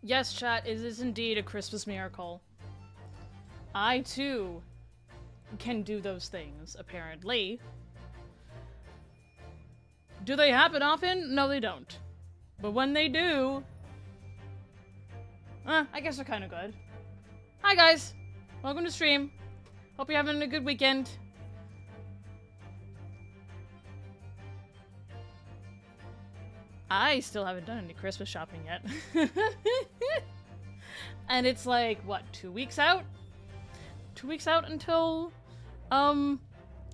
Yes, chat, it is indeed a Christmas miracle. I, too, can do those things, apparently. Do they happen often? No, they don't. But when they do... I guess they're kind of good. Hi, guys! Welcome to stream. Hope you're having a good weekend. I still haven't done any Christmas shopping yet. And it's like, what, 2 weeks out? 2 weeks out until,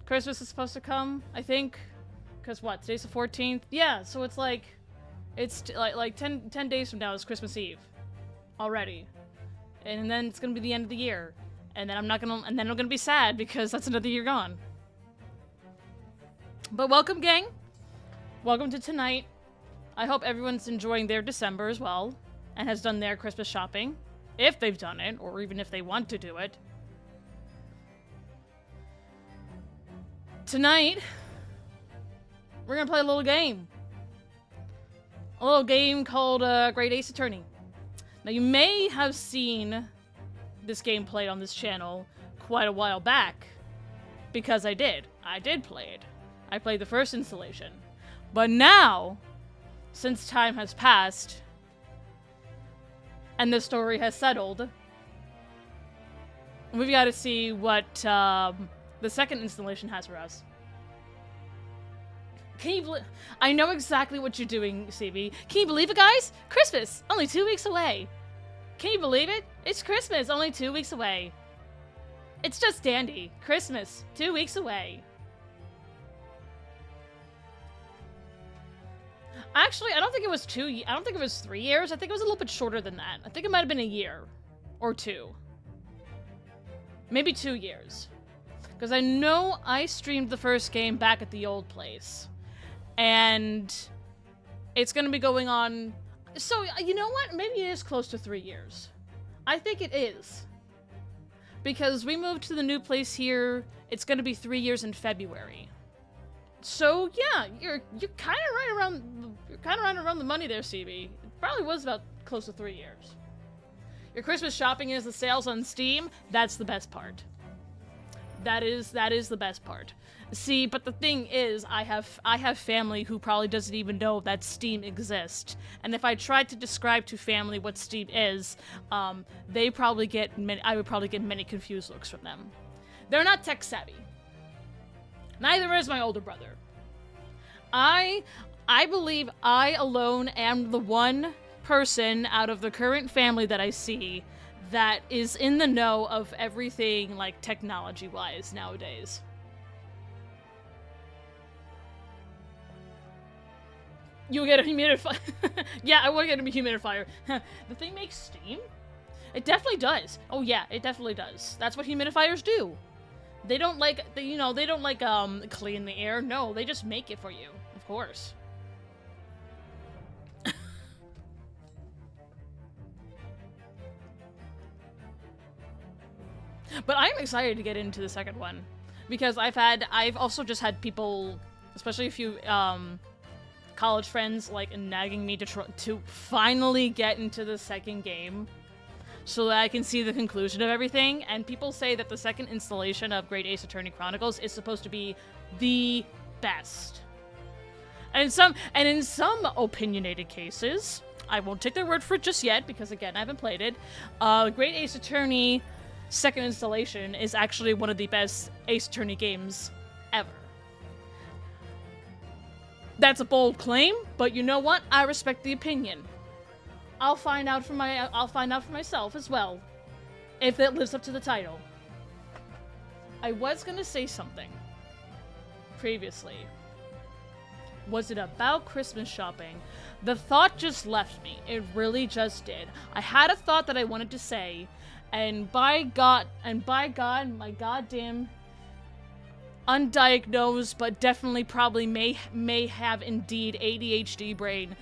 Christmas is supposed to come, I think. Because what, today's the 14th? Yeah, so it's like, it's like 10 days from now is Christmas Eve. Already. And then it's gonna be the end of the year. And then I'm gonna be sad because that's another year gone. But welcome, gang. Welcome to tonight. I hope everyone's enjoying their December as well, and has done their Christmas shopping, if they've done it, or even if they want to do it. Tonight, we're gonna play a little game. A little game called Great Ace Attorney. Now, you may have seen this game played on this channel quite a while back, because I did play it. I played the first installation. But now, since time has passed, and the story has settled, we've got to see what the second installation has for us. Can you believe? I know exactly what you're doing, CB. Can you believe it, guys? Christmas! Only 2 weeks away. Can you believe it? It's Christmas, only 2 weeks away. It's just dandy. Christmas, 2 weeks away. Actually, I don't think it was 3 years. I think it was a little bit shorter than that. I think it might have been a year. Or 2. Maybe 2 years. Because I know I streamed the first game back at the old place. And it's going to be going on... So, you know what? Maybe it is close to 3 years. I think it is. Because we moved to the new place here. It's going to be 3 years in February. So yeah, you're kind of right around the money there, CB. It probably was about close to 3 years. Your Christmas shopping is the sales on Steam. That's the best part. That is the best part. See, but the thing is, I have family who probably doesn't even know that Steam exists. And if I tried to describe to family what Steam is, I would probably get many confused looks from them. They're not tech savvy. Neither is my older brother. I believe I alone am the one person out of the current family that I see that is in the know of everything, like, technology-wise nowadays. You'll get a humidifier. Yeah, I will get a humidifier. The thing makes steam? It definitely does. Oh yeah, it definitely does. That's what humidifiers do. They don't clean the air. No, they just make it for you, of course. But I'm excited to get into the second one because I've also just had people, especially a few college friends, like nagging me to finally get into the second game, so that I can see the conclusion of everything. And people say that the second installation of Great Ace Attorney Chronicles is supposed to be the best. And in some opinionated cases, I won't take their word for it just yet because again I haven't played it. Great Ace Attorney second installation is actually one of the best Ace Attorney games ever. That's a bold claim, but you know what? I respect the opinion. I'll find out for myself as well, if it lives up to the title. I was gonna say something previously. Was it about Christmas shopping? The thought just left me. It really just did. I had a thought that I wanted to say, and by God, my goddamn undiagnosed, but definitely probably may have indeed ADHD brain,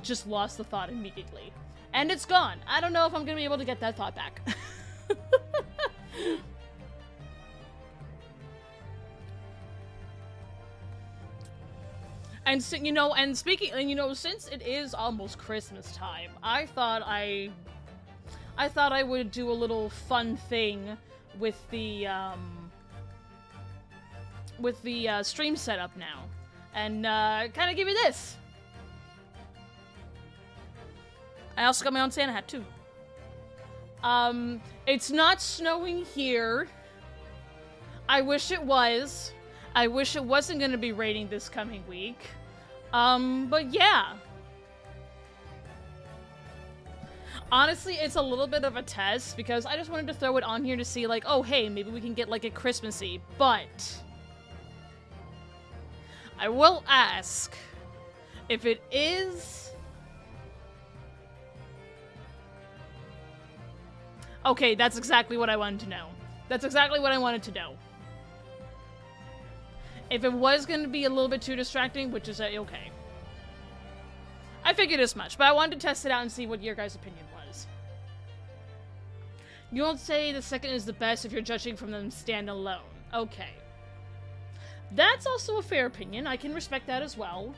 just lost the thought immediately. And it's gone. I don't know if I'm gonna be able to get that thought back. And so, you know, and speaking, and you know, since it is almost Christmas time, I thought I would do a little fun thing with the stream setup now, and kind of give you this. I also got my own Santa hat too. It's not snowing here. I wish it was. I wish it wasn't going to be raining this coming week. But yeah. Honestly, it's a little bit of a test because I just wanted to throw it on here to see like, oh hey, maybe we can get like a Christmassy, but I will ask if it is... Okay, that's exactly what I wanted to know. That's exactly what I wanted to know. If it was going to be a little bit too distracting, which is okay. I figured as much, but I wanted to test it out and see what your guys' opinion was. You won't say the second is the best if you're judging from them standalone. Okay. That's also a fair opinion. I can respect that as well.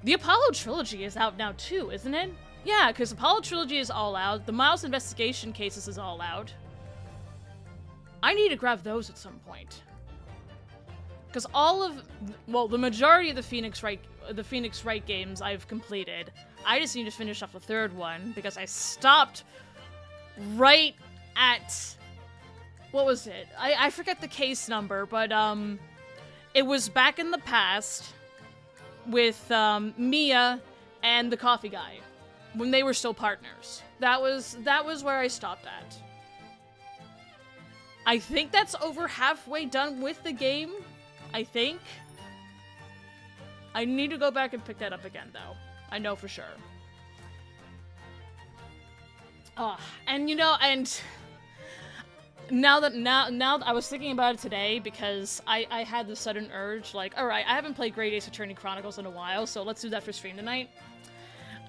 The Apollo Trilogy is out now too, isn't it? Yeah, because Apollo Trilogy is all out. The Miles Investigation Cases is all out. I need to grab those at some point. Because the majority of the Phoenix Wright games I've completed. I just need to finish off the third one because I stopped right at... What was it? I forget the case number, but it was back in the past with Mia and the coffee guy when they were still partners. That was where I stopped at. I think that's over halfway done with the game. I think. I need to go back and pick that up again, though. I know for sure. And you know, and now I was thinking about it today because I had the sudden urge, like, all right, I haven't played Great Ace Attorney Chronicles in a while, so let's do that for stream tonight.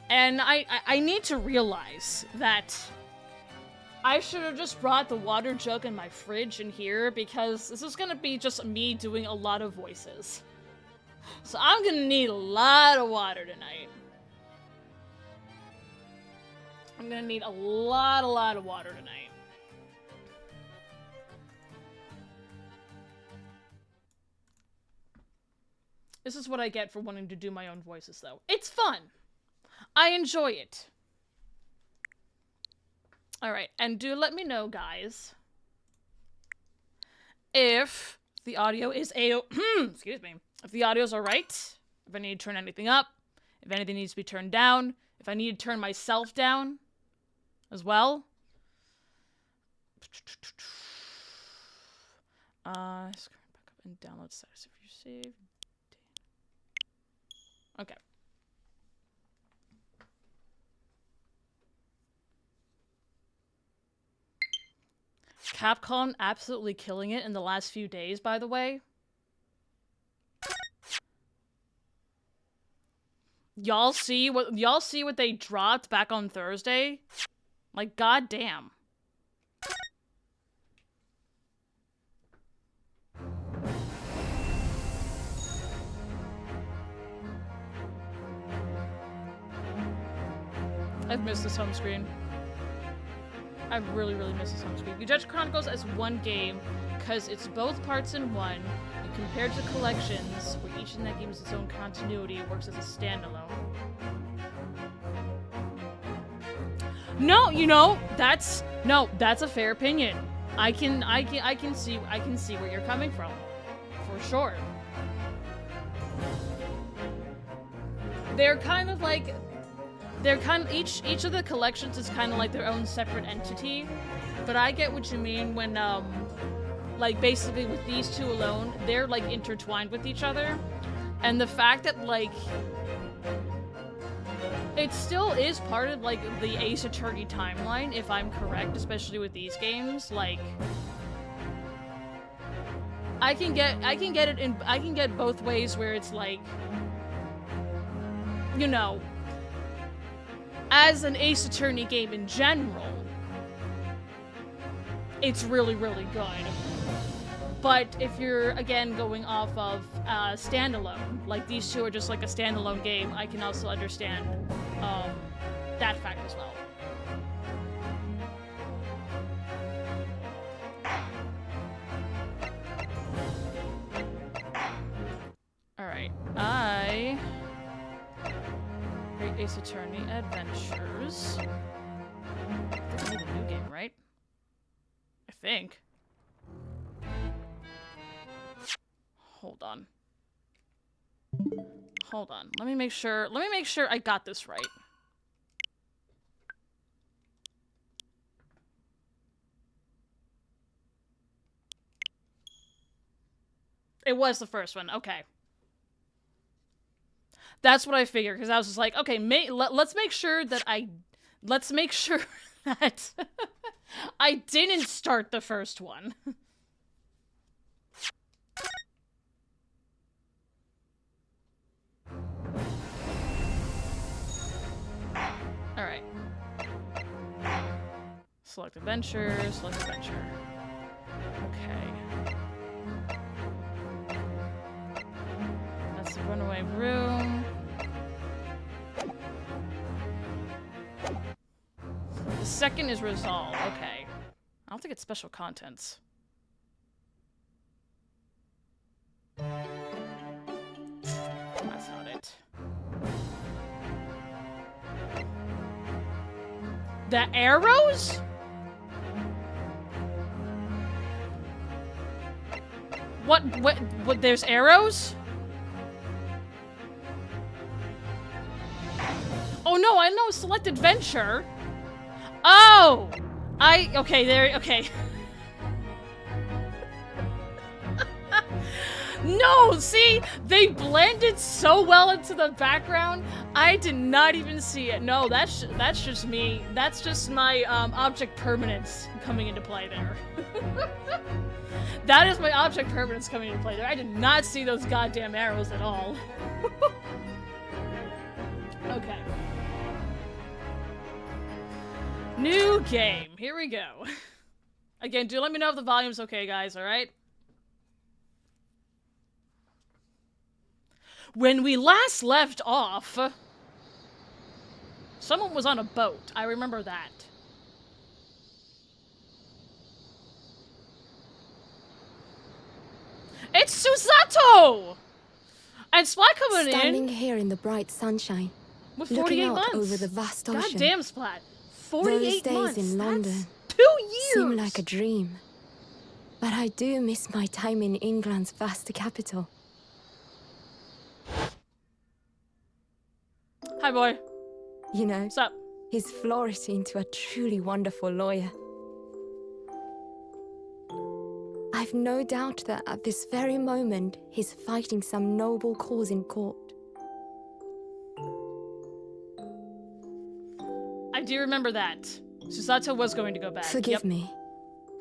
And I need to realize that I should have just brought the water jug in my fridge in here because this is gonna be just me doing a lot of voices. So I'm gonna need a lot of water tonight. I'm gonna need a lot of water tonight. This is what I get for wanting to do my own voices, though. It's fun. I enjoy it. Alright, and do let me know, guys, if the audio is excuse me. If the audio's alright, if I need to turn anything up, if anything needs to be turned down, if I need to turn myself down as well. Screen backup and download status if you save. Okay. Capcom absolutely killing it in the last few days, by the way. Y'all see what they dropped back on Thursday? Like, goddamn. I've missed this home screen. I've really missed this home screen. You judge Chronicles as one game because it's both parts in one, and compared to collections, where each in that game has its own continuity, it works as a standalone. No, you know, that's a fair opinion. I can see where you're coming from, for sure. They're kind of like. Each of the collections is kind of like their own separate entity, but I get what you mean when, like, basically with these two alone, they're, like, intertwined with each other, and the fact that, like, it still is part of, like, the Ace Attorney timeline, if I'm correct, especially with these games, like, I can get both ways where it's, like, you know, as an Ace Attorney game in general, it's really good. But if you're, again, going off of standalone, like these two are just like a standalone game, I can also understand that fact as well. Alright, Great Ace Attorney Adventures. I need a new game, right? I think. Hold on. Hold on. Let me make sure I got this right. It was the first one. Okay. That's what I figured, because I was just like, okay, let's make sure that that I didn't start the first one. Alright. Select adventure, select adventure. Okay. That's the runaway room. The second is resolve. Okay. I don't think it's special contents. That's not it. The arrows? What, there's arrows? Oh no, I know, select adventure. Oh! Okay. No, see? They blended so well into the background, I did not even see it. No, that's just me. That's just my object permanence coming into play there. That is my object permanence coming into play there. I did not see those goddamn arrows at all. Okay. New game. Here we go. Again, do let me know if the volume's okay, guys, alright? When we last left off, someone was on a boat. I remember that. It's Susato! And Splat coming in. Standing here in the bright sunshine, with 48 looking out months. over the vast ocean. God damn, Splat. 48 Those days months. in London That's 2 years. seem like a dream. But I do miss my time in England's vast capital. Hi, boy. You know, What's up? he's flourished into a truly wonderful lawyer. I've no doubt that at this very moment, he's fighting some noble cause in court. I do remember that. Susato was going to go back. Forgive me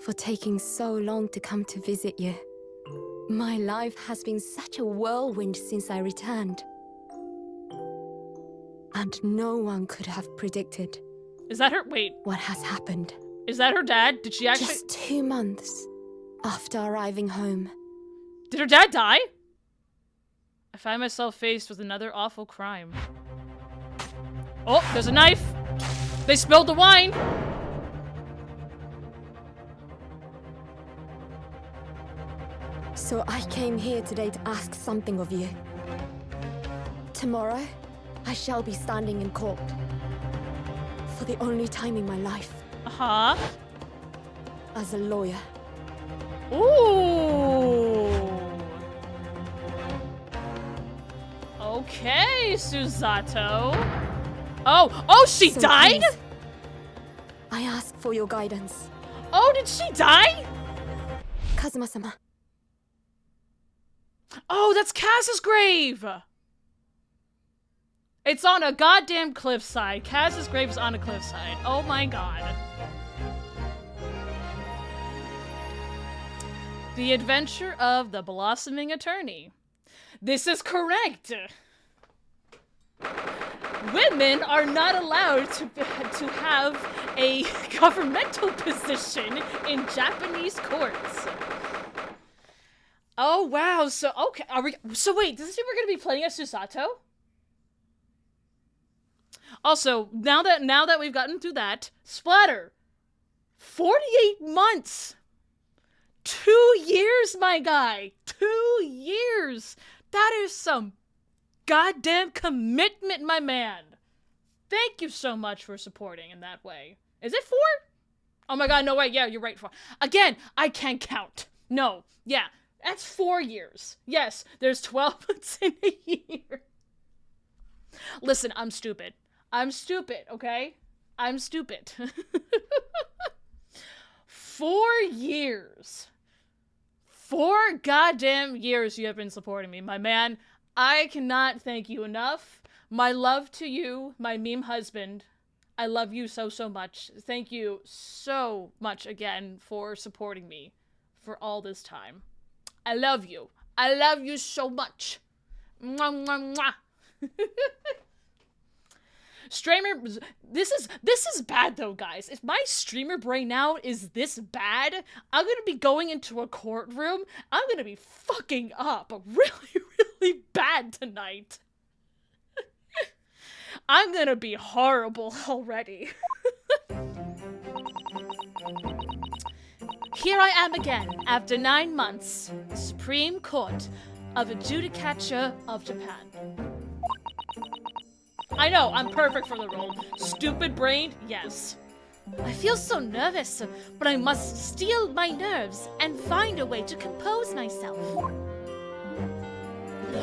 for taking so long to come to visit you. My life has been such a whirlwind since I returned. And no one could have predicted. Is that her? Wait. What has happened? Is that her dad? Did she actually? Just 2 months after arriving home. Did her dad die? I find myself faced with another awful crime. Oh, there's a knife. They spilled the wine. So I came here today to ask something of you. Tomorrow, I shall be standing in court. For the only time in my life. Uh-huh. As a lawyer. Ooh. Okay, Susato. Oh, she So died? please, I ask for your guidance. Oh, did she die? Kazuma-sama. Oh, that's Kaz's grave! It's on a goddamn cliffside. Kaz's grave is on a cliffside. Oh my god. The Adventure of the Blossoming Attorney. This is correct! Women are not allowed to have a governmental position in Japanese courts. Oh, wow. So, okay. So wait, does this mean we're going to be playing as Susato? Also, now that we've gotten through that, Splatter. 48 months. 2 years, my guy. 2 years. That is some goddamn commitment, my man. Thank you so much for supporting in that way. Is it 4? Oh my god, no, wait, yeah, you're right. 4. Again, I can't count. No, yeah, that's 4 years. Yes, there's 12 months in a year. Listen, I'm stupid. I'm stupid, okay? I'm stupid. 4 years. 4 goddamn years you have been supporting me, my man. I cannot thank you enough. My love to you, my meme husband. I love you so, so much. Thank you so much again for supporting me for all this time. I love you. I love you so much. Mwah, mwah, mwah. Streamer, this is bad though, guys. If my streamer brain now is this bad, I'm gonna be going into a courtroom. I'm gonna be fucking up really, really bad tonight. I'm gonna be horrible already. Here I am again, after 9 months, Supreme Court of Judicature of Japan. I know, I'm perfect for the role. Stupid brained, yes. I feel so nervous, but I must steel my nerves and find a way to compose myself.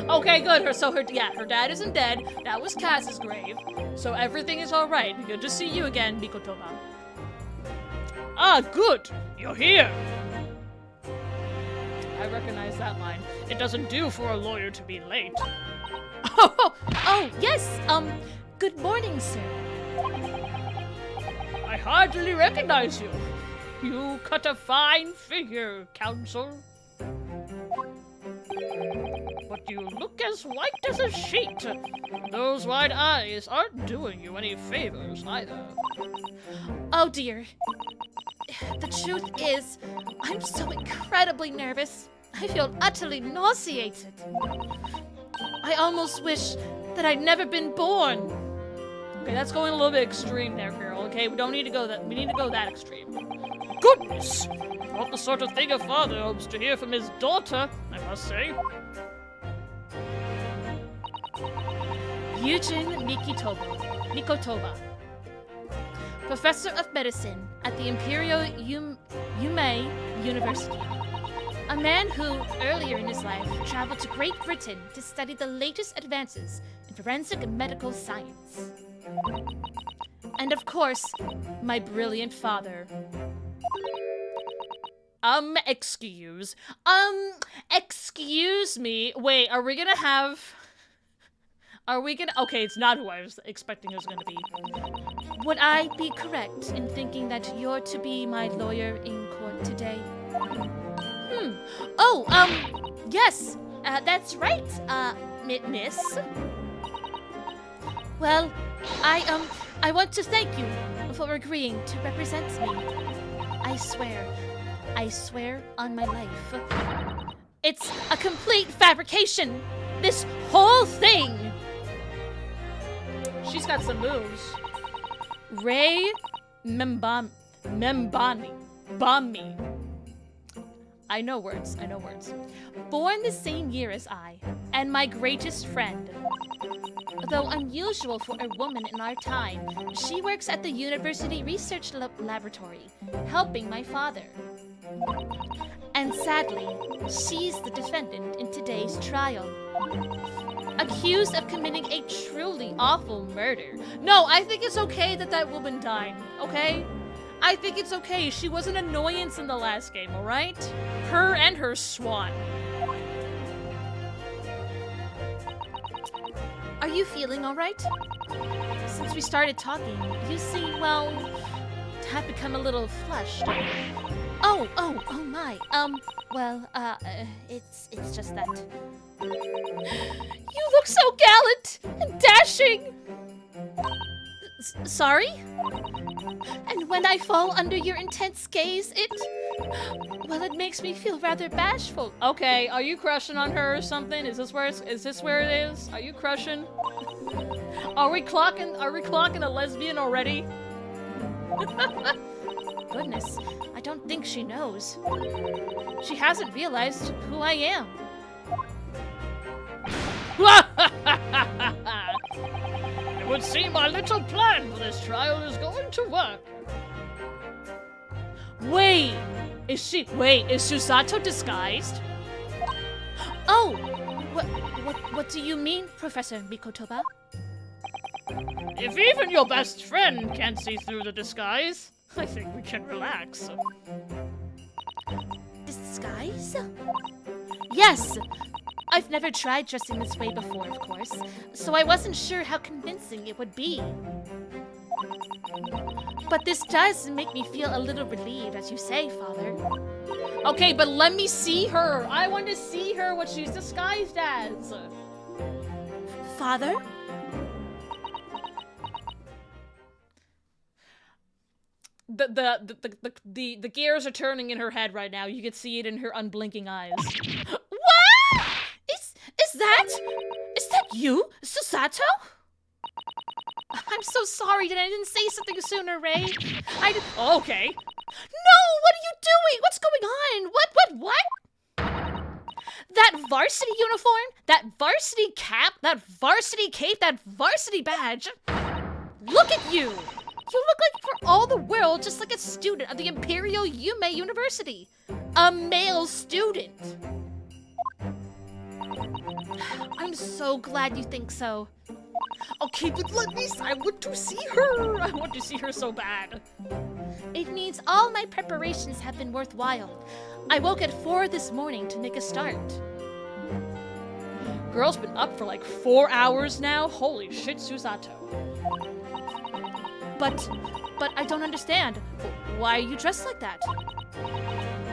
Okay, good. So her dad isn't dead. That was Cass's grave. So everything is alright. Good to see you again, Mikotoba. Ah, good. You're here. I recognize that line. It doesn't do for a lawyer to be late. Oh, yes. Good morning, sir. I hardly recognize you. You cut a fine figure, counsel. But you look as white as a sheet. Those wide eyes aren't doing you any favors, either. Oh, dear. The truth is, I'm so incredibly nervous. I feel utterly nauseated. I almost wish that I'd never been born. Okay, that's going a little bit extreme there, girl. Okay, we don't need to go that. We need to go that extreme. Goodness! Not the sort of thing a father hopes to hear from his daughter, I must say. Yujin Mikotoba, Professor of Medicine at the Imperial Yumei University. A man who, earlier in his life, traveled to Great Britain to study the latest advances in forensic medical science. And of course, my brilliant father. Excuse me. Wait, are we gonna have... Okay, it's not who I was expecting it was gonna be. Would I be correct in thinking that you're to be my lawyer in court today? Yes, that's right, miss. Well, I want to thank you for agreeing to represent me. I swear on my life. It's a complete fabrication! This whole thing! She's got some moves. Ray Membani. I know words. Born the same year as I, and my greatest friend. Though unusual for a woman in our time, she works at the University Research Laboratory, helping my father. And sadly, she's the defendant in today's trial. Accused of committing a truly awful murder. No, I think it's okay that woman died, okay? I think it's okay. She was an annoyance in the last game, alright? Her and her swan. Are you feeling alright? Since we started talking, you seem, well, to have become a little flushed. Oh my. It's just that. You look so gallant and dashing! Sorry? And when I fall under your intense gaze, it makes me feel rather bashful. Okay, are you crushing on her or something? Is this where it is? Are you crushing? Are we clocking a lesbian already? Goodness, I don't think she knows. She hasn't realized who I am. It would seem my little plan for this trial is going to work. Wait, is Susato disguised? Oh, what do you mean, Professor Mikotoba? If even your best friend can't see through the disguise, I think we can relax. Disguise? Yes! I've never tried dressing this way before, of course, so I wasn't sure how convincing it would be. But this does make me feel a little relieved, as you say, Father. Okay, but let me see her. I want to see her, what she's disguised as. Father? The gears are turning in her head right now. You can see it in her unblinking eyes. What? Is that you, Susato? I'm so sorry that I didn't say something sooner, Ray. Okay. No, what are you doing? What's going on? What? That varsity uniform, that varsity cap, that varsity cape, that varsity badge. Look at you. You look like for all the world just like a student of the Imperial Yume University. A male student. I'm so glad you think so. Okay, but I want to see her. I want to see her so bad. It means all my preparations have been worthwhile. I woke at 4 this morning to make a start. Girl's been up for like 4 hours now. Holy shit, Susato. But I don't understand. Why are you dressed like that?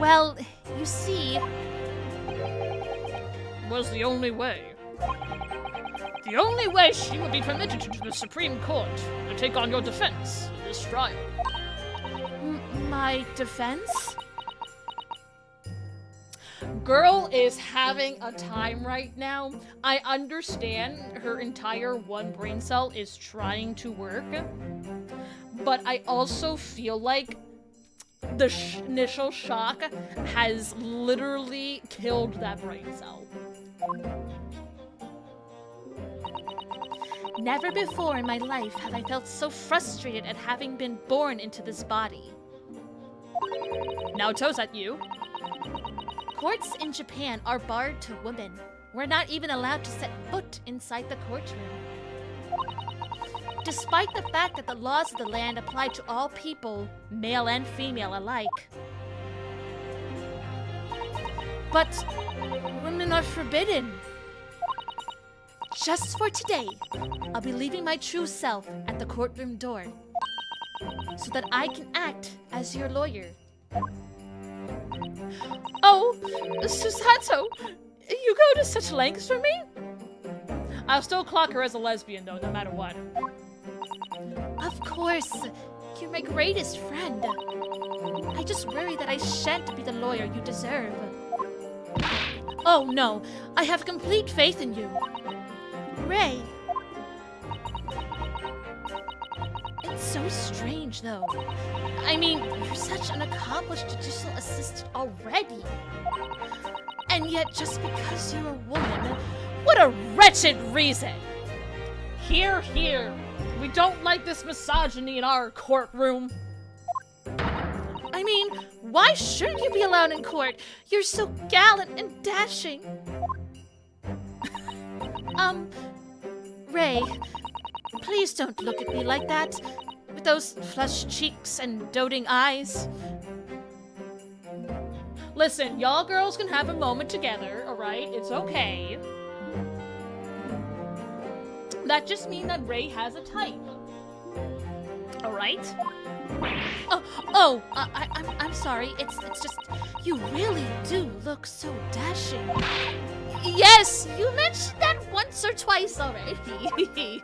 Well, you see... Was the only way. The only way she would be permitted to the Supreme Court to take on your defense in this trial. My defense? Girl is having a time right now. I understand her entire one brain cell is trying to work, but I also feel like the initial shock has literally killed that brain cell. Never before in my life have I felt so frustrated at having been born into this body. Now toes at you. Courts in Japan are barred to women. We're not even allowed to set foot inside the courtroom. Despite the fact that the laws of the land apply to all people, male and female alike. But women are forbidden. Just for today, I'll be leaving my true self at the courtroom door so that I can act as your lawyer. Oh, Susato, you go to such lengths for me? I'll still clock her as a lesbian, though, no matter what. Of course, you're my greatest friend. I just worry that I shan't be the lawyer you deserve. Oh no, I have complete faith in you. Ray. It's so strange, though. I mean, you're such an accomplished judicial assistant already. And yet, just because you're a woman, what a wretched reason! Here, here. We don't like this misogyny in our courtroom. I mean, why shouldn't you be allowed in court? You're so gallant and dashing. Ray, please don't look at me like that, with those flushed cheeks and doting eyes. Listen, y'all girls can have a moment together, alright? It's okay. That just means that Ray has a type. Alright? I'm sorry. It's just, you really do look so dashing. Yes, you mentioned that once or twice already.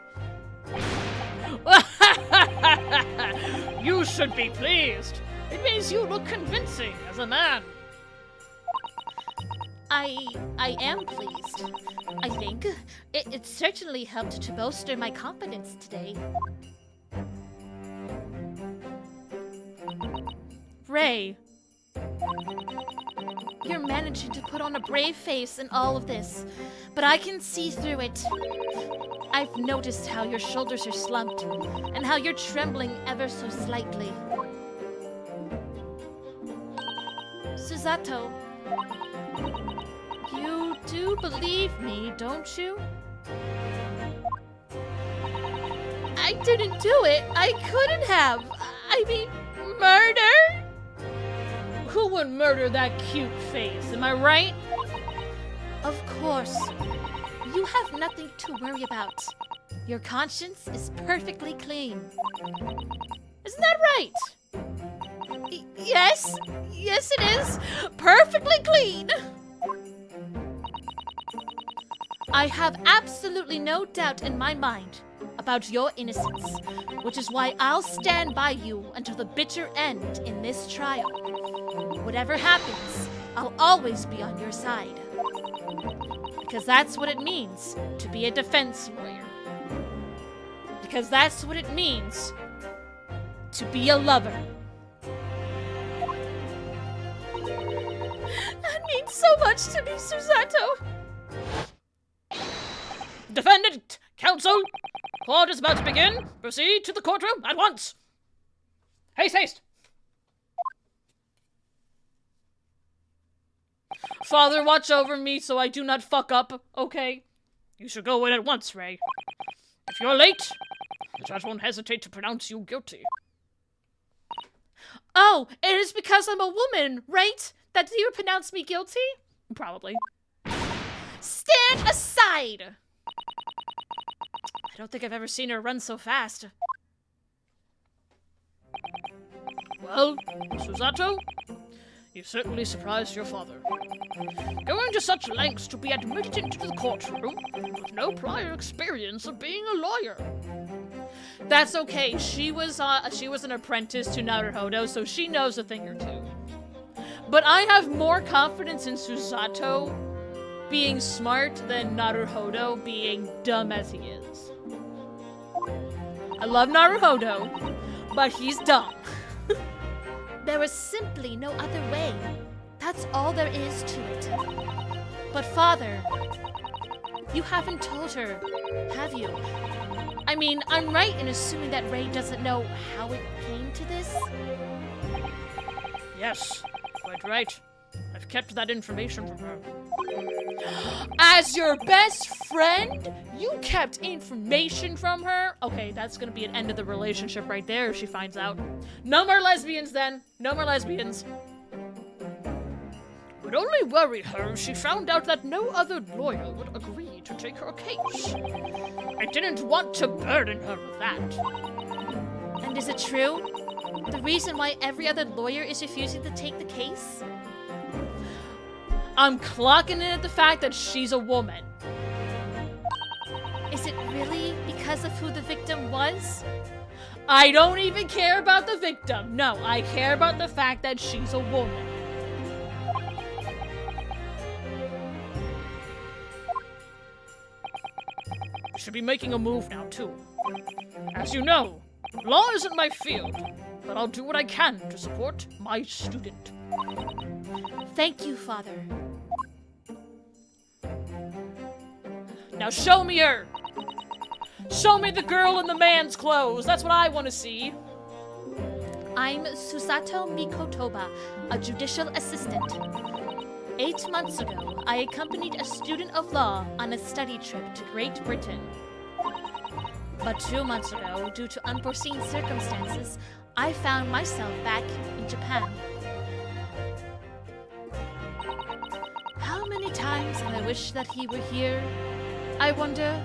You should be pleased. It means you look convincing as a man. I am pleased. I think it certainly helped to bolster my confidence today. Ray, You're managing to put on a brave face in all of this, but I can see through it. I've noticed how your shoulders are slumped and how you're trembling ever so slightly. Susato, you do believe me, don't you? I didn't do it. I couldn't have. I mean, murder? who would murder that cute face? Am I right? Of course. You have nothing to worry about. Your conscience is perfectly clean. Isn't that right? Yes. Yes, it is. Perfectly clean. I have absolutely no doubt in my mind about your innocence, which is why I'll stand by you until the bitter end in this trial. Whatever happens, I'll always be on your side. Because that's what it means to be a defense lawyer. Because that's what it means to be a lover. That means so much to me, Susato. Defendant, counsel, court is about to begin. Proceed to the courtroom at once. Haste, haste. Father, watch over me so I do not fuck up, okay? You should go in at once, Ray. If you're late, the judge won't hesitate to pronounce you guilty. Oh, it is because I'm a woman, right? That you pronounce me guilty? Probably. Stand aside! I don't think I've ever seen her run so fast. Well, Susato, you certainly surprised your father. Going to such lengths to be admitted into the courtroom with no prior experience of being a lawyer. That's okay. She was an apprentice to Naruhodo, so she knows a thing or two. But I have more confidence in Susato being smart than Naruhodo being dumb as he is. I love Naruhodo, but he's dumb. There was simply no other way. That's all there is to it. But Father, you haven't told her, have you? I mean, I'm right in assuming that Ray doesn't know how it came to this? Yes, quite right. I've kept that information from her. As your best friend? You kept information from her? Okay, that's gonna be an end of the relationship right there if she finds out. No more lesbians then. No more lesbians. Would only worry her if she found out that no other lawyer would agree to take her case. I didn't want to burden her with that. And is it true? The reason why every other lawyer is refusing to take the case? I'm clocking in at the fact that she's a woman. Is it really because of who the victim was? I don't even care about the victim. No, I care about the fact that she's a woman. I should be making a move now, too. As you know, law isn't my field, but I'll do what I can to support my student. Thank you, Father. Now show me her! Show me the girl in the man's clothes! That's what I want to see! I'm Susato Mikotoba, a judicial assistant. 8 months ago, I accompanied a student of law on a study trip to Great Britain. But 2 months ago, due to unforeseen circumstances, I found myself back in Japan. How many times have I wished that he were here? I wonder.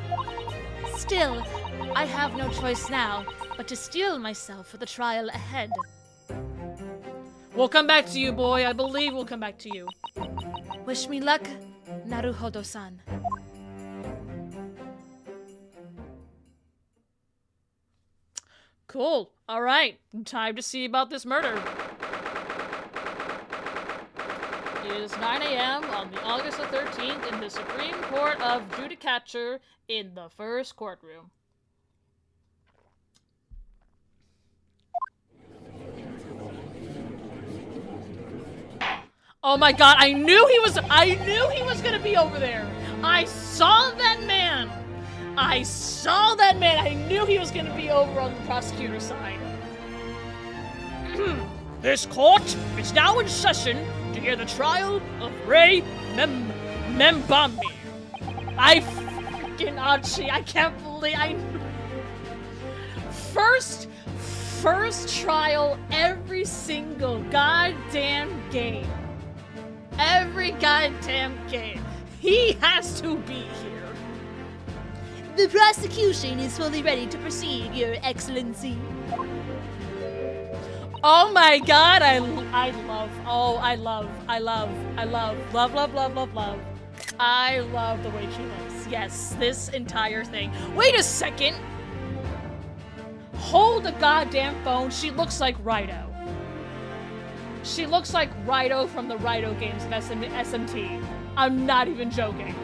Still, I have no choice now but to steel myself for the trial ahead. We'll come back to you, boy. I believe we'll come back to you. Wish me luck, Naruhodo-san. Cool. All right. Time to see about this murder. It is 9 a.m. on the August the 13th in the Supreme Court of Judicature in the first courtroom. Oh my god, I knew he was gonna be over there. I saw that man. I knew he was gonna be over on the prosecutor's side. This court is now in session to hear the trial of Ray Membami. I freaking Archie, I can't believe First trial every single goddamn game. Every goddamn game. He has to be here. The prosecution is fully ready to proceed, Your Excellency. Oh my god, I love. I love the way she looks. Yes, this entire thing. Wait a second. Hold the goddamn phone. She looks like Rido. She looks like Rido from the Rido games of SMT. I'm not even joking.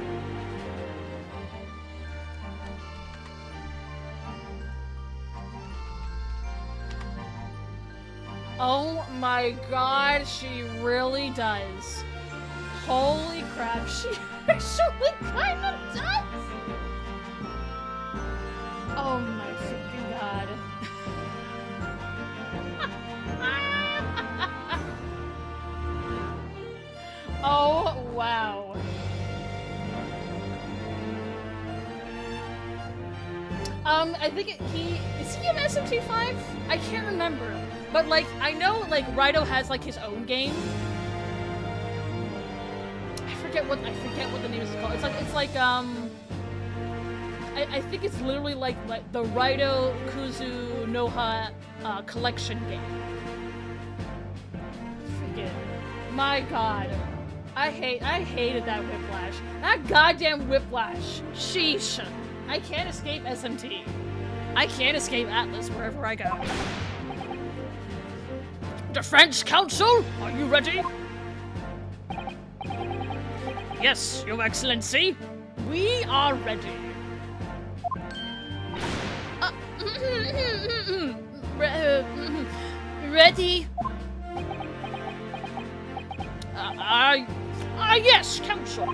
Oh my god, she really does. Holy crap, she actually kind of does! Oh my freaking god. Oh, wow. I think is he in SMT5? I can't remember. But, like, I know, like, Rido has, like, his own game. I forget what the name is called. I think it's literally like the Rido Kuzu Noha collection game. Freaking, my god. I hated that whiplash. That goddamn whiplash. Sheesh. I can't escape SMT. I can't escape Atlas wherever I go. Defense counsel, are you ready? Yes, Your Excellency. We are ready. Ready? Yes, counsel.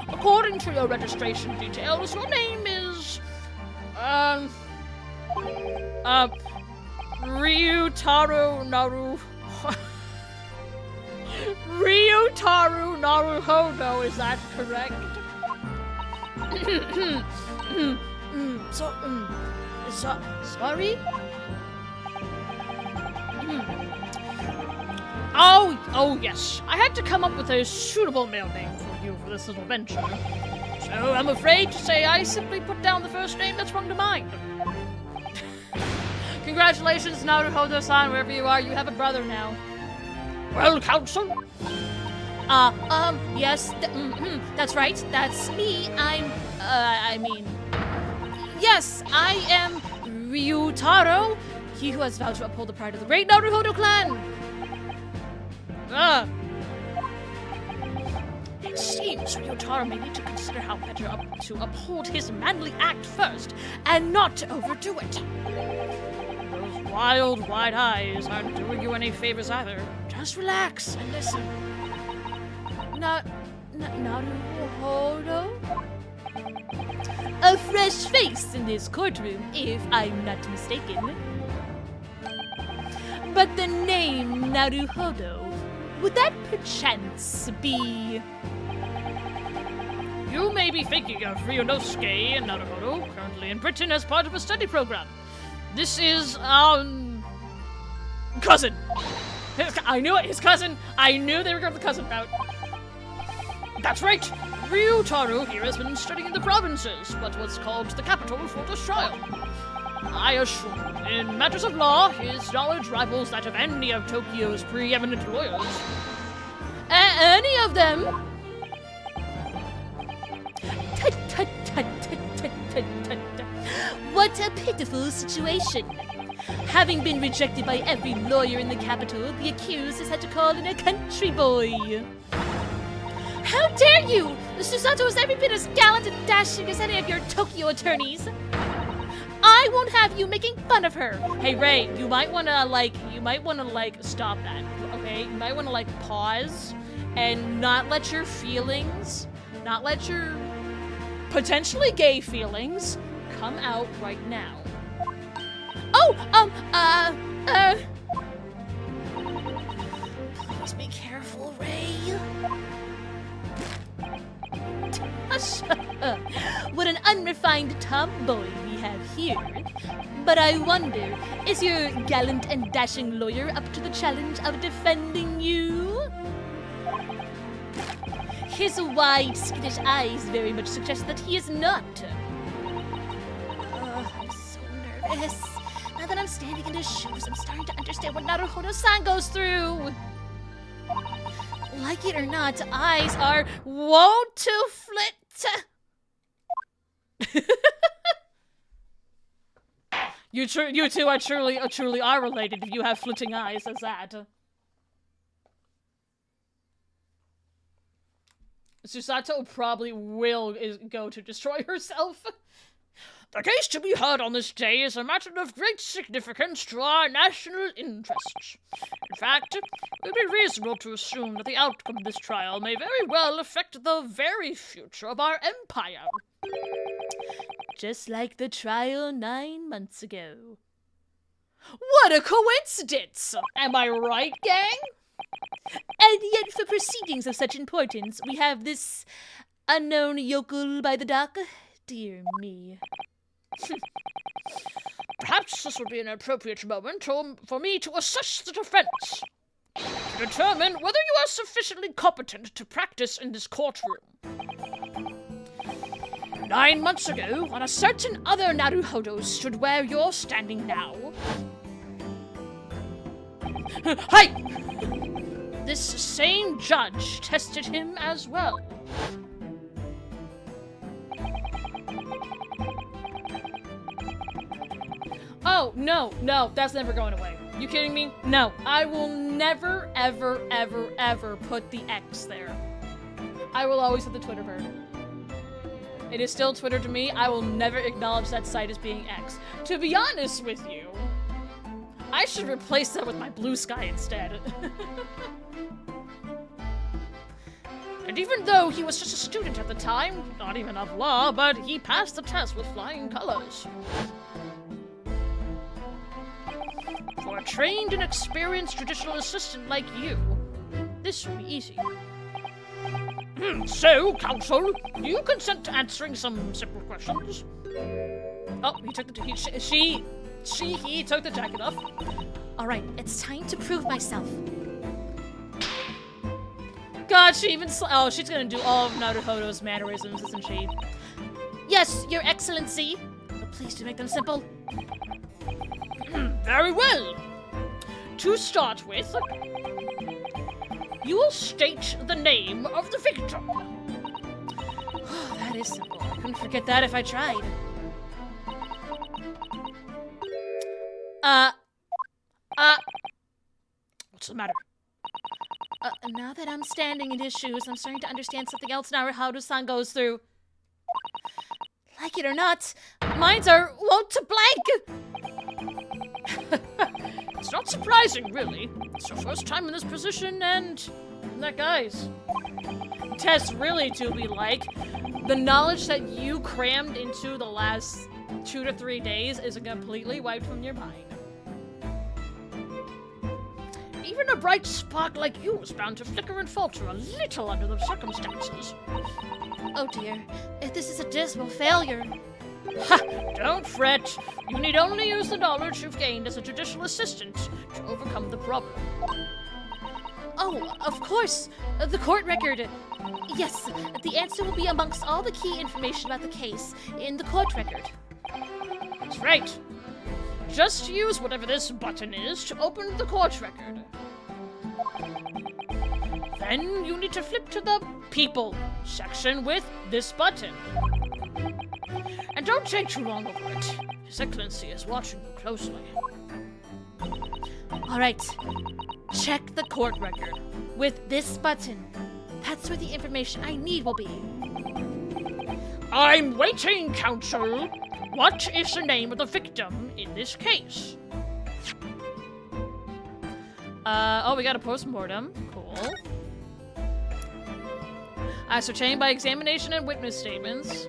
According to your registration details, your name is, Ryutaro Naruhodo, is that correct? Sorry? Oh yes. I had to come up with a suitable male name for you for this little venture. So I'm afraid to say I simply put down the first name that sprung to mind. Congratulations, Naruhodo-san, wherever you are, you have a brother now. Well, counsel? Yes, that's right, that's me. Yes, I am Ryutaro, he who has vowed to uphold the pride of the great Naruhodo clan. It seems Ryutaro may need to consider how better to uphold his manly act first, and not to overdo it. Those wild, wide eyes aren't doing you any favors either. Just relax and listen. Naruhodo? A fresh face in this courtroom, if I'm not mistaken. But the name Naruhodo, would that perchance be... You may be thinking of Ryunosuke Naruhodo, currently in Britain as part of a study program. This is, cousin. I knew it, his cousin. I knew they were going to the cousin route. That's right. Ryutaro here has been studying in the provinces, what was called the capital for this trial. I assure you, in matters of law, his knowledge rivals that of any of Tokyo's preeminent lawyers. Any of them? What a pitiful situation. Having been rejected by every lawyer in the capital, the accused has had to call in a country boy. How dare you! Susato is every bit as gallant and dashing as any of your Tokyo attorneys. I won't have you making fun of her. Hey, Ray, you might wanna stop that, okay? You might wanna, pause and not let your feelings, not let your potentially gay feelings come out right now. Oh, please be careful, Ray. What an unrefined tomboy we have here. But I wonder, is your gallant and dashing lawyer up to the challenge of defending you? His wide, skittish eyes very much suggest that he is not. I'm so nervous. Now that I'm standing in his shoes, I'm starting to understand what Naruhodo-san goes through. Like it or not, eyes are wont to flit. You two are truly are related if you have flitting eyes as that. Susato probably will go to destroy herself. The case to be heard on this day is a matter of great significance to our national interests. In fact, it would be reasonable to assume that the outcome of this trial may very well affect the very future of our empire. Just like the trial 9 months ago. What a coincidence! Am I right, gang? And yet, for proceedings of such importance, we have this unknown yokel by the dock. Dear me. Perhaps this would be an appropriate moment for me to assess the defense, to determine whether you are sufficiently competent to practice in this courtroom. 9 months ago, when a certain other Naruhodo stood where you're standing now, hey! This same judge tested him as well. Oh, no, that's never going away. You kidding me? No, I will never, ever, ever, ever put the X there. I will always have the Twitter bird. It is still Twitter to me. I will never acknowledge that site as being X. To be honest with you, I should replace that with my Blue Sky instead. And even though he was just a student at the time, not even of law, but he passed the test with flying colors. For a trained and experienced judicial assistant like you, this should be easy. So, counsel, do you consent to answering some simple questions? Oh, he took he took the jacket off. All right, it's time to prove myself. God, she's gonna do all of Naruhodo's mannerisms, isn't she? Yes, Your Excellency. But please do make them simple. Very well. To start with, you will state the name of the victim. That is simple. I couldn't forget that if I tried. What's the matter? Now that I'm standing in his shoes, I'm starting to understand something else Naruhodo-san goes through. Like it or not, minds are wont to blank. It's not surprising, really. It's your first time in this position, and isn't that, guys? Tests really do be like, the knowledge that you crammed into the last 2 to 3 days is completely wiped from your mind. Even a bright spark like you is bound to flicker and falter a little under the circumstances. Oh dear, if this is a dismal failure. Ha! Don't fret. You need only use the knowledge you've gained as a judicial assistant to overcome the problem. Oh, of course. The court record. Yes, the answer will be amongst all the key information about the case in the court record. That's right. Just use whatever this button is to open the court record. Then you need to flip to the People section with this button. And don't take too long over it. His Excellency is watching you closely. All right. Check the court record. With this button. That's where the information I need will be. I'm waiting, Counsel. What is the name of the victim in this case? Oh, we got a post-mortem. Cool. Ascertained by examination and witness statements.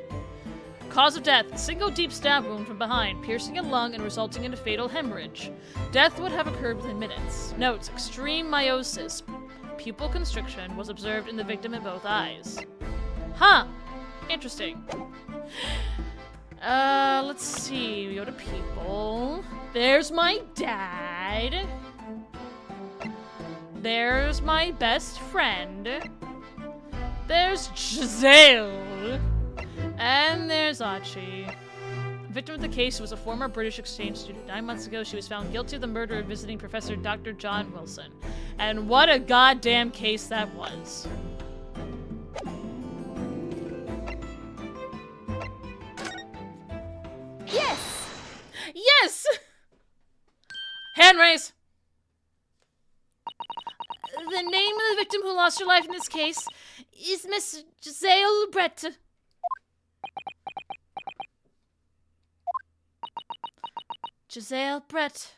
Cause of death, single deep stab wound from behind, piercing a lung and resulting in a fatal hemorrhage. Death would have occurred within minutes. Notes, extreme meiosis. Pupil constriction was observed in the victim in both eyes. Huh. Interesting. Let's see. We go to people. There's my dad. There's my best friend. There's Giselle. And there's Archie. The victim of the case was a former British exchange student. 9 months ago, she was found guilty of the murder of visiting professor Dr. John Wilson. And what a goddamn case that was. Yes! Yes! Hand raise. The name of the victim who lost her life in this case is Miss Giselle Brett. Giselle Brett.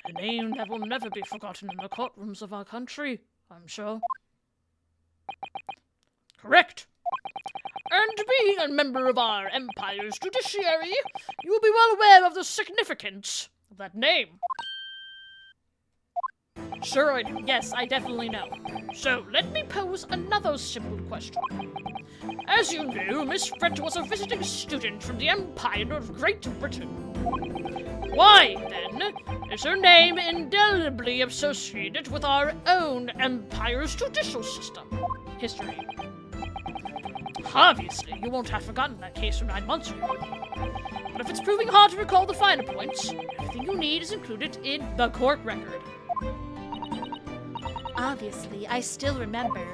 A name that will never be forgotten in the courtrooms of our country, I'm sure. Correct. And being a member of our empire's judiciary, you will be well aware of the significance of that name. Sure I do. Yes, I definitely know. So, let me pose another simple question. As you know, Miss Brett was a visiting student from the Empire of Great Britain. Why, then, is her name indelibly associated with our own empire's judicial system? History. Obviously, you won't have forgotten that case from 9 months ago. But if it's proving hard to recall the finer points, everything you need is included in the court record. Obviously, I still remember.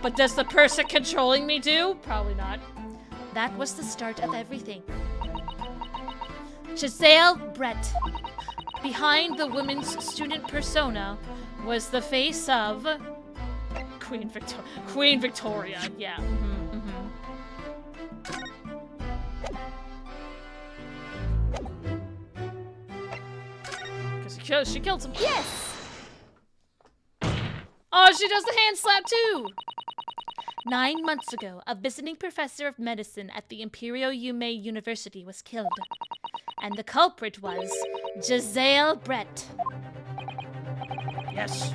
But does the person controlling me do? Probably not. That was the start of everything. Giselle Brett. Behind the women's student persona was the face of Queen Victoria, yeah. Because she killed some. Yes! Oh, she does the hand slap too! 9 months ago, a visiting professor of medicine at the Imperial Yume University was killed. And the culprit was Giselle Brett. Yes,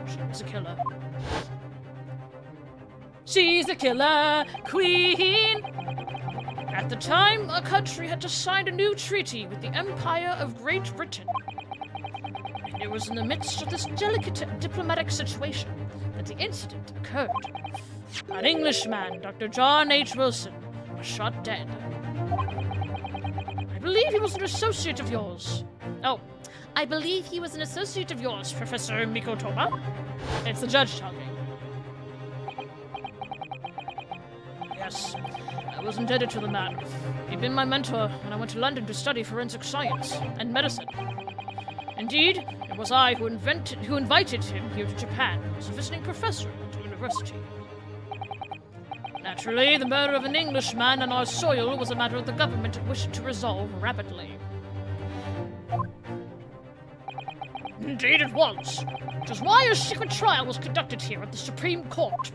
she was a killer. She's a killer queen! At the time, our country had just signed a new treaty with the Empire of Great Britain. And it was in the midst of this delicate diplomatic situation that the incident occurred. An Englishman, Dr. John H. Wilson, was shot dead. I believe he was an associate of yours. Oh, I believe he was an associate of yours, Professor Mikotoba? It's the judge talking. Yes, I was indebted to the man. He'd been my mentor when I went to London to study forensic science and medicine. Indeed, it was I who invited him here to Japan as a visiting professor at the university. Naturally, the murder of an Englishman on our soil was a matter the government wished to resolve rapidly. Indeed it was, which is why a secret trial was conducted here at the Supreme Court.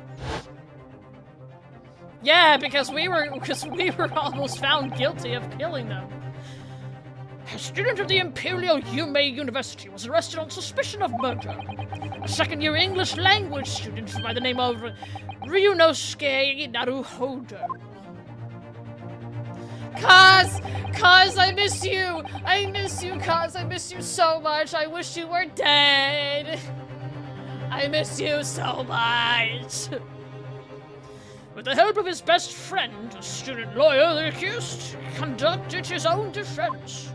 Yeah, because we were almost found guilty of killing them. A student of the Imperial Yume University was arrested on suspicion of murder. A second-year English language student by the name of Ryunosuke Naruhodo. Kaz, I miss you! I miss you, Kaz, I miss you so much! I wish you were dead! I miss you so much! With the help of his best friend, a student lawyer, the accused conducted his own defense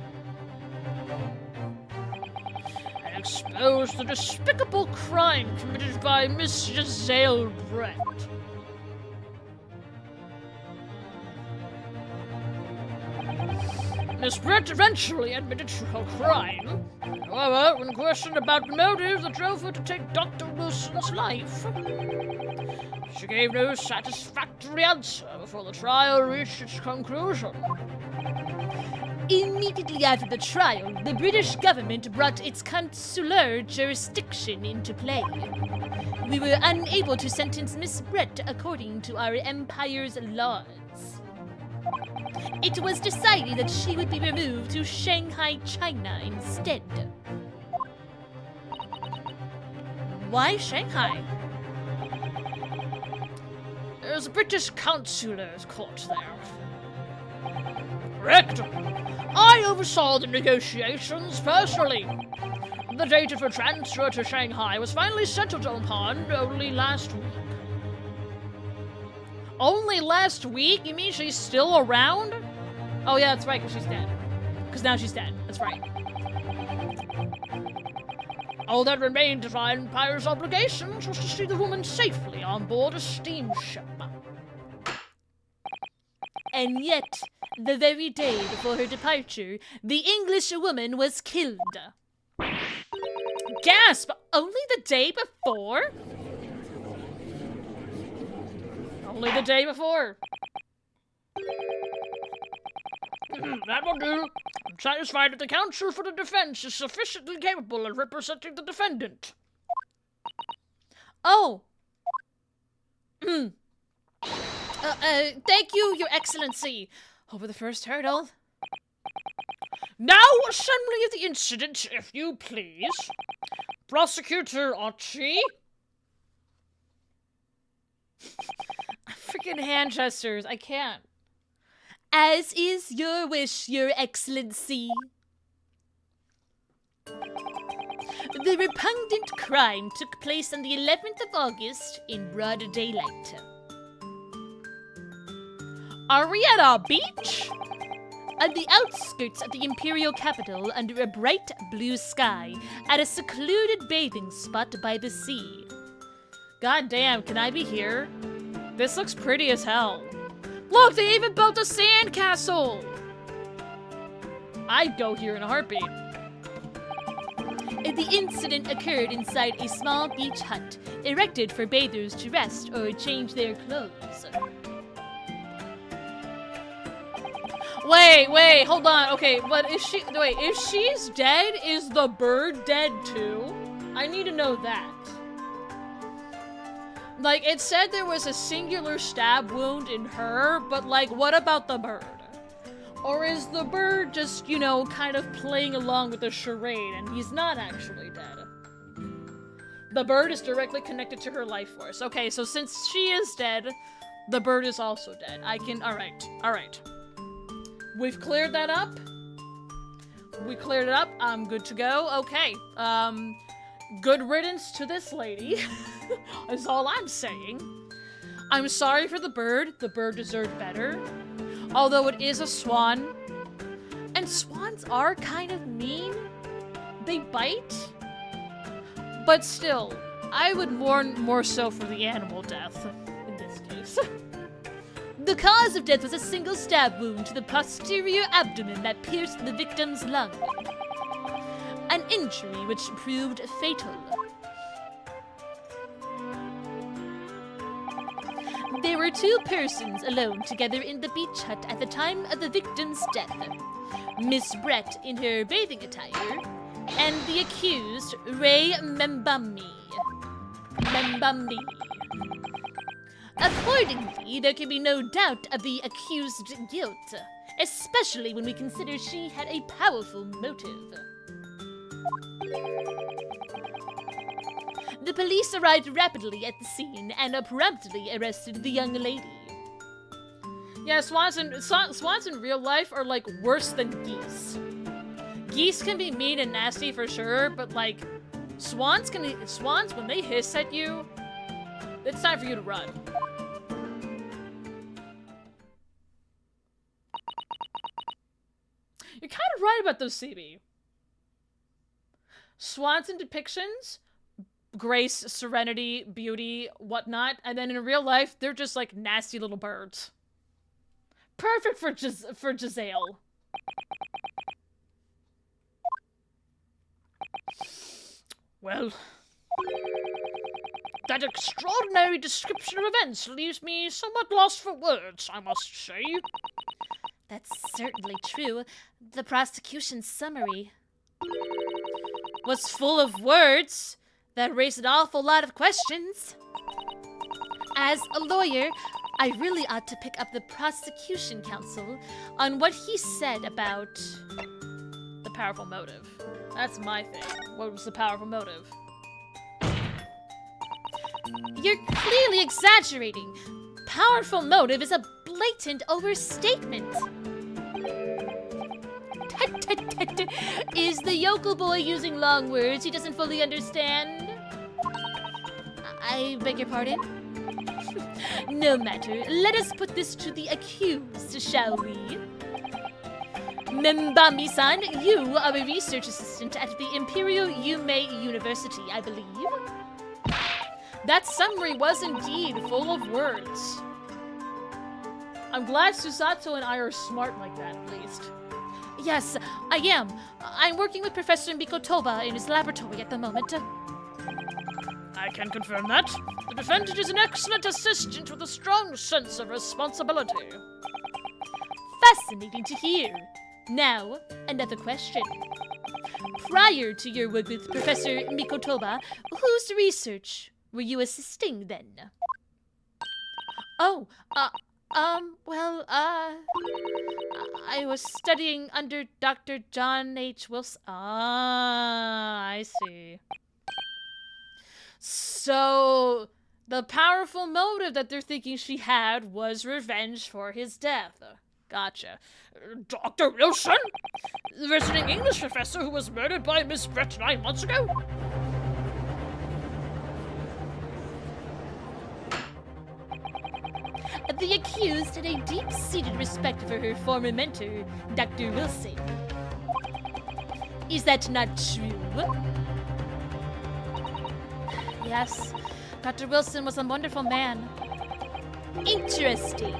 and exposed the despicable crime committed by Miss Giselle Brett. Miss Brett eventually admitted to her crime. However, when questioned about the motive that drove her to take Dr. Wilson's life, she gave no satisfactory answer before the trial reached its conclusion. Immediately after the trial, the British government brought its consular jurisdiction into play. We were unable to sentence Miss Brett according to our empire's laws. It was decided that she would be removed to Shanghai, China instead. Why Shanghai? There's a British consular's court there. Correct. I oversaw the negotiations personally. The date of her transfer to Shanghai was finally settled upon only last week. Only last week? You mean she's still around? Oh yeah, that's right, because she's dead. Because now she's dead. That's right. All that remained of our Empire's obligations was to see the woman safely on board a steamship. And yet, the very day before her departure, the English woman was killed. Gasp! Only the day before? Only the day before. That will do. I'm satisfied that the counsel for the defense is sufficiently capable of representing the defendant. Oh. Thank you, Your Excellency. Over the first hurdle. Now, assembly of the incident, if you please. Prosecutor Archie. Freaking hand gestures. I can't. As is your wish, Your Excellency. The repugnant crime took place on the 11th of August in broad daylight. Are we at a beach? On the outskirts of the imperial capital, under a bright blue sky, at a secluded bathing spot by the sea. God damn, can I be here? This looks pretty as hell. Look, they even built a sand castle! I'd go here in a heartbeat. The incident occurred inside a small beach hut, erected for bathers to rest or change their clothes. Wait, hold on. Okay, but if she's dead, is the bird dead too? I need to know that. Like, it said there was a singular stab wound in her, but like, what about the bird? Or is the bird just, you know, kind of playing along with the charade and he's not actually dead? The bird is directly connected to her life force. Okay, so since she is dead, the bird is also dead. Alright. We've cleared that up. We cleared it up. I'm good to go. Okay. Good riddance to this lady. Is all I'm saying. I'm sorry for the bird. The bird deserved better. Although it is a swan. And swans are kind of mean. They bite. But still, I would mourn more so for the animal death in this case. The cause of death was a single stab wound to the posterior abdomen that pierced the victim's lung. An injury which proved fatal. There were two persons alone together in the beach hut at the time of the victim's death. Miss Brett in her bathing attire, and the accused, Ray Membambi. Accordingly, there can be no doubt of the accused's guilt, especially when we consider she had a powerful motive. The police arrived rapidly at the scene and promptly arrested the young lady. Yeah, swans in real life are like worse than geese. Geese can be mean and nasty for sure, but like swans when they hiss at you, it's time for you to run. You're kind of right about those, CB. Swans in depictions, grace, serenity, beauty, whatnot, and then in real life, they're just like nasty little birds. Perfect for Giselle. Well, that extraordinary description of events leaves me somewhat lost for words, I must say. That's certainly true. The prosecution's summary was full of words that raised an awful lot of questions. As a lawyer, I really ought to pick up the prosecution counsel on what he said about The powerful motive. That's my thing. What was the powerful motive? You're clearly exaggerating. Powerful motive is a blatant overstatement. Tut, tut, tut, tut. Is the yokel boy using long words he doesn't fully understand? I beg your pardon? No matter. Let us put this to the accused, shall we? Membami-san, you are a research assistant at the Imperial Yume University, I believe. That summary was indeed full of words. I'm glad Susato and I are smart like that, at least. Yes, I am. I'm working with Professor Mikotoba in his laboratory at the moment. I can confirm that. The defendant is an excellent assistant with a strong sense of responsibility. Fascinating to hear. Now, another question. Prior to your work with Professor Mikotoba, whose research were you assisting then? Oh, I was studying under Dr. John H. Wilson. Ah, I see. So, the powerful motive that they're thinking she had was revenge for his death. Gotcha. Dr. Wilson? The visiting English professor who was murdered by Miss Brett 9 months ago? The accused had a deep-seated respect for her former mentor, Dr. Wilson. Is that not true? Yes, Dr. Wilson was a wonderful man. Interesting.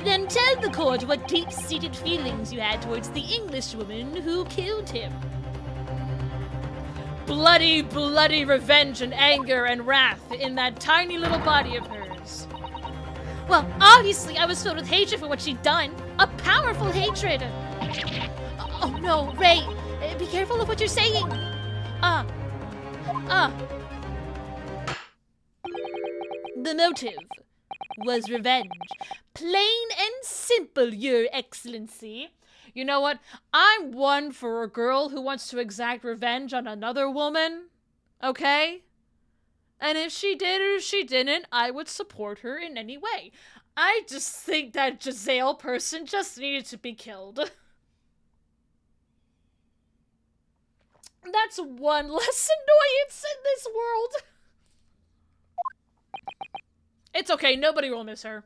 Then tell the court what deep-seated feelings you had towards the Englishwoman who killed him. Bloody, bloody revenge and anger and wrath in that tiny little body of hers. Well, obviously I was filled with hatred for what she'd done. A powerful hatred. Oh no, Ray, be careful of what you're saying. The motive was revenge. Plain and simple, Your Excellency. You know what? I'm one for a girl who wants to exact revenge on another woman. Okay? And if she did or she didn't, I would support her in any way. I just think that Giselle person just needed to be killed. That's one less annoyance in this world. It's okay, nobody will miss her.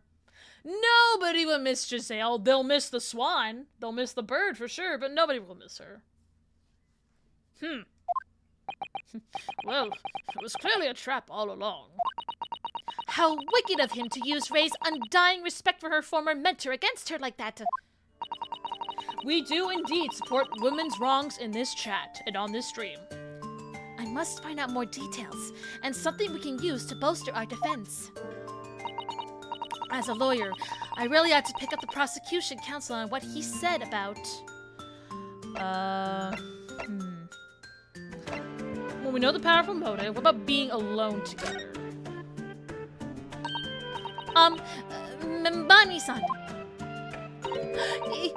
Nobody will miss Giselle. They'll miss the swan. They'll miss the bird for sure, but nobody will miss her. Well, it was clearly a trap all along. How wicked of him to use Ray's undying respect for her former mentor against her like that. We do indeed support women's wrongs in this chat and on this stream. I must find out more details and something we can use to bolster our defense. As a lawyer, I really ought to pick up the prosecution counsel on what he said about... Well, we know the powerful motive. What about being alone together? Membami-san.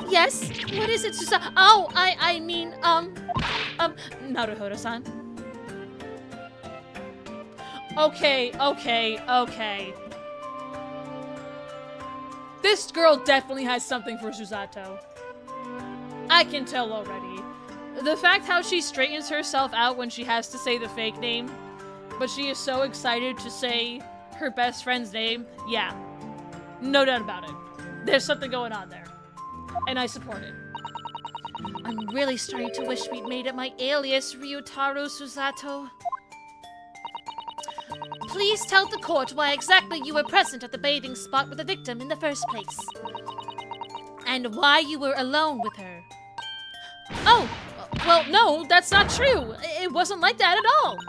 Yes? What is it, Susa? Oh, I mean, Naruhodo-san. Okay. This girl definitely has something for Susato. I can tell already. The fact how she straightens herself out when she has to say the fake name, but she is so excited to say her best friend's name, yeah. No doubt about it. There's something going on there. And I support it. I'm really starting to wish we'd made it my alias, Ryutaro Susato. Please tell the court why exactly you were present at the bathing spot with the victim in the first place. And why you were alone with her. Oh, well, no, that's not true. It wasn't like that at all.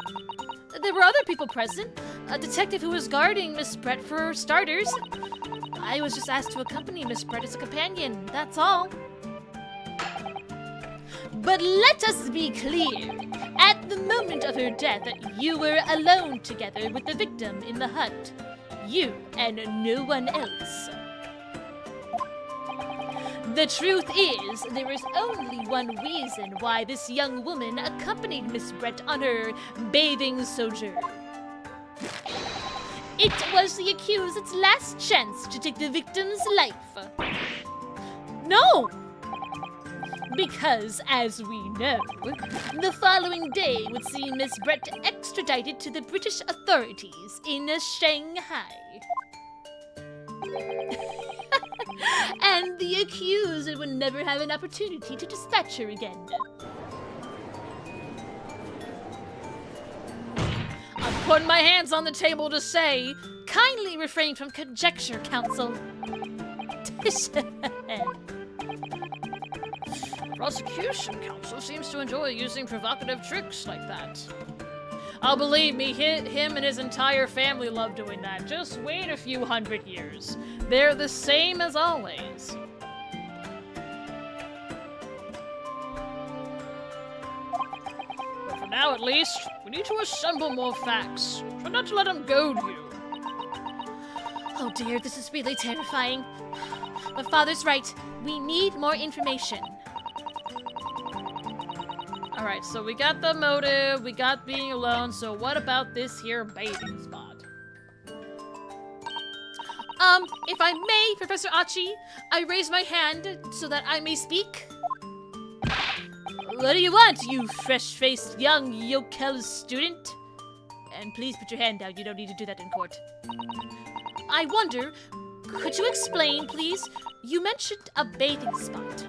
There were other people present. A detective who was guarding Miss Brett for starters. I was just asked to accompany Miss Brett as a companion, that's all. But let us be clear. At the moment of her death, you were alone together with the victim in the hut. You and no one else. The truth is, there is only one reason why this young woman accompanied Miss Brett on her bathing sojourn. It was the accused's last chance to take the victim's life. No! Because, as we know, the following day would see Miss Brett extradited to the British authorities in Shanghai. And the accused would never have an opportunity to dispatch her again. I'm putting my hands on the table to say, kindly refrain from conjecture, counsel. Prosecution counsel seems to enjoy using provocative tricks like that. Oh, believe me, him and his entire family love doing that. Just wait a few hundred years. They're the same as always. But for now, at least, we need to assemble more facts. Try not to let them goad you. Oh dear, this is really terrifying. But Father's right. We need more information. Alright, so we got the motive, we got being alone, so what about this here bathing spot? If I may, Professor Achi, I raise my hand so that I may speak. What do you want, you fresh-faced young Yokel student? And please put your hand down, you don't need to do that in court. I wonder, could you explain, please? You mentioned a bathing spot.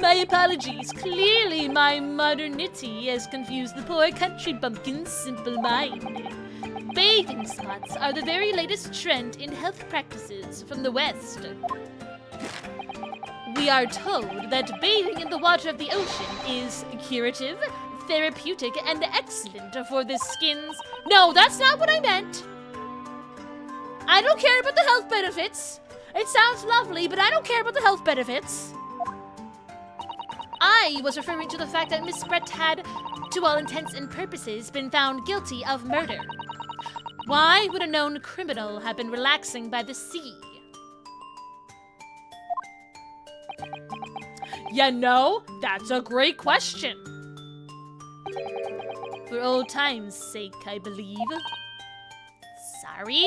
My apologies. Clearly, my modernity has confused the poor country bumpkin's simple mind. Bathing spots are the very latest trend in health practices from the West. We are told that bathing in the water of the ocean is curative, therapeutic, and excellent for the skin's... No, that's not what I meant! I don't care about the health benefits! It sounds lovely, but I don't care about the health benefits! I was referring to the fact that Miss Brett had, to all intents and purposes, been found guilty of murder. Why would a known criminal have been relaxing by the sea? You know, that's a great question. For old time's sake, I believe. Sorry?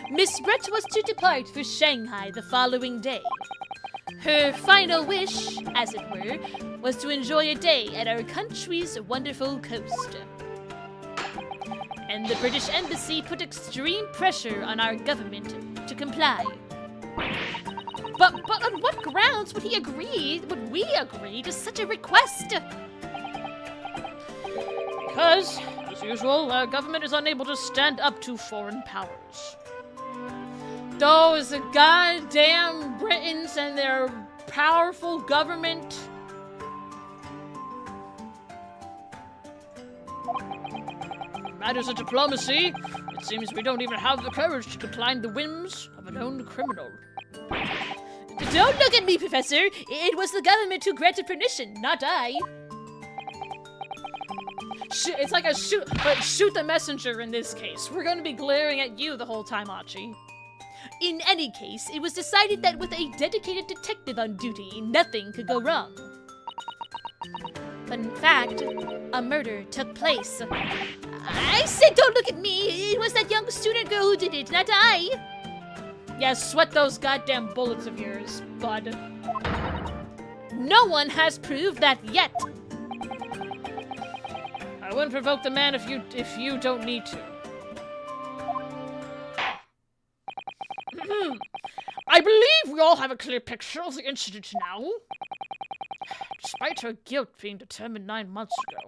Miss Brett was to depart for Shanghai the following day. Her final wish, as it were, was to enjoy a day at our country's wonderful coast. And the British Embassy put extreme pressure on our government to comply. But on what grounds would we agree to such a request? Because, as usual, our government is unable to stand up to foreign powers. Those goddamn Britons and their powerful government. In matters of diplomacy, it seems we don't even have the courage to decline the whims of a known criminal. Don't look at me, Professor! It was the government who granted permission, not I. It's like a shoot the messenger in this case. We're gonna be glaring at you the whole time, Achi. In any case, it was decided that with a dedicated detective on duty, nothing could go wrong. But in fact, a murder took place. I said don't look at me! It was that young student girl who did it, not I! Yeah, sweat those goddamn bullets of yours, bud. No one has proved that yet. I wouldn't provoke the man if you don't need to. I believe we all have a clear picture of the incident now. Despite her guilt being determined 9 months ago,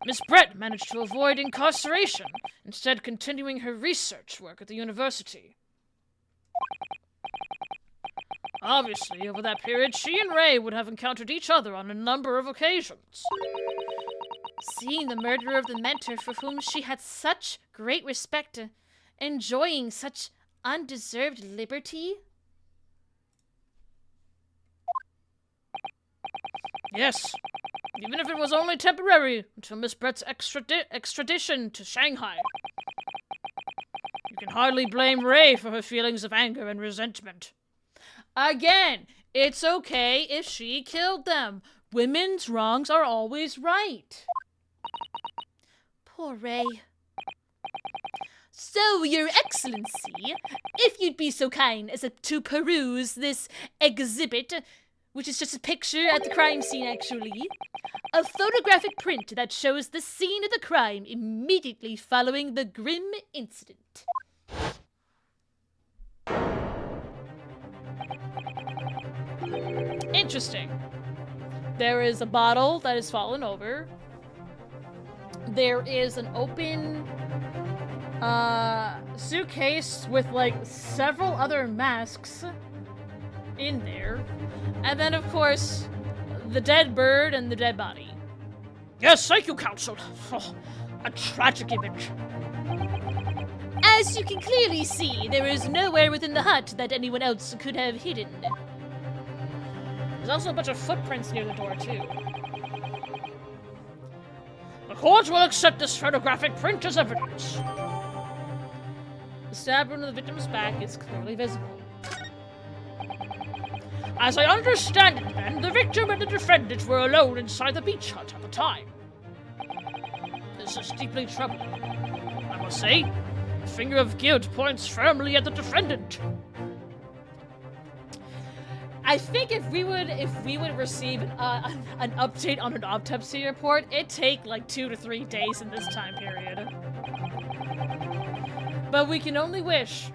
Miss Brett managed to avoid incarceration, instead continuing her research work at the university. Obviously, over that period, she and Ray would have encountered each other on a number of occasions. seeing the murderer of the mentor for whom she had such great respect, enjoying such undeserved liberty? Yes, even if it was only temporary, until Miss Brett's extradition to Shanghai. You can hardly blame Ray for her feelings of anger and resentment. Again, it's okay if she killed them. Women's wrongs are always right. Poor Ray. So, Your Excellency, if you'd be so kind as to peruse this exhibit, which is just a picture at the crime scene, actually. A photographic print that shows the scene of the crime immediately following the grim incident. Interesting. There is a bottle that has fallen over. There is an open suitcase with like several other masks in there. And then, of course, the dead bird and the dead body. Yes, thank you, Counsel. Oh, a tragic image. As you can clearly see, there is nowhere within the hut that anyone else could have hidden. There's also a bunch of footprints near the door, too. The court will accept this photographic print as evidence. The stab wound on the victim's back is clearly visible. As I understand it, then, the victim and the defendant were alone inside the beach hut at the time. This is deeply troubling. I must say, the finger of guilt points firmly at the defendant. I think if we would receive an update on an autopsy report, it'd take like 2 to 3 days in this time period. But we can only wish.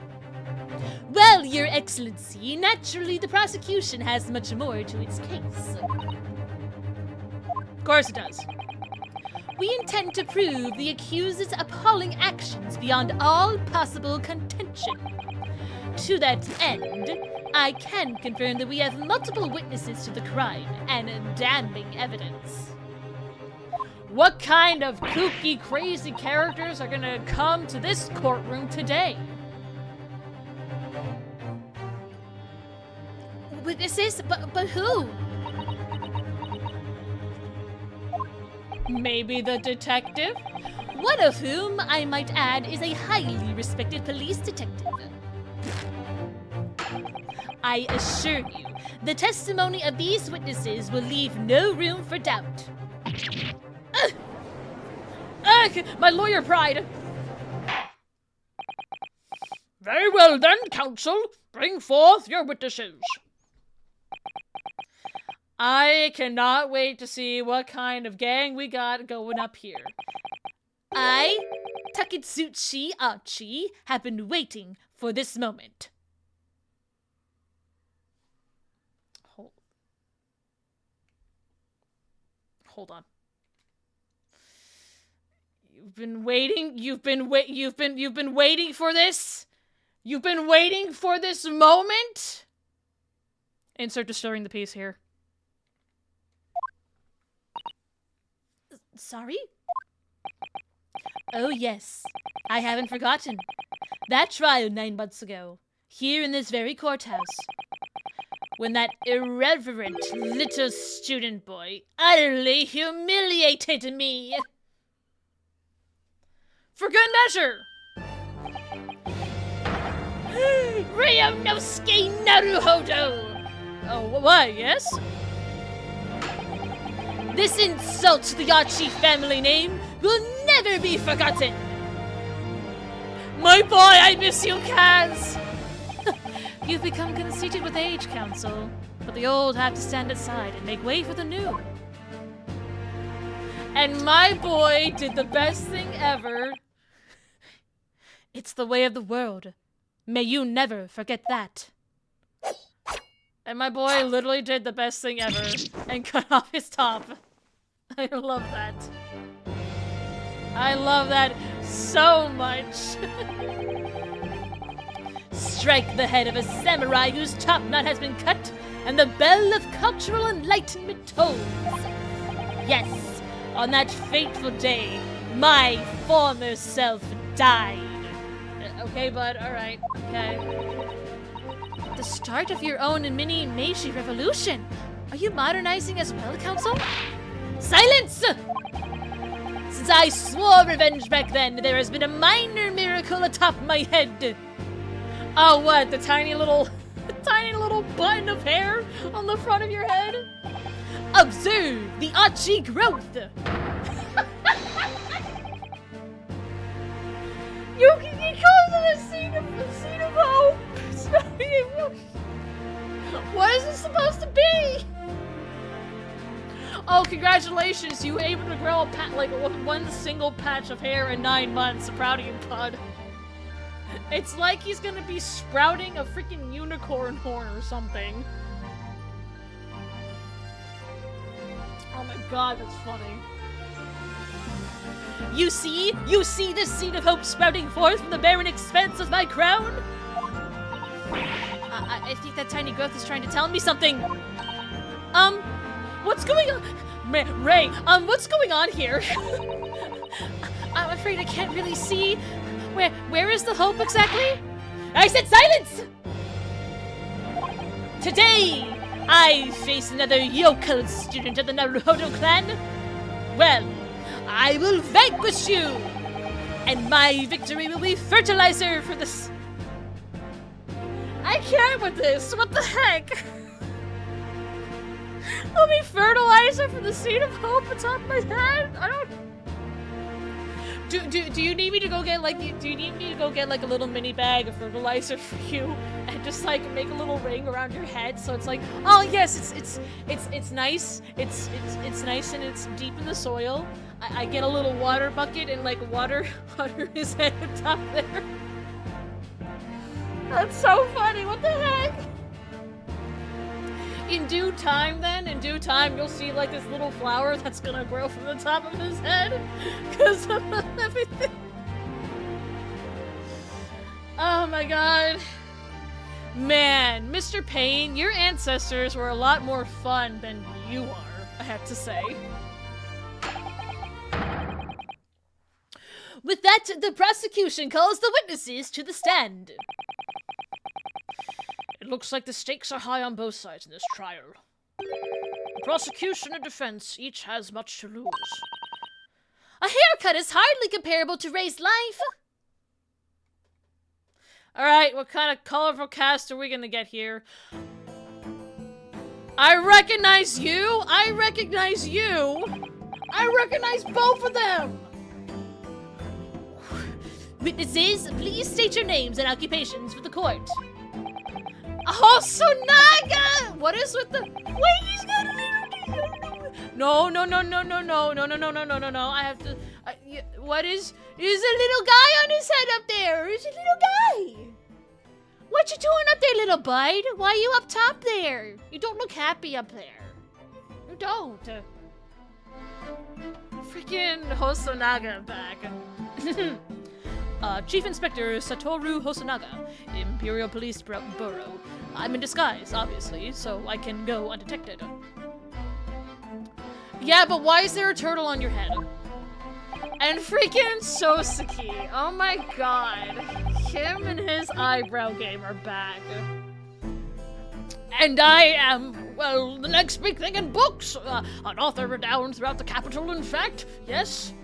Well, Your Excellency, naturally the prosecution has much more to its case. Of course it does. We intend to prove the accused's appalling actions beyond all possible contention. To that end, I can confirm that we have multiple witnesses to the crime and damning evidence. What kind of kooky, crazy characters are gonna come to this courtroom today? Witnesses? But who? Maybe the detective? One of whom, I might add, is a highly respected police detective. I assure you, the testimony of these witnesses will leave no room for doubt. Ugh! My lawyer pride! Very well then, counsel. Bring forth your witnesses. I cannot wait to see what kind of gang we got going up here. I, Taketsuchi Archie, have been waiting for this moment. Hold on. You've been waiting for this? You've been waiting for this moment? Insert distorting the piece here. Sorry? Oh yes, I haven't forgotten. That trial 9 months ago, here in this very courthouse. When that irreverent little student boy utterly humiliated me. For good measure! Ryunosuke Naruhodo! Oh, what, yes? This insult to the Archie family name will never be forgotten! My boy, I miss you, Kaz! You've become conceited with age, Counsel, but the old have to stand aside and make way for the new. And my boy did the best thing ever. It's the way of the world. May you never forget that. And my boy literally did the best thing ever and cut off his top. I love that. I love that so much. Strike the head of a samurai whose top knot has been cut, and the bell of cultural enlightenment tolls. Yes, On that fateful day, my former self died. Okay, bud, alright, okay. The start of your own mini Meiji revolution. Are you modernizing as well, Council? Silence! Since I swore revenge back then, there has been a minor miracle atop my head. Oh, what, the tiny little button of hair on the front of your head? Observe the archy growth. He calls it a seed of hope. What is this supposed to be? Oh, congratulations! You were able to grow one single patch of hair in 9 months. I'm proud of you, bud. It's like he's gonna be sprouting a freaking unicorn horn or something. Oh my god, that's funny. You see this seed of hope sprouting forth from the barren expanse of my crown? I think that tiny growth is trying to tell me something. What's going on? Ray, what's going on here? I'm afraid I can't really see. Where is the hope exactly? I said silence! Today, I face another yokel student of the Naruhodo clan. Well, I will vanquish you! And my victory will be fertilizer for this. I can't with this. What the heck? It'll be fertilizer for the seed of hope atop my head? I don't... Do you need me to go get like a little mini bag of fertilizer for you and just like make a little ring around your head so it's like, oh yes, it's nice. It's nice and it's deep in the soil. I get a little water bucket and like water his head atop there. That's so funny. What the heck? In due time, you'll see like this little flower that's gonna grow from the top of his head because of everything. Oh my god. Man, Mr. Payne, your ancestors were a lot more fun than you are, I have to say. With that, the prosecution calls the witnesses to the stand. It looks like the stakes are high on both sides in this trial. The prosecution and defense each has much to lose. A haircut is hardly comparable to Ray's life. Alright, what kind of colorful cast are we gonna get here? I recognize you! I recognize you! I recognize both of them! Witnesses, please state your names and occupations for the court. Hosonaga! What is with the... Wait, he's got a little... No. I have to... what is... There's a little guy on his head up there. There's a little guy. What you doing up there, little bud? Why are you up top there? You don't look happy up there. You don't. Freaking Hosonaga back. Chief Inspector Satoru Hosonaga, Imperial Police Bureau. I'm in disguise, obviously, so I can go undetected. Yeah, but why is there a turtle on your head? And freaking Soseki. Oh my god. Him and his eyebrow game are back. And I am, well, the next big thing in books. An author renowned throughout the capital, in fact. Yes.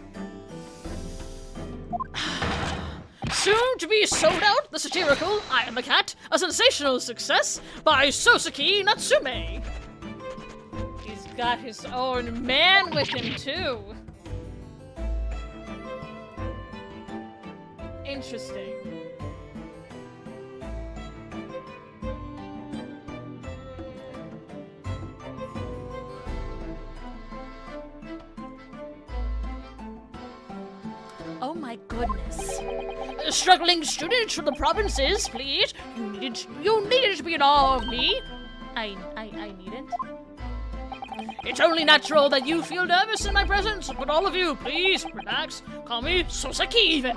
Soon to be sold out, the satirical I Am a Cat, a sensational success by Soseki Natsume. He's got his own man with him, too. Interesting. Oh my goodness. Struggling students from the provinces, please. You needed to be in awe of me. I needn't. It's only natural that you feel nervous in my presence, but all of you, please, relax. Call me Soseki even.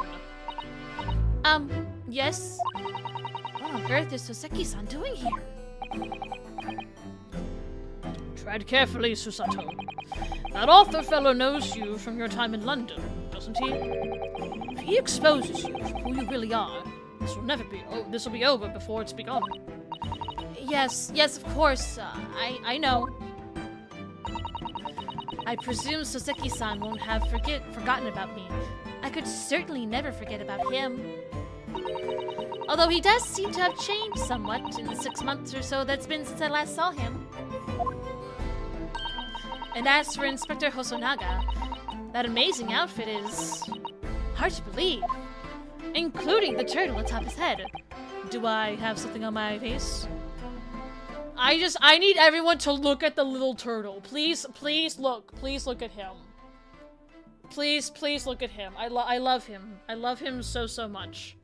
Yes? What on earth is Soseki-san doing here? Tread carefully, Susato. That author fellow knows you from your time in London, doesn't he? If he exposes you for who you really are, this will be over before it's begun. Yes, of course. I know. I presume Soseki-san won't have forgotten about me. I could certainly never forget about him. Although he does seem to have changed somewhat in the 6 months or so that's been since I last saw him. And as for Inspector Hosonaga, that amazing outfit is hard to believe, including the turtle atop his head. Do I have something on my face? I need everyone to look at the little turtle. Please look. Please look at him. Please look at him. I love him. I love him so much.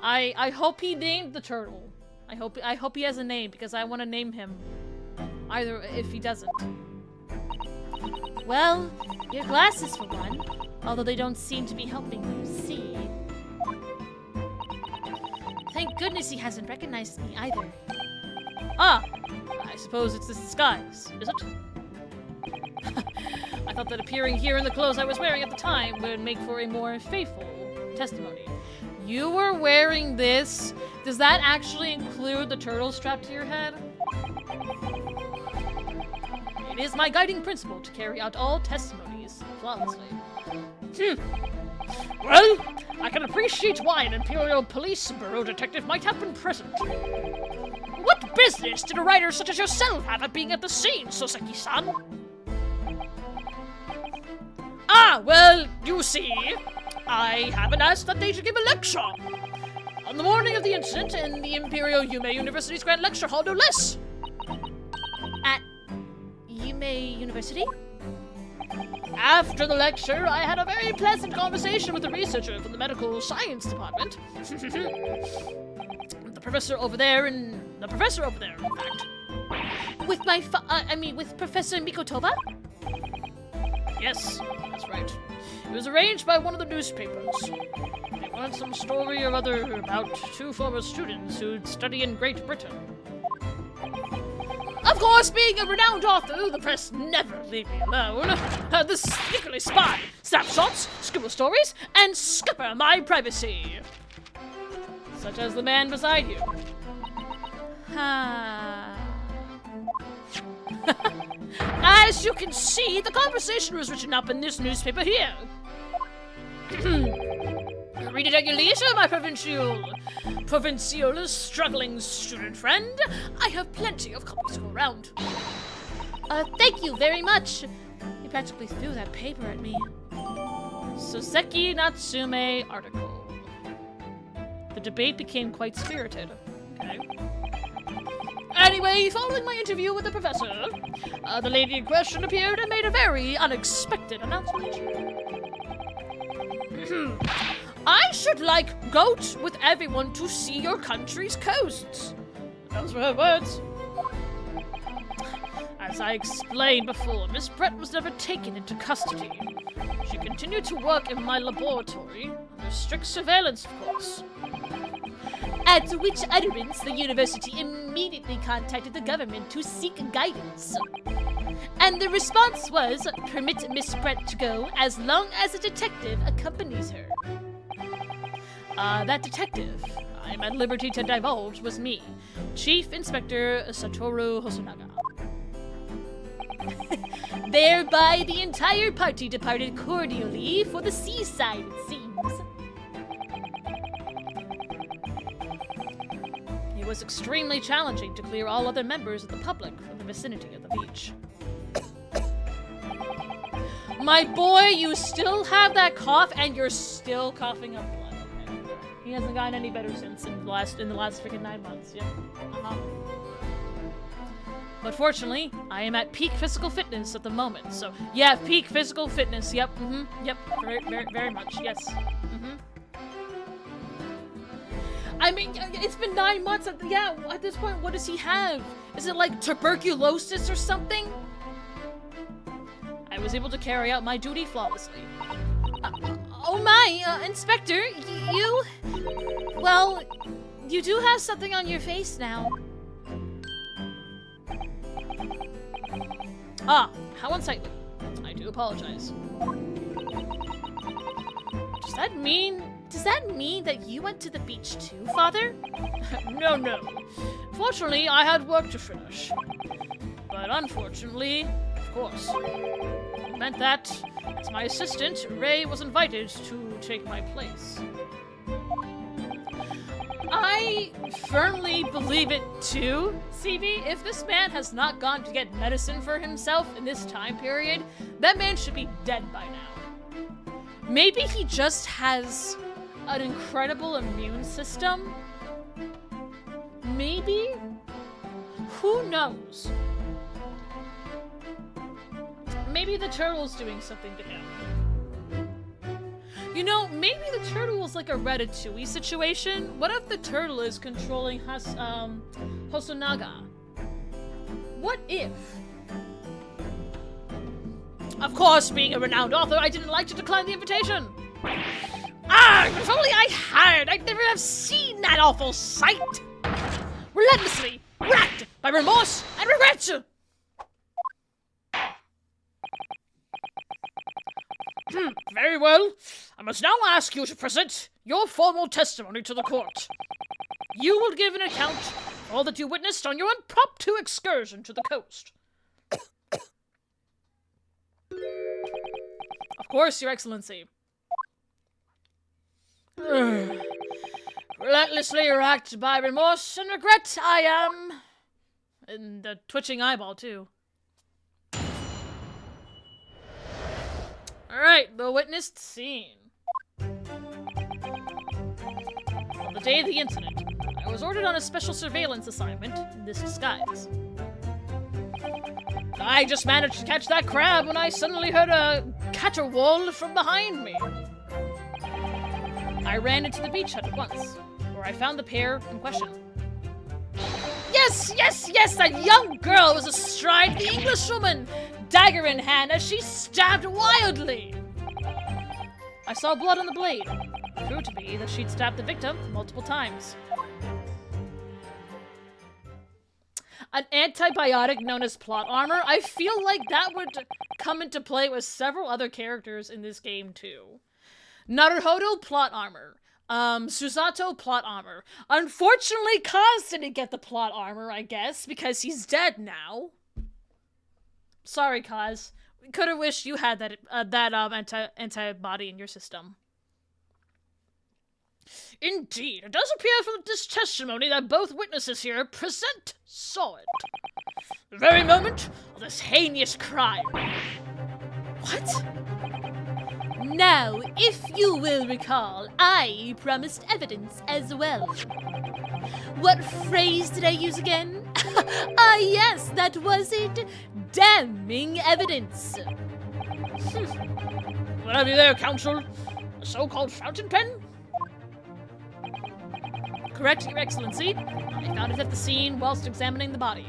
I hope he named the turtle. I hope he has a name, because I want to name him. Either if he doesn't. Well, your glasses for one, although they don't seem to be helping you see. Thank goodness he hasn't recognized me either. Ah, I suppose it's this disguise, is it? I thought that appearing here in the clothes I was wearing at the time would make for a more faithful testimony. You were wearing this? Does that actually include the turtle strapped to your head? It is my guiding principle to carry out all testimonies flawlessly. Well, I can appreciate why an Imperial Police Bureau detective might have been present. What business did a writer such as yourself have at being at the scene, Soseki-san? Ah, well, you see, I have been asked that day to give a lecture. On the morning of the incident in the Imperial Yume University's Grand Lecture Hall, no less. At Yume University? After the lecture, I had a very pleasant conversation with a researcher from the medical science department. The professor over there, in fact. With with Professor Mikotova? Yes, that's right. It was arranged by one of the newspapers. They wanted some story or other about 2 former students who'd study in Great Britain. Of course, being a renowned author, the press never leave me alone. They sneakily spy, snapshots, scribble stories, and scupper my privacy. Such as the man beside you. As you can see, the conversation was written up in this newspaper here. Read it at your leisure, my provincial struggling student friend. I have plenty of copies to go around. Thank you very much. He practically threw that paper at me. Soseki Natsume article. The debate became quite spirited. Okay. Anyway, following my interview with the professor, the lady in question appeared and made a very unexpected announcement. I should go with everyone to see your country's coasts. Those were her words. As I explained before, Miss Brett was never taken into custody. She continued to work in my laboratory, under strict surveillance, of course. At which utterance, the university immediately contacted the government to seek guidance. And the response was, permit Miss Brett to go as long as a detective accompanies her. That detective, I'm at liberty to divulge, was me, Chief Inspector Satoru Hosonaga. Thereby, the entire party departed cordially for the seaside, it seems. It was extremely challenging to clear all other members of the public from the vicinity of the beach. My boy, you still have that cough, and you're still coughing up blood. Okay. He hasn't gotten any better since in the last freaking 9 months. Yep. But fortunately, I am at peak physical fitness at the moment. So yeah, peak physical fitness. Yep. Yep. Very much. Yes. I mean, it's been 9 months. At this point, what does he have? Is it like tuberculosis or something? I was able to carry out my duty flawlessly. Oh my, Inspector, well, you do have something on your face now. Ah, how unsightly. I apologize. Does that mean that you went to the beach too, Father? No. Fortunately, I had work to finish. But unfortunately, of course, it meant that, as my assistant, Ray was invited to take my place. I firmly believe it too, CB. If this man has not gone to get medicine for himself in this time period, that man should be dead by now. Maybe he just has an incredible immune system. Maybe? Who knows? Maybe the turtle's doing something to him. You know, maybe the turtle is like a Ratatouille situation. What if the turtle is controlling Hosonaga? What if? Of course, being a renowned author, I didn't like to decline the invitation. If only I had! I'd never have seen that awful sight! Relentlessly racked by remorse and regret! Very well. I must now ask you to present your formal testimony to the court. You will give an account of all that you witnessed on your impromptu excursion to the coast. Of course, Your Excellency. Relentlessly racked by remorse and regret, I am... And the twitching eyeball, too. Alright, the witnessed scene. On the day of the incident, I was ordered on a special surveillance assignment in this disguise. I just managed to catch that crab when I suddenly heard a caterwaul from behind me. I ran into the beach hut at once, where I found the pair in question. Yes! That young girl was astride the Englishwoman, dagger in hand, as she stabbed wildly. I saw blood on the blade. It proved to be that she'd stabbed the victim multiple times. An antibiotic known as plot armor. I feel like that would come into play with several other characters in this game too. Naruhodo, plot armor. Susato, plot armor. Unfortunately, Kaz didn't get the plot armor, I guess, because he's dead now. Sorry, Kaz. We could have wished you had that antibody in your system. Indeed, it does appear from this testimony that both witnesses here present saw it. The very moment of this heinous crime. What? Now, if you will recall, I promised evidence as well. What phrase did I use again? Yes, that was it. Damning evidence. What have you there, counsel? A so-called fountain pen? Correct, Your Excellency. I found it at the scene whilst examining the body.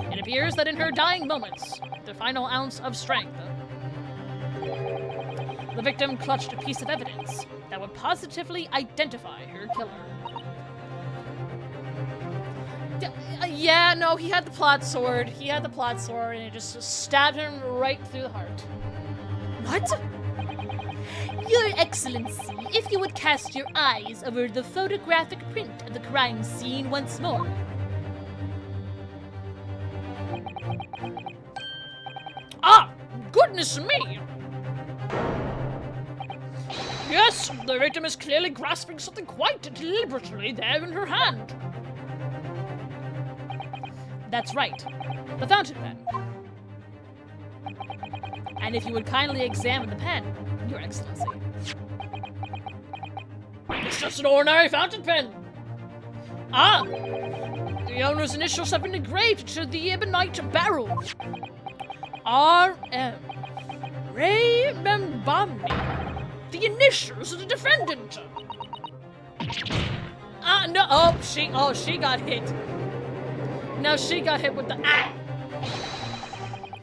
It appears that in her dying moments, the final ounce of strength, the victim clutched a piece of evidence that would positively identify her killer. Yeah, no, he had the plot sword. And it just stabbed him right through the heart. What? Your Excellency, if you would cast your eyes over the photographic print of the crime scene once more. Ah! Goodness me! Yes, the victim is clearly grasping something quite deliberately there in her hand. That's right. The fountain pen. And if you would kindly examine the pen, Your Excellency. It's just an ordinary fountain pen. Ah! The owner's initials have been engraved to the ebonite barrel. R.M. Ray Membami. The initials of the defendant. No. She got hit. Now she got hit with the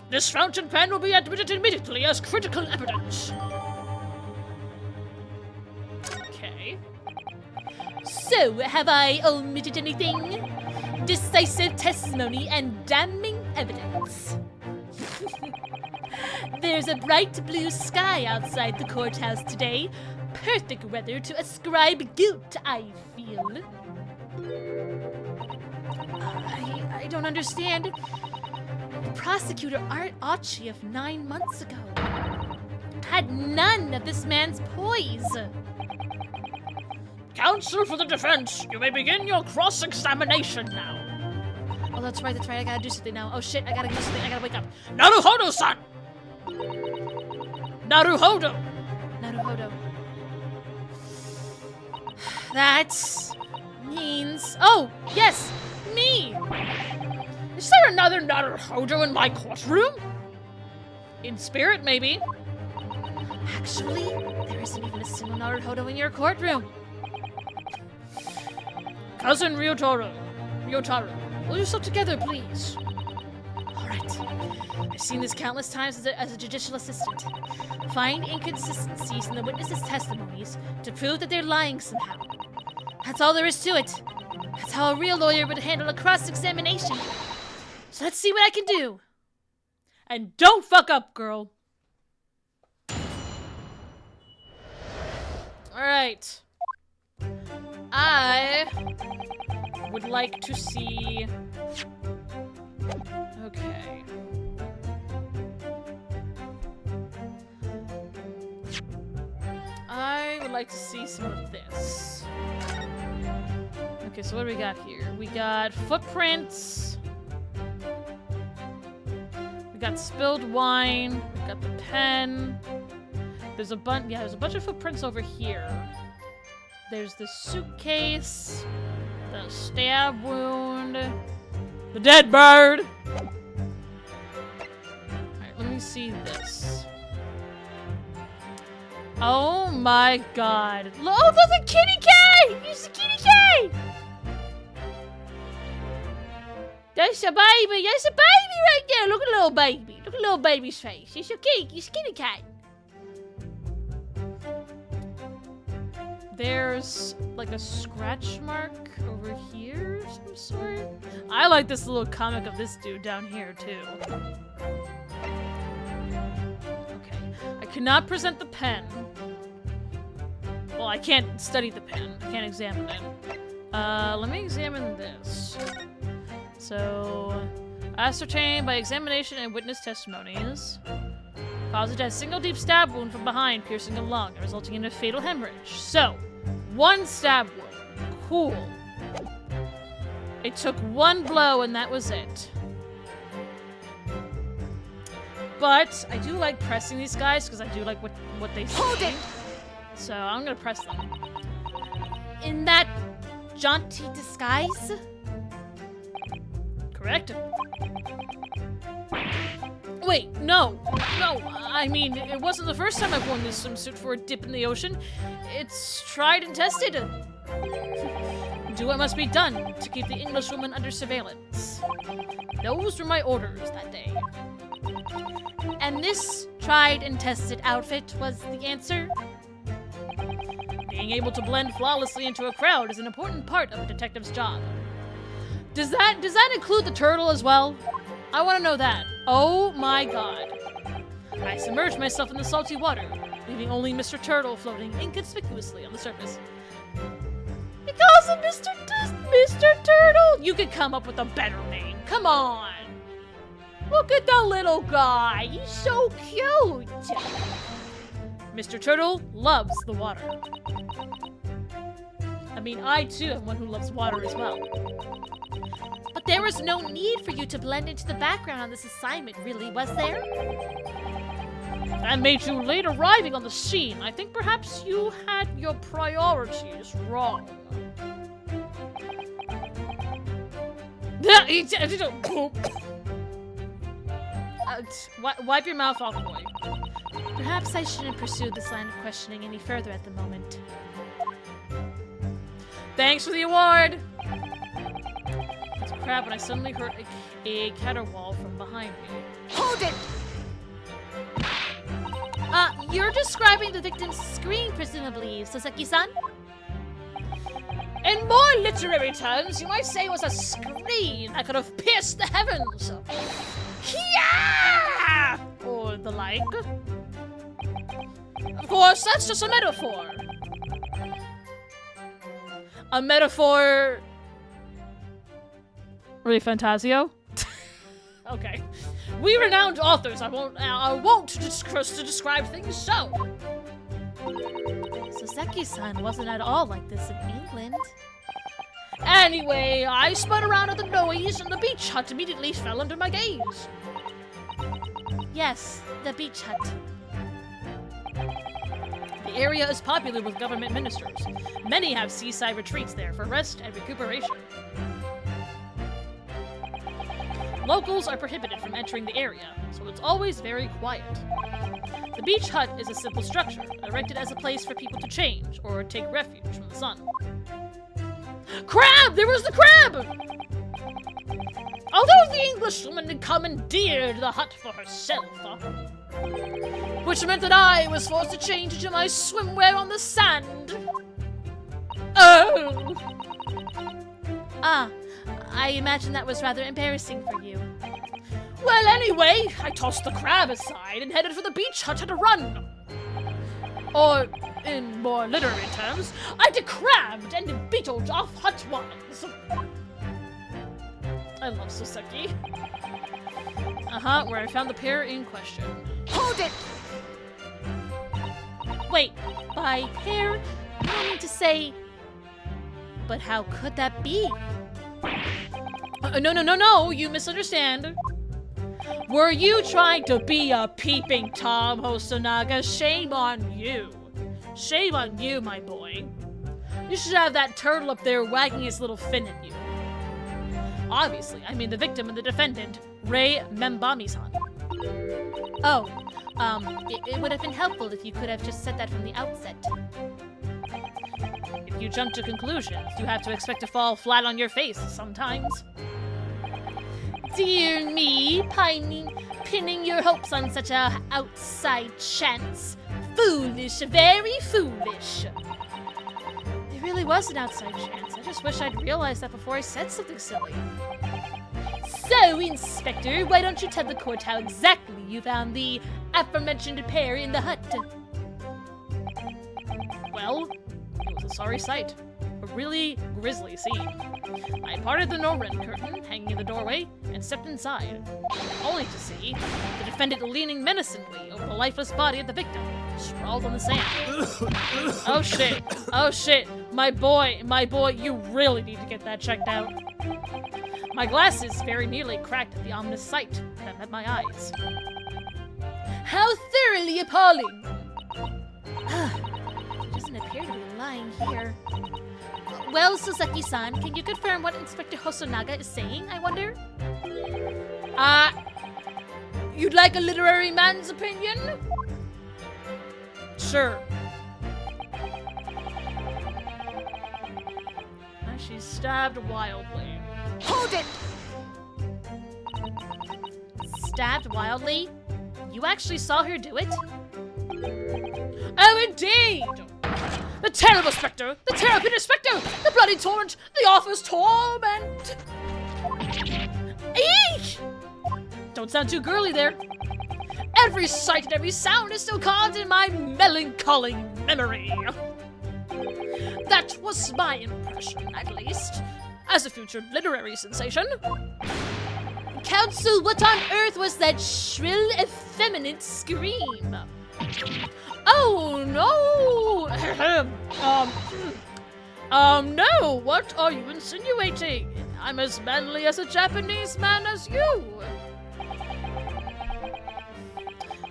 This fountain pen will be admitted immediately as critical evidence. Okay. So, have I omitted anything? Decisive testimony and damning evidence. There's a bright blue sky outside the courthouse today. Perfect weather to ascribe guilt, I feel. I don't understand. The prosecutor Art Archie of 9 months ago had none of this man's poise. Counsel for the defense, you may begin your cross-examination now. Oh, that's right, I gotta do something now. Oh shit, I gotta do something, I gotta wake up. Naruhodo-san! Naruhodo! Naruhodo. That means... Oh, yes, me! Is there another Naruhodo in my courtroom? In spirit, maybe. Actually, there isn't even a single Naruhodo in your courtroom. Cousin Ryotaro, pull yourself together, please. Alright. I've seen this countless times as a judicial assistant. Find inconsistencies in the witnesses' testimonies to prove that they're lying somehow. That's all there is to it. That's how a real lawyer would handle a cross-examination. So let's see what I can do. And don't fuck up, girl. Alright. I would like to see... Okay. I would like to see some of this. Okay, so what do we got here? We got footprints. We got spilled wine. We got the pen. There's a bunch of footprints over here. There's the suitcase, the stab wound, the dead bird. Alright, let me see this. Oh my god. Oh, there's a kitty cat! It's a kitty cat! That's a baby! That's a baby right there! Look at little baby. Look at little baby's face. It's a kitty cat. There's like a scratch mark over here of some sort. I like this little comic of this dude down here too. Okay, I cannot present the pen. Well, I can't study the pen. I can't examine it. Let me examine this. So, ascertained by examination and witness testimonies. Caused a single deep stab wound from behind, piercing a lung, resulting in a fatal hemorrhage. So, one stab wound. Cool. It took one blow and that was it. But I do like pressing these guys because I do like what they say. Hold it! So I'm gonna press them. In that jaunty disguise? Correct. Wait, no. I mean, it wasn't the first time I've worn this swimsuit for a dip in the ocean. It's tried and tested. Do what must be done to keep the Englishwoman under surveillance. Those were my orders that day. And this tried and tested outfit was the answer? Being able to blend flawlessly into a crowd is an important part of a detective's job. Does that include the turtle as well? I want to know that. Oh my god. I submerged myself in the salty water, leaving only Mr. Turtle floating inconspicuously on the surface. He calls him Mr. Turtle! You could come up with a better name. Come on! Look at the little guy. He's so cute. Mr. Turtle loves the water. I mean, I too am one who loves water as well. But there was no need for you to blend into the background on this assignment, really, was there? That made you late arriving on the scene. I think perhaps you had your priorities wrong. Wipe your mouth off, boy. Perhaps I shouldn't pursue this line of questioning any further at the moment. Thanks for the award! It's crap when I suddenly heard a caterwaul from behind me. Hold it! You're describing the victim's scream, presumably, Sasaki-san? In more literary terms, you might say it was a scream that could have pierced the heavens. Yeah! Or or the like. Of course, that's just a metaphor. A metaphor... Ray Fantasio? Okay. We renowned authors, I won't discuss to describe things so. Soseki-san wasn't at all like this in England. Anyway, I spun around at the noise and the beach hut immediately fell under my gaze. Yes, the beach hut. The area is popular with government ministers. Many have seaside retreats there for rest and recuperation. Locals are prohibited from entering the area, so it's always very quiet. The beach hut is a simple structure, erected as a place for people to change or take refuge from the sun. Crab! There was the crab! Although the Englishwoman had commandeered the hut for herself, which meant that I was forced to change into my swimwear on the sand. Oh! Ah, I imagine that was rather embarrassing for you. Well, anyway, I tossed the crab aside and headed for the beach hut at a run. Or, in more literary terms, I decrabbed and beetled off hut-wise. I love Soseki. Where I found the pair in question. Hold it! Wait, by pair, you mean to say... But how could that be? No, you misunderstand. Were you trying to be a peeping Tom, Hosonaga? Shame on you. Shame on you, my boy. You should have that turtle up there wagging his little fin at you. Obviously, I mean the victim and the defendant, Rei Membami-san. Oh, it would have been helpful if you could have just said that from the outset. If you jump to conclusions, you have to expect to fall flat on your face sometimes. Dear me, pinning your hopes on such a outside chance. Foolish, very foolish. It really was an outside chance. I just wish I'd realized that before I said something silly. So, Inspector, why don't you tell the court how exactly you found the aforementioned pair in the hut? Well, it was a sorry sight. A really grisly scene. I parted the Norrin curtain hanging in the doorway and stepped inside, only to see the defendant leaning menacingly over the lifeless body of the victim, sprawled on the sand. Oh shit, my boy, you really need to get that checked out. My glasses very nearly cracked at the ominous sight that met my eyes. How thoroughly appalling! He doesn't appear to be lying here. Well, Soseki-san, can you confirm what Inspector Hosonaga is saying, I wonder? You'd like a literary man's opinion? Sure. She's stabbed wildly. Hold it! Stabbed wildly? You actually saw her do it? Oh, indeed! The terrible spectre! The terrible spectre! The bloody torrent! The office torment! Eek! Don't sound too girly there. Every sight and every sound is still carved in my melancholy memory. That was my impression, at least, as a future literary sensation. Counsel, what on earth was that shrill, effeminate scream? Oh, no! No, what are you insinuating? I'm as manly as a Japanese man as you.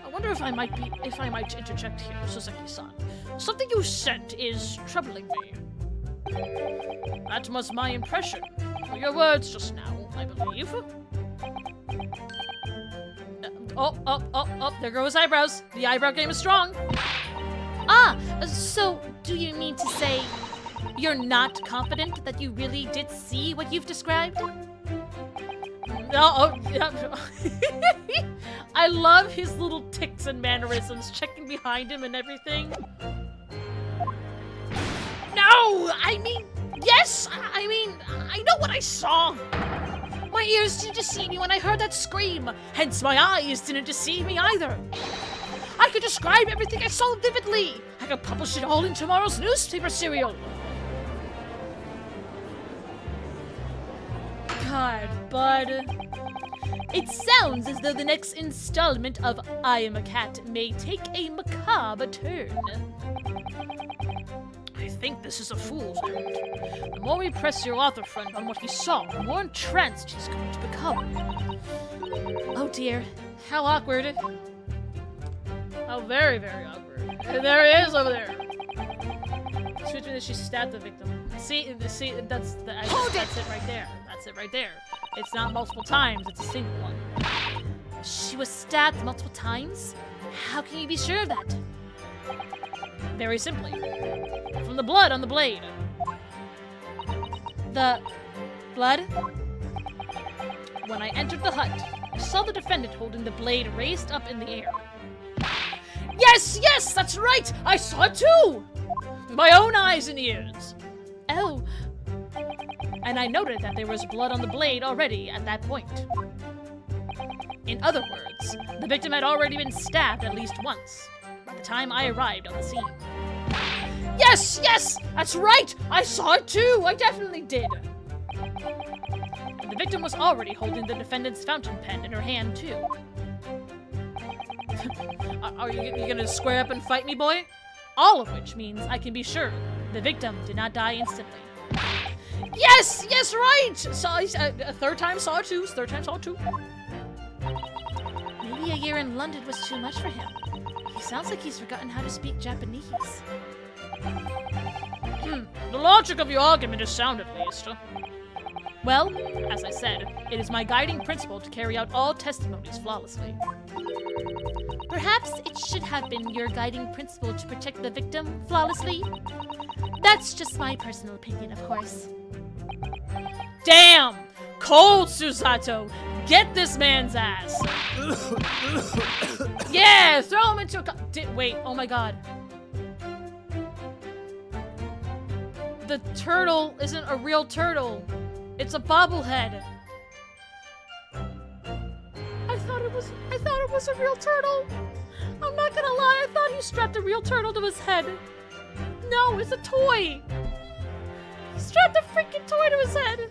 I wonder if I might interject here, Soseki-san. Something you said is troubling me. That was my impression. Your words just now, I believe. There go his eyebrows. The eyebrow game is strong. So do you mean to say you're not confident that you really did see what you've described? I love his little tics and mannerisms, checking behind him and everything. No, I mean, yes, I know what I saw. My ears didn't deceive me when I heard that scream. Hence, my eyes didn't deceive me either. I could describe everything I saw vividly. I could publish it all in tomorrow's newspaper serial. God, bud. It sounds as though the next installment of I Am a Cat may take a macabre turn. I think this is a fool's errand. The more we press your author friend on what he saw, the more entranced he's going to become. Oh dear, how awkward. How very, very awkward. And there he is over there. Switching that she stabbed the victim. See, that's it right there. That's it right there. It's not multiple times, it's a single one. She was stabbed multiple times? How can you be sure of that? Very simply. From the blood on the blade. The blood? When I entered the hut, I saw the defendant holding the blade raised up in the air. Yes, yes, that's right! I saw it too! With my own eyes and ears. Oh. And I noted that there was blood on the blade already at that point. In other words, the victim had already been stabbed at least once by the time I arrived on the scene. Yes, yes, that's right! I saw it too! I definitely did! And the victim was already holding the defendant's fountain pen in her hand too. Are you gonna square up and fight me, boy? All of which means I can be sure the victim did not die instantly. Yes, yes, right! Saw a third time saw it too. Third time saw it too. Maybe a year in London was too much for him. He sounds like he's forgotten how to speak Japanese. The logic of your argument is sound at least. Well, as I said, it is my guiding principle to carry out all testimonies flawlessly. Perhaps it should have been your guiding principle to protect the victim flawlessly. That's just my personal opinion, of course. Damn! Cold, Susato! Get this man's ass! Yeah! Throw him into a wait, oh my god. The turtle isn't a real turtle. It's a bobblehead. I thought it was a real turtle. I'm not gonna lie, I thought he strapped a real turtle to his head. No, it's a toy. He strapped a freaking toy to his head.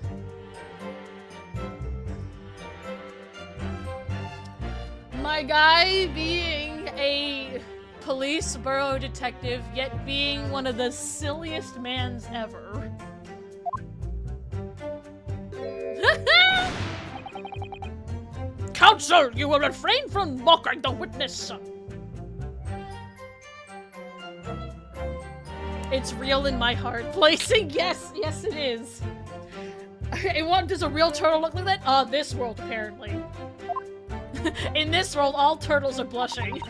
My guy being a police borough detective, yet being one of the silliest mans ever. Counsel, you will refrain from mocking the witness. It's real in my heart. Placing, yes, yes it is. And what does a real turtle look like that? This world, apparently. In this world, all turtles are blushing.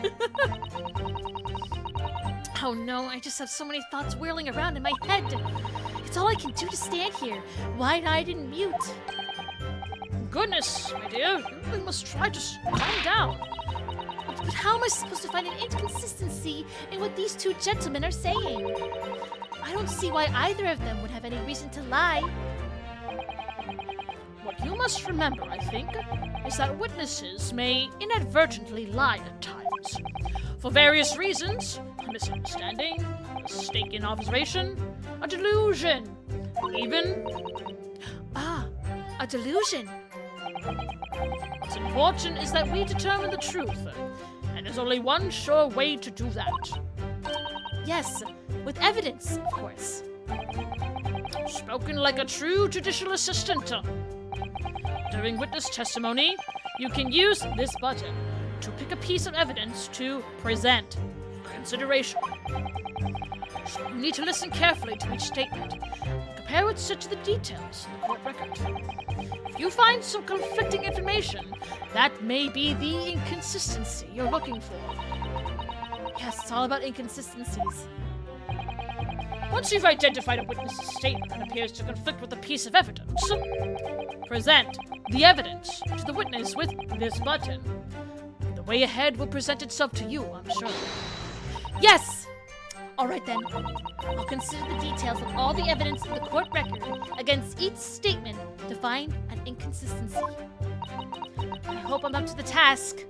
Oh no, I just have so many thoughts whirling around in my head. It's all I can do to stand here, wide-eyed and mute. Goodness, my dear, you really must try to calm down. But how am I supposed to find an inconsistency in what these two gentlemen are saying? I don't see why either of them would have any reason to lie. What you must remember, I think, is that witnesses may inadvertently lie at times. For various reasons, a misunderstanding, a mistaken observation, a delusion, even... a delusion. What's important is that we determine the truth, and there's only one sure way to do that. Yes, with evidence, of course. Spoken like a true judicial assistant. During witness testimony, you can use this button to pick a piece of evidence to present for consideration. So you need to listen carefully to each statement and compare it to the details in the court record. If you find some conflicting information, that may be the inconsistency you're looking for. Yes, it's all about inconsistencies. Once you've identified a witness's statement that appears to conflict with a piece of evidence, present the evidence to the witness with this button. The way ahead will present itself to you, I'm sure. Yes! Alright then. I'll consider the details of all the evidence in the court record against each statement to find an inconsistency. I hope I'm up to the task.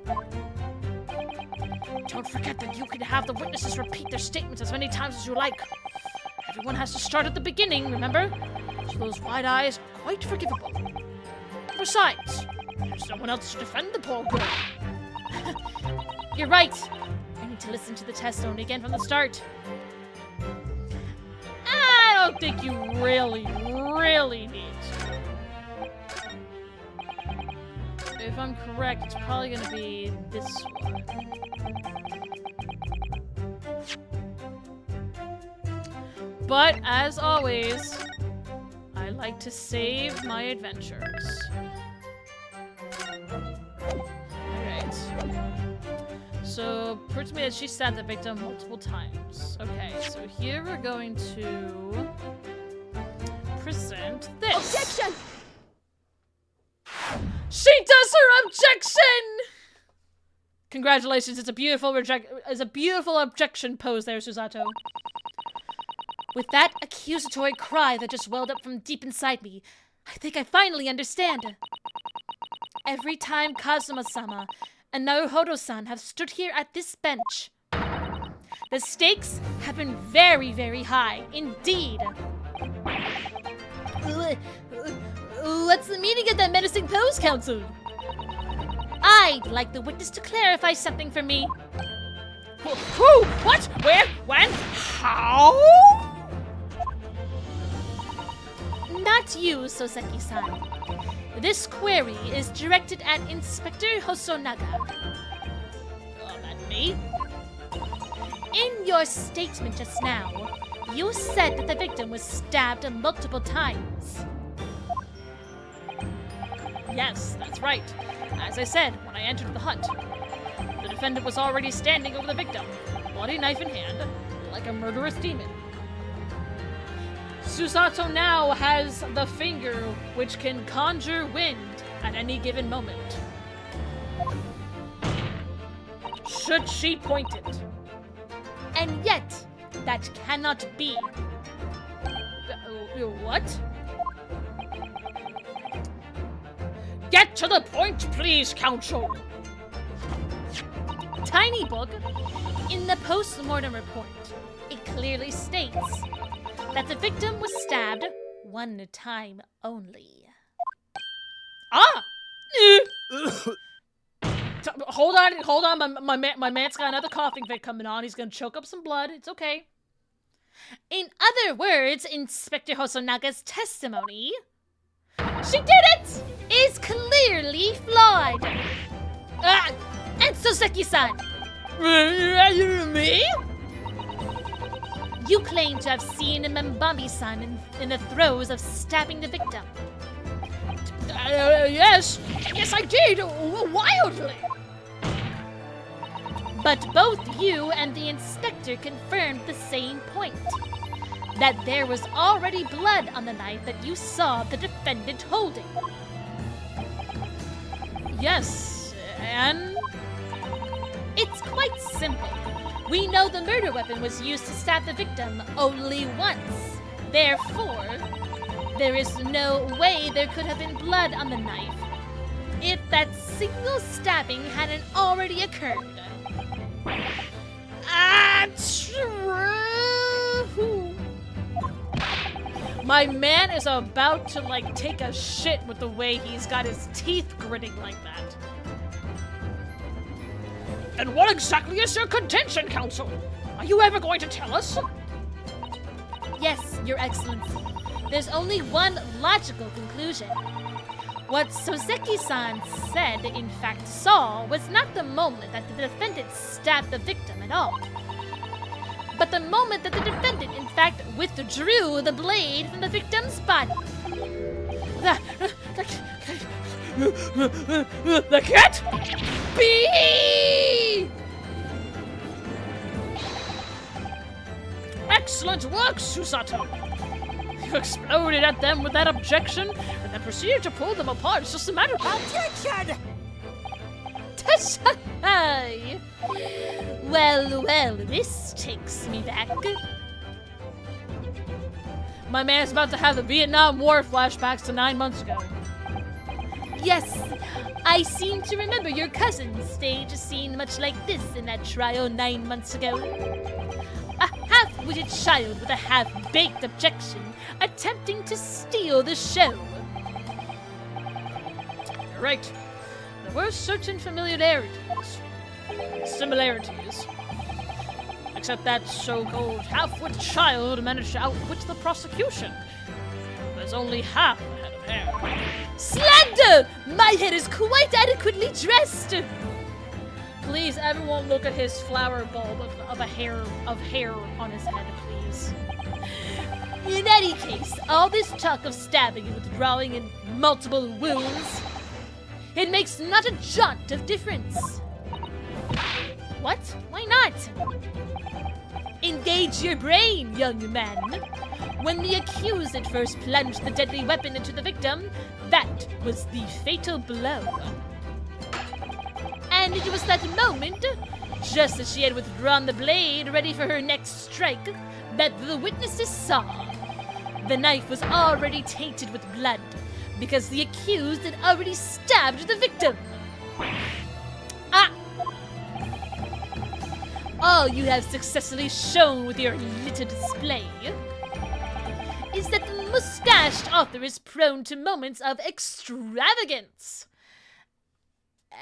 Don't forget that you can have the witnesses repeat their statements as many times as you like. Everyone has to start at the beginning, remember? So those wide eyes are quite forgivable. Besides, there's no one else to defend the poor girl. You're right. I need to listen to the testimony again from the start. I don't think you really need to. If I'm correct, it's probably gonna be this one. But, as always, I like to save my adventures. Alright. So, proves to me that she stabbed the victim multiple times. Okay, so here we're going to present this. Objection! She does her objection! Congratulations, it's a beautiful objection pose there, Susato. With that accusatory cry that just welled up from deep inside me, I think I finally understand. Every time Kazuma-sama and Naruhodo-san have stood here at this bench, the stakes have been very, very high indeed. What's the meaning of that menacing pose, Counsel? I'd like the witness to clarify something for me. Who? What? Where? When? How? Not you, Soseki-san. This query is directed at Inspector Hosonaga. At me? In your statement just now, you said that the victim was stabbed multiple times. Yes, that's right. As I said when I entered the hut, the defendant was already standing over the victim, bloody knife in hand, like a murderous demon. Susato now has the finger which can conjure wind at any given moment. Should she point it? And yet, that cannot be. What? Get to the point, please, Counsel! Tiny book, in the post-mortem report, it clearly states that the victim was stabbed one time only. Ah! Hold on, my man's got another coughing fit coming on. He's gonna choke up some blood. It's okay. In other words, Inspector Hosonaga's testimony, she did it, is clearly flawed. And Soseki-san. Me? You claim to have seen Membami-san in the throes of stabbing the victim. Yes, I did, wildly. But both you and the inspector confirmed the same point. That there was already blood on the knife that you saw the defendant holding. Yes, and? It's quite simple. We know the murder weapon was used to stab the victim only once. Therefore, there is no way there could have been blood on the knife if that single stabbing hadn't already occurred. True. My man is about to, take a shit with the way he's got his teeth gritting like that. And what exactly is your contention, Counsel? Are you ever going to tell us? Yes, Your Excellency. There's only one logical conclusion. What Soseki-san said, in fact saw, was not the moment that the defendant stabbed the victim at all, but the moment that the defendant, in fact, withdrew the blade from the victim's body. The cat? B! Excellent work, Susato! You exploded at them with that objection, and then proceeded to pull them apart systematically. Objection! Well, this takes me back. My man's about to have the Vietnam War flashbacks to 9 months ago. Yes, I seem to remember your cousin staged a scene much like this in that trial 9 months ago. A half-witted child with a half-baked objection attempting to steal the show. You're right. There were certain similarities. Except that so-called half-witted child managed to outwit the prosecution. There's only half a head of hair. Slander! My head is quite adequately dressed! Please, everyone look at his flower bulb of hair on his head, please. In any case, all this talk of stabbing and withdrawing and multiple wounds, it makes not a jot of difference. What? Why not? Engage your brain, young man. When the accused at first plunged the deadly weapon into the victim, that was the fatal blow. And it was that moment, just as she had withdrawn the blade ready for her next strike, that the witnesses saw. The knife was already tainted with blood, because the accused had already stabbed the victim. Ah! All you have successfully shown with your little display is that the mustached author is prone to moments of extravagance.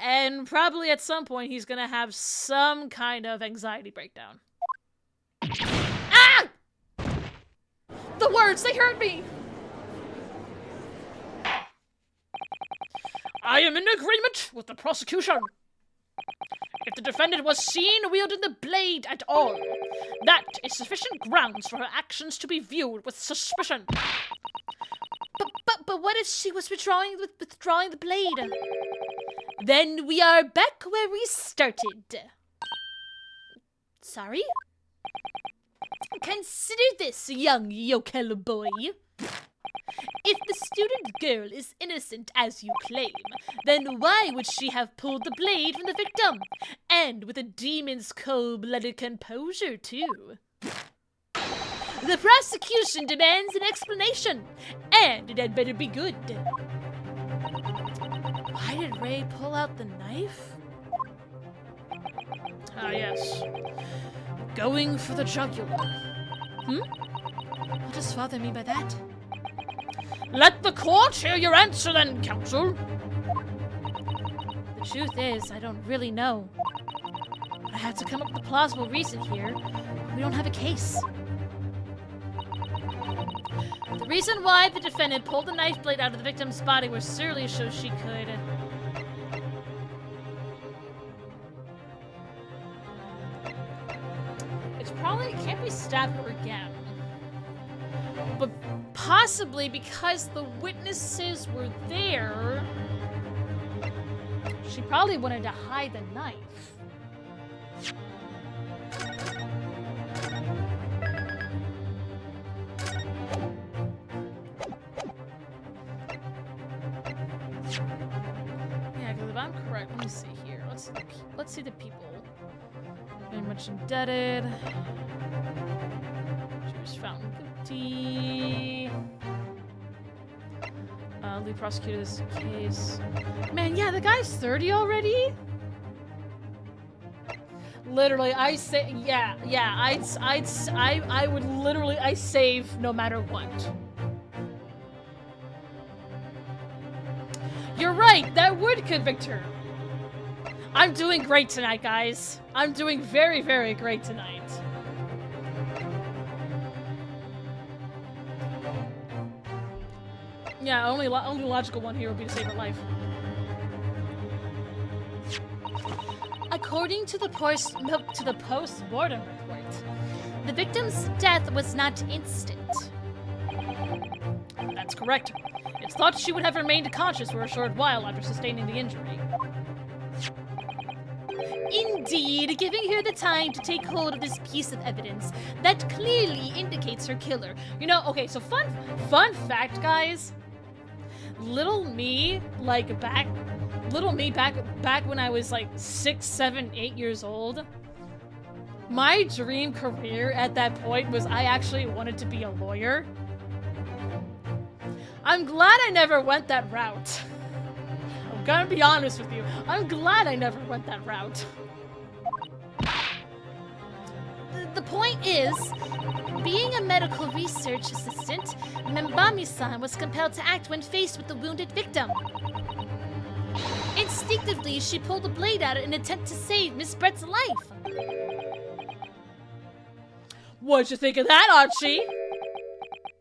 And probably at some point he's gonna have some kind of anxiety breakdown. Ah! The words, they hurt me! I am in agreement with the prosecution. If the defendant was seen wielding the blade at all, that is sufficient grounds for her actions to be viewed with suspicion. But what if she was withdrawing the blade? Then we are back where we started. Sorry? Consider this, young yokel boy. If the student girl is innocent as you claim, then why would she have pulled the blade from the victim? And with a demon's cold-blooded composure, too. The prosecution demands an explanation, and it had better be good. Why did Ray pull out the knife? Ah, yes. Going for the jugular. What does father mean by that? Let the court hear your answer then, counsel. The truth is, I don't really know. I had to come up with a plausible reason here. We don't have a case. The reason why the defendant pulled the knife blade out of the victim's body was surely so she could... It can't be stab her again. But possibly because the witnesses were there, she probably wanted to hide the knife. Yeah, because if I'm correct, let me see here. Let's see the people. Very much indebted. She was found guilty. Lead prosecutor this case. Man, yeah, the guy's 30 already. Literally, I say, yeah. I would literally, I save no matter what. You're right, that would convict her. I'm doing great tonight, guys. I'm doing very, very great tonight. Yeah, only logical one here would be to save her life. According to the post-mortem report, the victim's death was not instant. That's correct. It's thought she would have remained conscious for a short while after sustaining the injury. Indeed, giving her the time to take hold of this piece of evidence that clearly indicates her killer. You know, okay, so fun fact, guys. Little me back when I was like 6, 7, 8 years old, My dream career at that point was I actually wanted to be a lawyer. I'm glad I never went that route. I'm gonna be honest with you. I'm glad I never went that route. The point is, being a medical research assistant, Membami-san was compelled to act when faced with the wounded victim. Instinctively, she pulled a blade out in an attempt to save Miss Brett's life. What'd you think of that, Archie?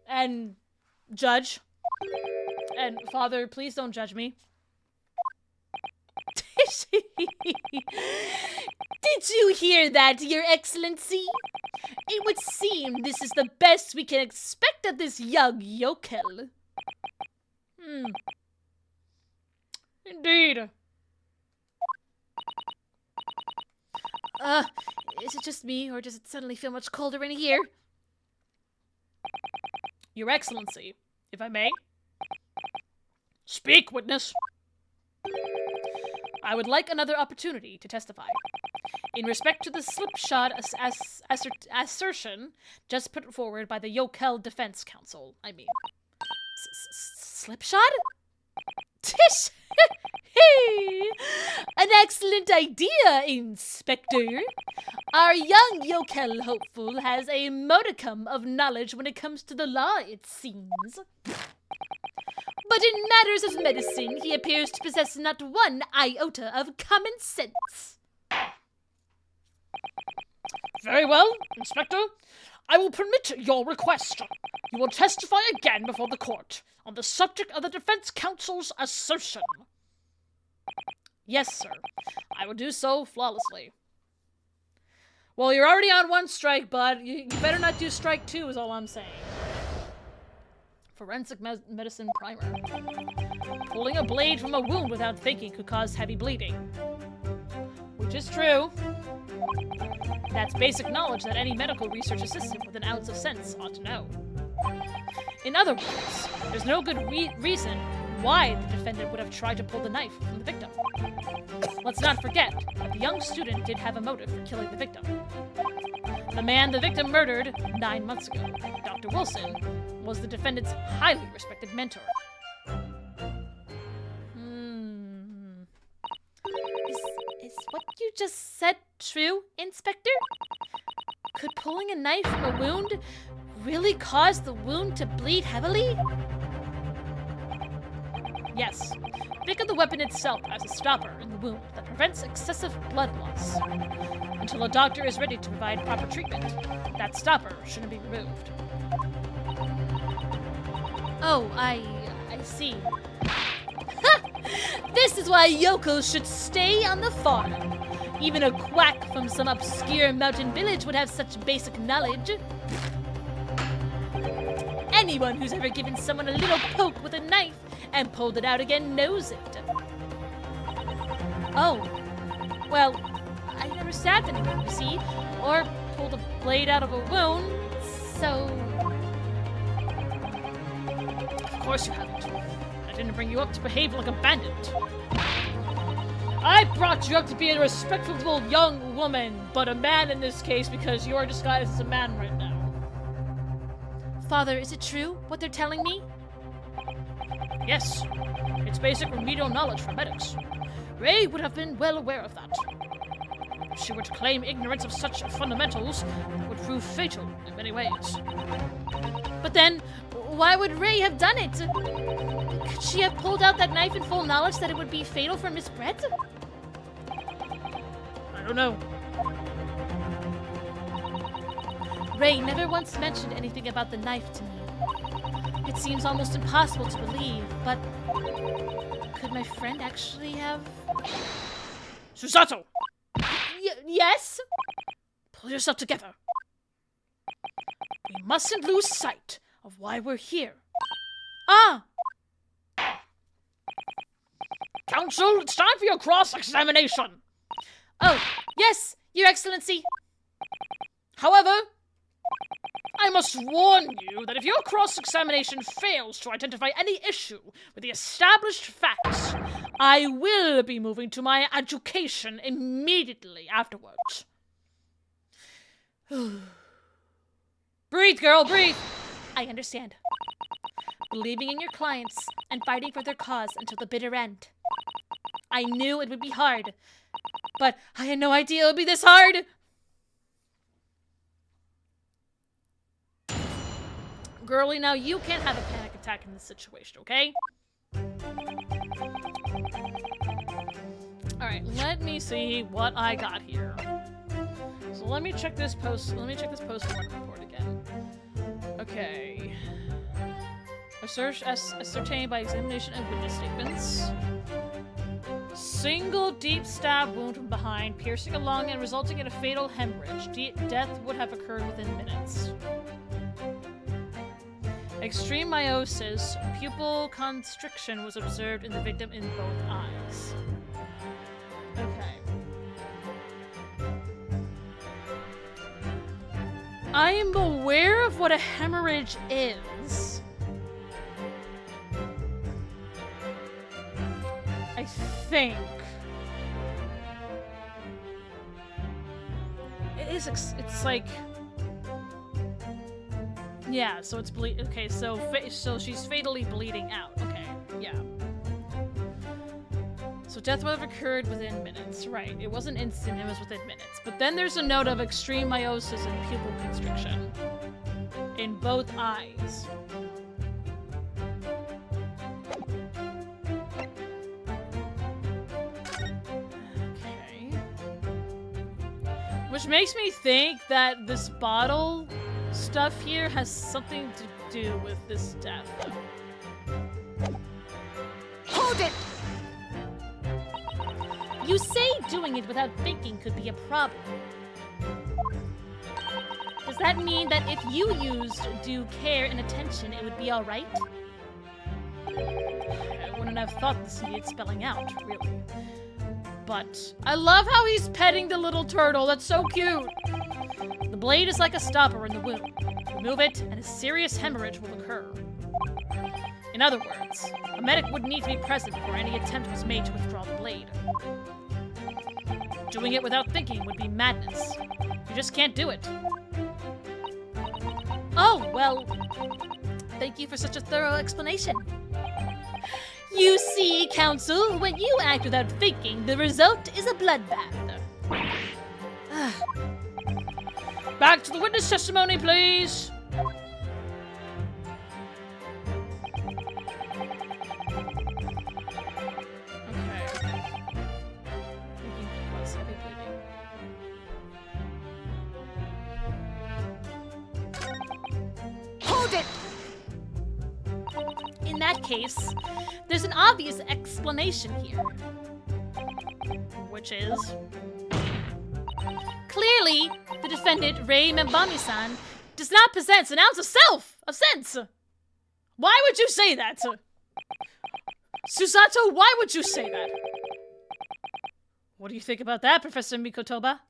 And Judge? And Father, please don't judge me. Did you hear that, Your Excellency? It would seem this is the best we can expect of this young yokel. Indeed. Is it just me, or does it suddenly feel much colder in here? Your Excellency, if I may. Speak, witness. I would like another opportunity to testify. In respect to the slipshod assertion just put forward by the Yokel Defense Council, I mean. Slipshod? Tish! An excellent idea, Inspector. Our young yokel hopeful has a modicum of knowledge when it comes to the law, it seems. But in matters of medicine, he appears to possess not one iota of common sense. Very well, Inspector. I will permit your request. You will testify again before the court on the subject of the Defense Counsel's assertion. Yes, sir. I will do so flawlessly. Well, you're already on one strike, bud. You better not do strike 2 is all I'm saying. Forensic medicine primer. Pulling a blade from a wound without thinking could cause heavy bleeding. Which is true. That's basic knowledge that any medical research assistant with an ounce of sense ought to know. In other words, there's no good reason why the defendant would have tried to pull the knife from the victim. Let's not forget that the young student did have a motive for killing the victim. The man the victim murdered 9 months ago, Dr. Wilson, was the defendant's highly respected mentor. Is what you just said true, Inspector? Could pulling a knife from a wound really cause the wound to bleed heavily? Yes. Think of the weapon itself as a stopper in the wound that prevents excessive blood loss. Until a doctor is ready to provide proper treatment, that stopper shouldn't be removed. Oh, I see. This is why yokels should stay on the farm. Even a quack from some obscure mountain village would have such basic knowledge. Anyone who's ever given someone a little poke with a knife and pulled it out again knows it. Oh, well, I never stabbed anyone, you see, or pulled a blade out of a wound, so... Of course you haven't. I didn't bring you up to behave like a bandit. I brought you up to be a respectable young woman, but a man in this case because you are disguised as a man right now. Father, is it true, what they're telling me? Yes. It's basic remedial knowledge for medics. Ray would have been well aware of that. If she were to claim ignorance of such fundamentals, that would prove fatal in many ways. But then, why would Ray have done it? Could she have pulled out that knife in full knowledge that it would be fatal for Miss Brett? I don't know. Ray never once mentioned anything about the knife to me. It seems almost impossible to believe, but could my friend actually have... Susato! Yes? Pull yourself together. We mustn't lose sight of why we're here. Ah! Counsel, it's time for your cross-examination. Oh, yes, Your Excellency. However, I must warn you that if your cross-examination fails to identify any issue with the established facts, I will be moving to my education immediately afterwards. Breathe, girl, breathe! I understand. Believing in your clients and fighting for their cause until the bitter end. I knew it would be hard, But I had no idea it would be this hard! Girlie, now you can't have a panic attack in this situation, okay? Alright, let me see what I got here. So let me check this post-mortem report again. Okay. Ascertained by examination and witness statements. Single deep stab wound from behind, piercing a lung and resulting in a fatal hemorrhage. Death would have occurred within minutes. Extreme meiosis, pupil constriction was observed in the victim in both eyes. Okay. I am aware of what a hemorrhage is. I think. It's like... Yeah, so it's okay, so she's fatally bleeding out. Okay, yeah. So death would have occurred within minutes. Right, it wasn't instant, it was within minutes. But then there's a note of extreme meiosis and pupil constriction in both eyes. Okay. Which makes me think that this bottle stuff here has something to do with this death. Hold it! You say doing it without thinking could be a problem. Does that mean that if you used due care and attention, it would be alright? I wouldn't have thought this needed spelling out, really. But I love how he's petting the little turtle. That's so cute. The blade is like a stopper in the wound. Remove it, and a serious hemorrhage will occur. In other words, a medic would need to be present before any attempt was made to withdraw the blade. Doing it without thinking would be madness. You just can't do it. Oh, well, thank you for such a thorough explanation. You see, Counsel, when you act without thinking, the result is a bloodbath. Back to the witness testimony, please. Hold it! In that case, there's an obvious explanation here. Which is? Clearly, the defendant, Rei Membami-san, does not possess an ounce of sense. Why would you say that? Susato, why would you say that? What do you think about that, Professor Mikotoba?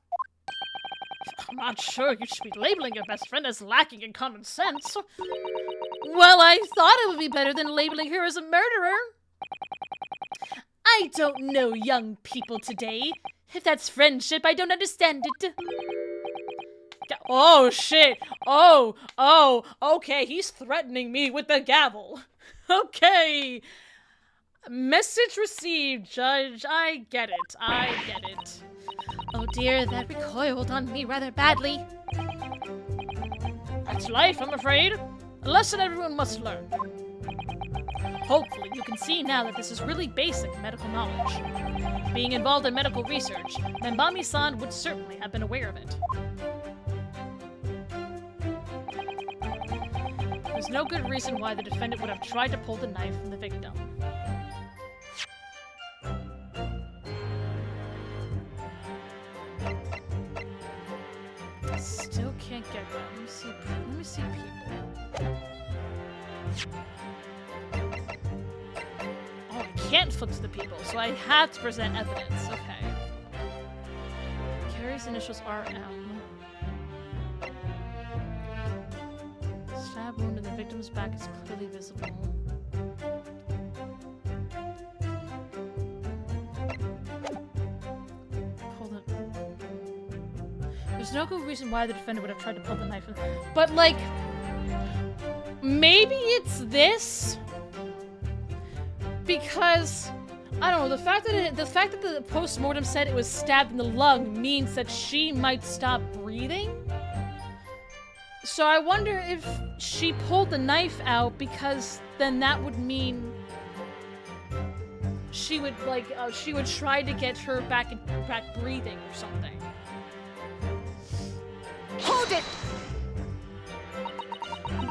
I'm not sure you should be labeling your best friend as lacking in common sense. Well, I thought it would be better than labeling her as a murderer. I don't know young people today. If that's friendship, I don't understand it. Oh, shit. Oh, okay, he's threatening me with the gavel. Okay. Message received, Judge. I get it. Oh dear, that recoiled on me rather badly. That's life, I'm afraid. A lesson everyone must learn. Hopefully, you can see now that this is really basic medical knowledge. Being involved in medical research, Membami-san would certainly have been aware of it. There's no good reason why the defendant would have tried to pull the knife from the victim. Still can't get that. Let me see people. Oh, I can't flip to the people, so I have to present evidence. Okay. Carrie's initials are M. Stab wound in the victim's back is clearly visible. There's no good reason why the defendant would have tried to pull the knife. But, like, maybe it's this? Because, I don't know, the fact that the post-mortem said it was stabbed in the lung means that she might stop breathing? So I wonder if she pulled the knife out because then that would mean she would, like, she would try to get her back breathing or something. Hold it!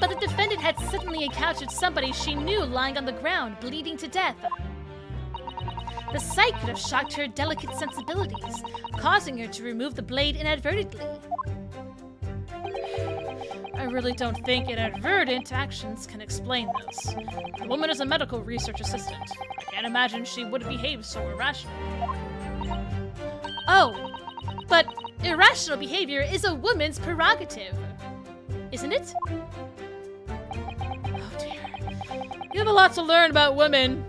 But the defendant had suddenly encountered somebody she knew lying on the ground, bleeding to death. The sight could have shocked her delicate sensibilities, causing her to remove the blade inadvertently. I really don't think inadvertent actions can explain this. The woman is a medical research assistant. I can't imagine she would behave so irrationally. Oh, but irrational behavior is a woman's prerogative, isn't it? Oh dear. You have a lot to learn about women.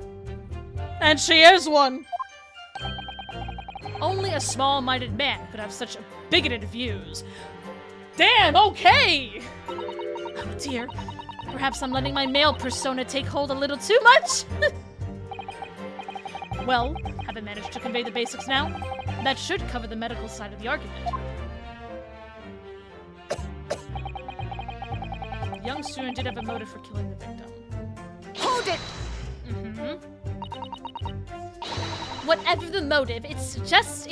And she is one. Only a small-minded man could have such bigoted views. Damn, okay! Oh dear, perhaps I'm letting my male persona take hold a little too much? Well, have I managed to convey the basics now? That should cover the medical side of the argument. The young student did have a motive for killing the victim. Hold it! Whatever the motive, it just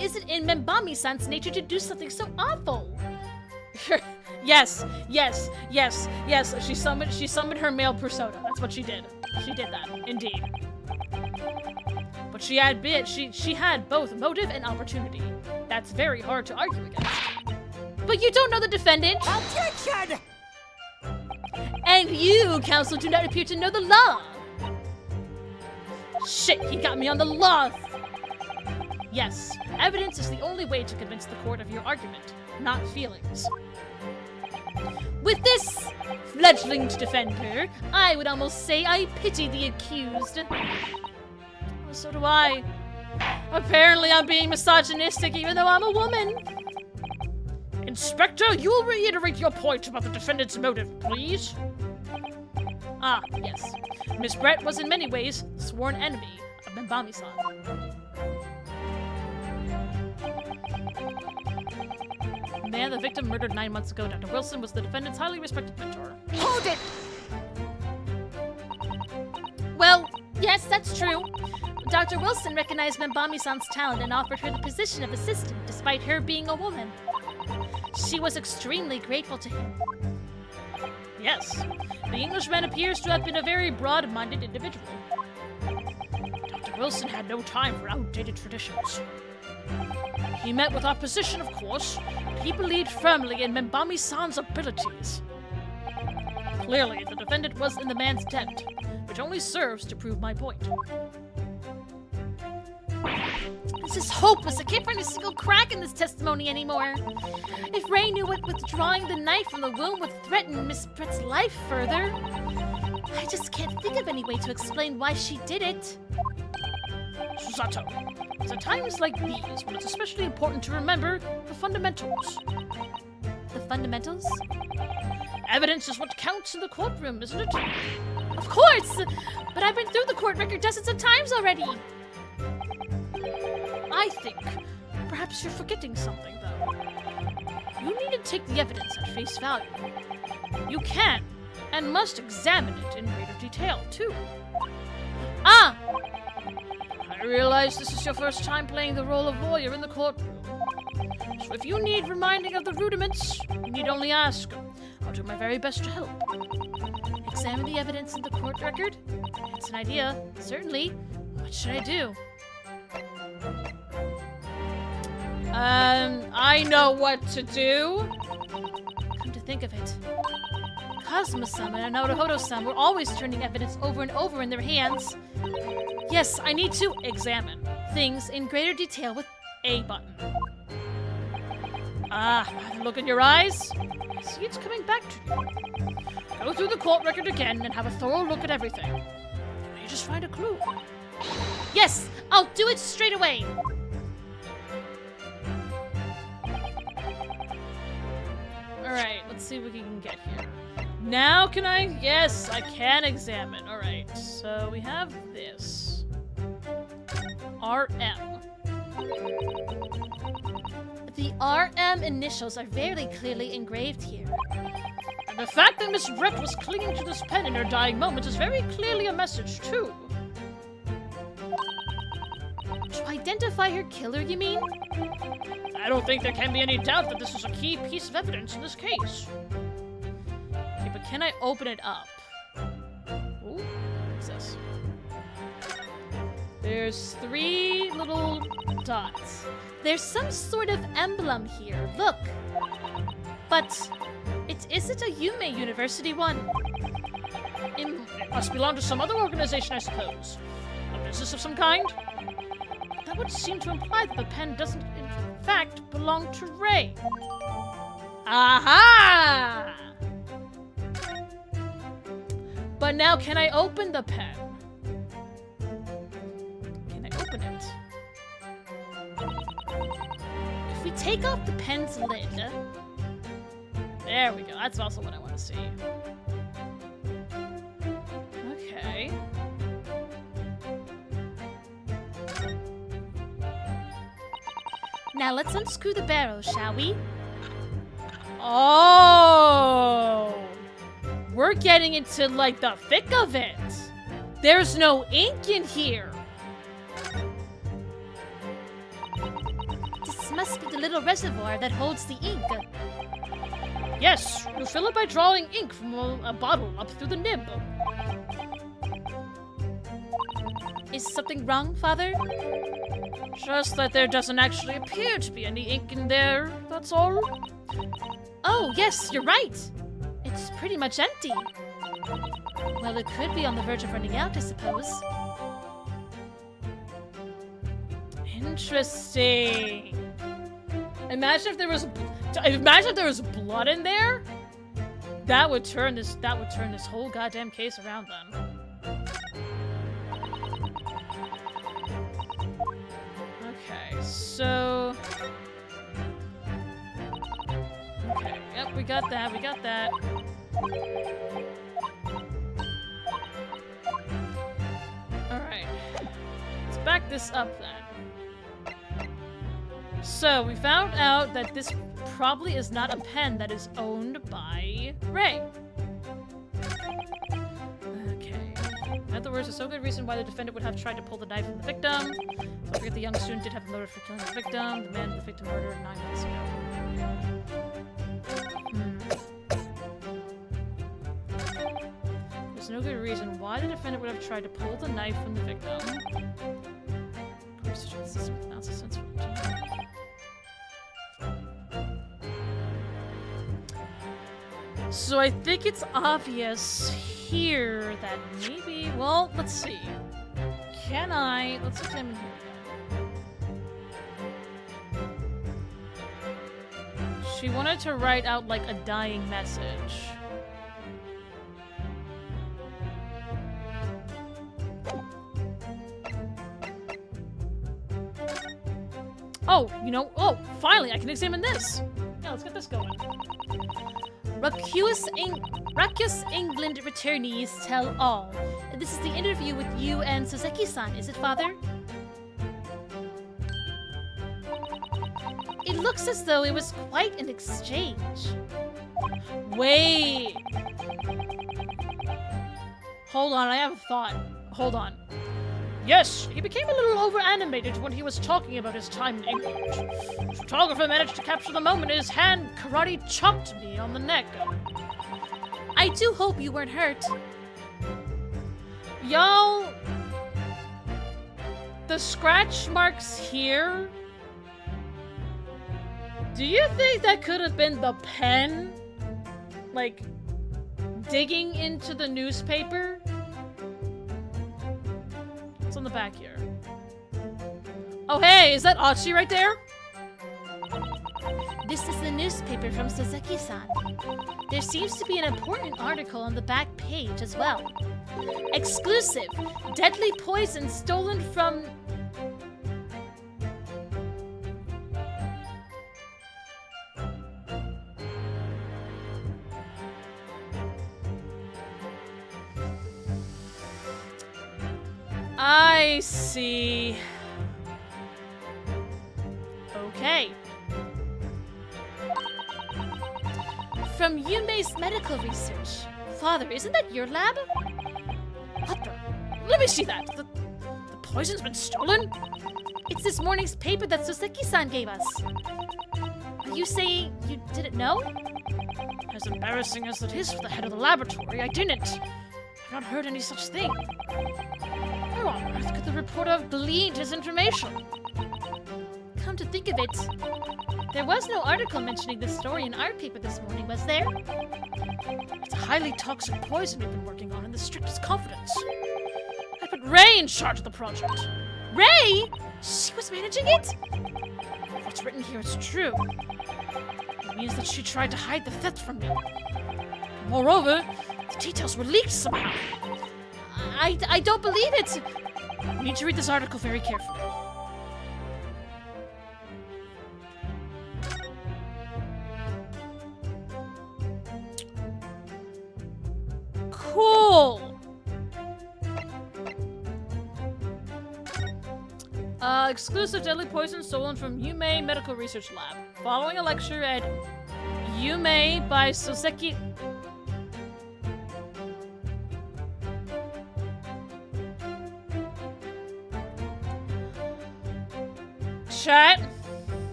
isn't in Membami-san's nature to do something so awful. Yes. She summoned her male persona. That's what she did. She did that, indeed. But she had both motive and opportunity. That's very hard to argue against. But you don't know the defendant. Objection! And you, counsel, do not appear to know the law. Shit, he got me on the law! Yes, evidence is the only way to convince the court of your argument, not feelings. With this fledgling defender, I would almost say I pity the accused. Well, so do I. Apparently I'm being misogynistic even though I'm a woman. Inspector, you will reiterate your point about the defendant's motive, please? Ah, yes. Miss Brett was in many ways the sworn enemy of Membami-san. The man the victim murdered 9 months ago, Dr. Wilson, was the defendant's highly respected mentor. Hold it! Well, yes, that's true. Dr. Wilson recognized Membami-san's talent and offered her the position of assistant, despite her being a woman. She was extremely grateful to him. Yes, the Englishman appears to have been a very broad-minded individual. Dr. Wilson had no time for outdated traditions. He met with opposition, of course, but he believed firmly in Membami-san's abilities. Clearly, the defendant was in the man's debt, which only serves to prove my point. This is hopeless. I can't find a single crack in this testimony anymore. If Ray knew what withdrawing the knife from the wound would threaten Miss Brett's life further, I just can't think of any way to explain why she did it. Susato, it's at times like these when it's especially important to remember the fundamentals. The fundamentals? Evidence is what counts in the courtroom, isn't it? Of course! But I've been through the court record dozens of times already. I think perhaps you're forgetting something, though. You need to take the evidence at face value. You can and must examine it in greater detail, too. Ah! I realize this is your first time playing the role of lawyer in the courtroom. So if you need reminding of the rudiments, you need only ask. I'll do my very best to help. Examine the evidence in the court record? It's an idea, certainly. What should I do? I know what to do. Come to think of it, Kazuma-sama and Naruhodo-sama were always turning evidence over and over in their hands. Yes, I need to examine things in greater detail with A button. Ah, by the look in your eyes, I see it's coming back to you. Go through the court record again and have a thorough look at everything. You may just find a clue. Yes, I'll do it straight away. see what we can get here. Now can I? Yes, I can examine. Alright, so we have this. RM. The RM initials are very clearly engraved here. And the fact that Miss Brett was clinging to this pen in her dying moments is very clearly a message, too. To identify her killer, you mean? I don't think there can be any doubt that this is a key piece of evidence in this case. Okay, but can I open it up? Ooh, what's this? There's 3 little dots. There's some sort of emblem here, look. But it isn't a Yume University one. It must belong to some other organization, I suppose. A business of some kind? That would seem to imply that the pen doesn't, in fact, belong to Ray. Aha! But now, can I open the pen? Can I open it? If we take off the pen's lid... There we go. That's also what I want to see. Okay. Now let's unscrew the barrel, shall we? Oh! We're getting into, like, the thick of it. There's no ink in here. This must be the little reservoir that holds the ink. Yes, you fill it by drawing ink from a bottle up through the nib. Is something wrong, Father? Just that there doesn't actually appear to be any ink in there, that's all. Oh, yes, you're right. It's pretty much empty. Well, it could be on the verge of running out, I suppose. Interesting. Imagine if there was blood in there. That would turn this whole goddamn case around then. Okay, so okay, yep, we got that. All right. Let's back this up then. So, we found out that this probably is not a pen that is owned by Ray. Okay. In other words, there's no good reason why the defendant would have tried to pull the knife from the victim. Don't forget the young student did have a motive for killing the victim. The man the victim murdered 9 months ago. There's no good reason why the defendant would have tried to pull the knife from the victim. Of course, this is sense. So I think it's obvious here that maybe, well, let's see. Let's examine here again. She wanted to write out like a dying message. Oh, finally I can examine this. Yeah, let's get this going. Rackus England returnees tell all. This is the interview with you and Soseki-san, is it, Father? It looks as though it was quite an exchange. Wait. Hold on, I have a thought. Hold on. Yes, he became a little over-animated when he was talking about his time in England. The photographer managed to capture the moment his hand karate chopped me on the neck. I do hope you weren't hurt. Y'all, the scratch marks here, do you think that could have been the pen, like, digging into the newspaper? What's on the back here? Oh, hey, is that Achi right there? This is the newspaper from Soseki-san. There seems to be an important article on the back page as well. Exclusive! Deadly poison stolen from... I see. Okay. From Yumei's medical research. Father, isn't that your lab? What the? Let me see that. The poison's been stolen? It's this morning's paper that Soseki-san gave us. Are you saying you didn't know? As embarrassing as it is for the head of the laboratory, I didn't. I've not heard any such thing. How on earth could the reporter have gleaned his information? Come to think of it, there was no article mentioning this story in our paper this morning, was there? It's a highly toxic poison we've been working on in the strictest confidence. I put Ray in charge of the project. Ray? She was managing it? If what's written here is true, it means that she tried to hide the theft from me. Moreover, the details were leaked somehow. I don't believe it. You need to read this article very carefully. Cool! Exclusive deadly poison stolen from Yumei Medical Research Lab. Following a lecture at Yumei by Soseki... Chat.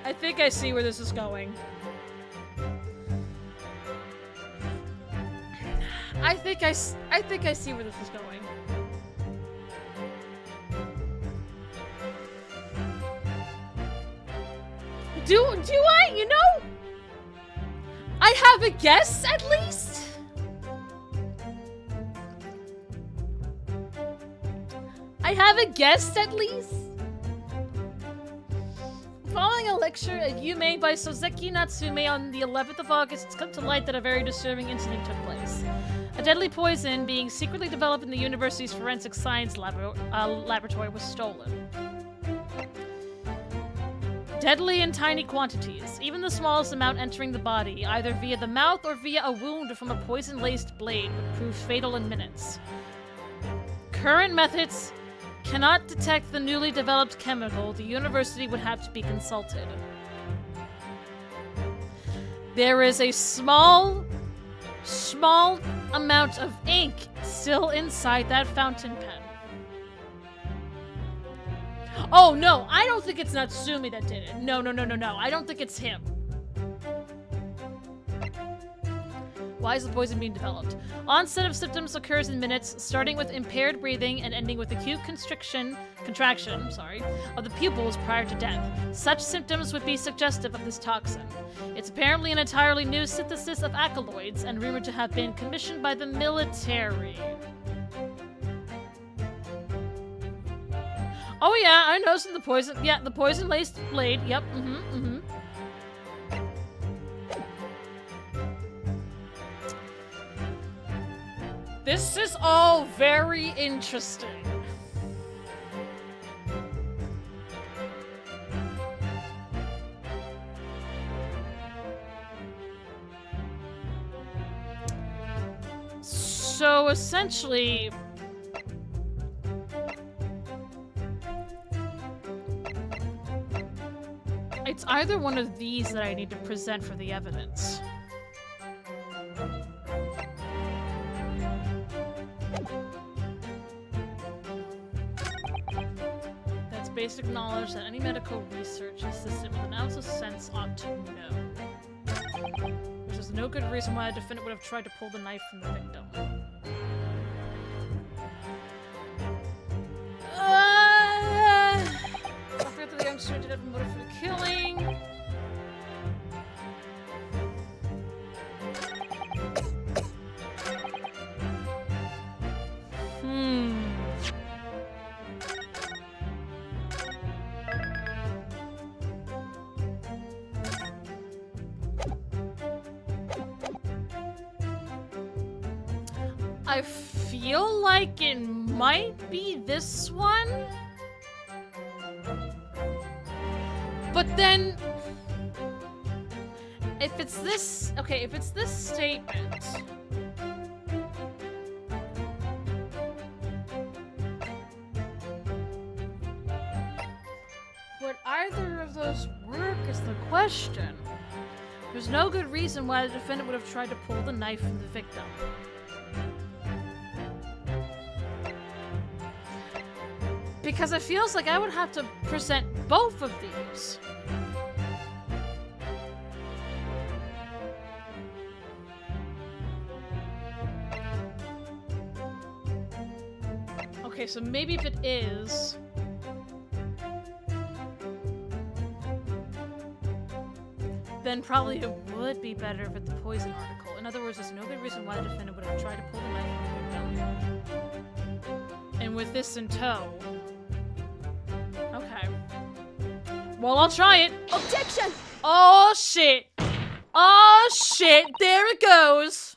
I think I see where this is going. I think I see where this is going. Do I? You know? I have a guess, at least? I have a guess, at least? Following a lecture at Yumei by Soseki Natsume on the 11th of August, it's come to light that a very disturbing incident took place. A deadly poison being secretly developed in the university's forensic science laboratory was stolen. Deadly in tiny quantities, even the smallest amount entering the body, either via the mouth or via a wound from a poison-laced blade, would prove fatal in minutes. Current methods cannot detect the newly developed chemical. The university would have to be consulted. There is a small amount of ink still inside that fountain pen. Oh no, I don't think it's Natsumi that did it. No, I don't think it's him. Why is the poison being developed? Onset of symptoms occurs in minutes, starting with impaired breathing and ending with acute contraction of the pupils prior to death. Such symptoms would be suggestive of this toxin. It's apparently an entirely new synthesis of alkaloids and rumored to have been commissioned by the military. Oh yeah, I noticed the poison. Yeah, the poison-laced blade. Yep, This is all very interesting. So essentially, it's either one of these that I need to present for the evidence. That's basic knowledge that any medical research assistant with an ounce of sense ought to know. Which is no good reason why a defendant would have tried to pull the knife from the victim. I forgot that the youngster did have a motive for the killing. I feel like it might be this one. But then, if it's this... Okay, if it's this statement... Would either of those work is the question. There's no good reason why the defendant would have tried to pull the knife from the victim. Because it feels like I would have to present both of these. Okay, so maybe if it is... then probably it would be better if it's the poison article. In other words, there's no good reason why the defendant would have tried to pull the knife from the victim. And with this in tow... Okay. Well, I'll try it. Objection! Oh, shit. Oh, shit. There it goes.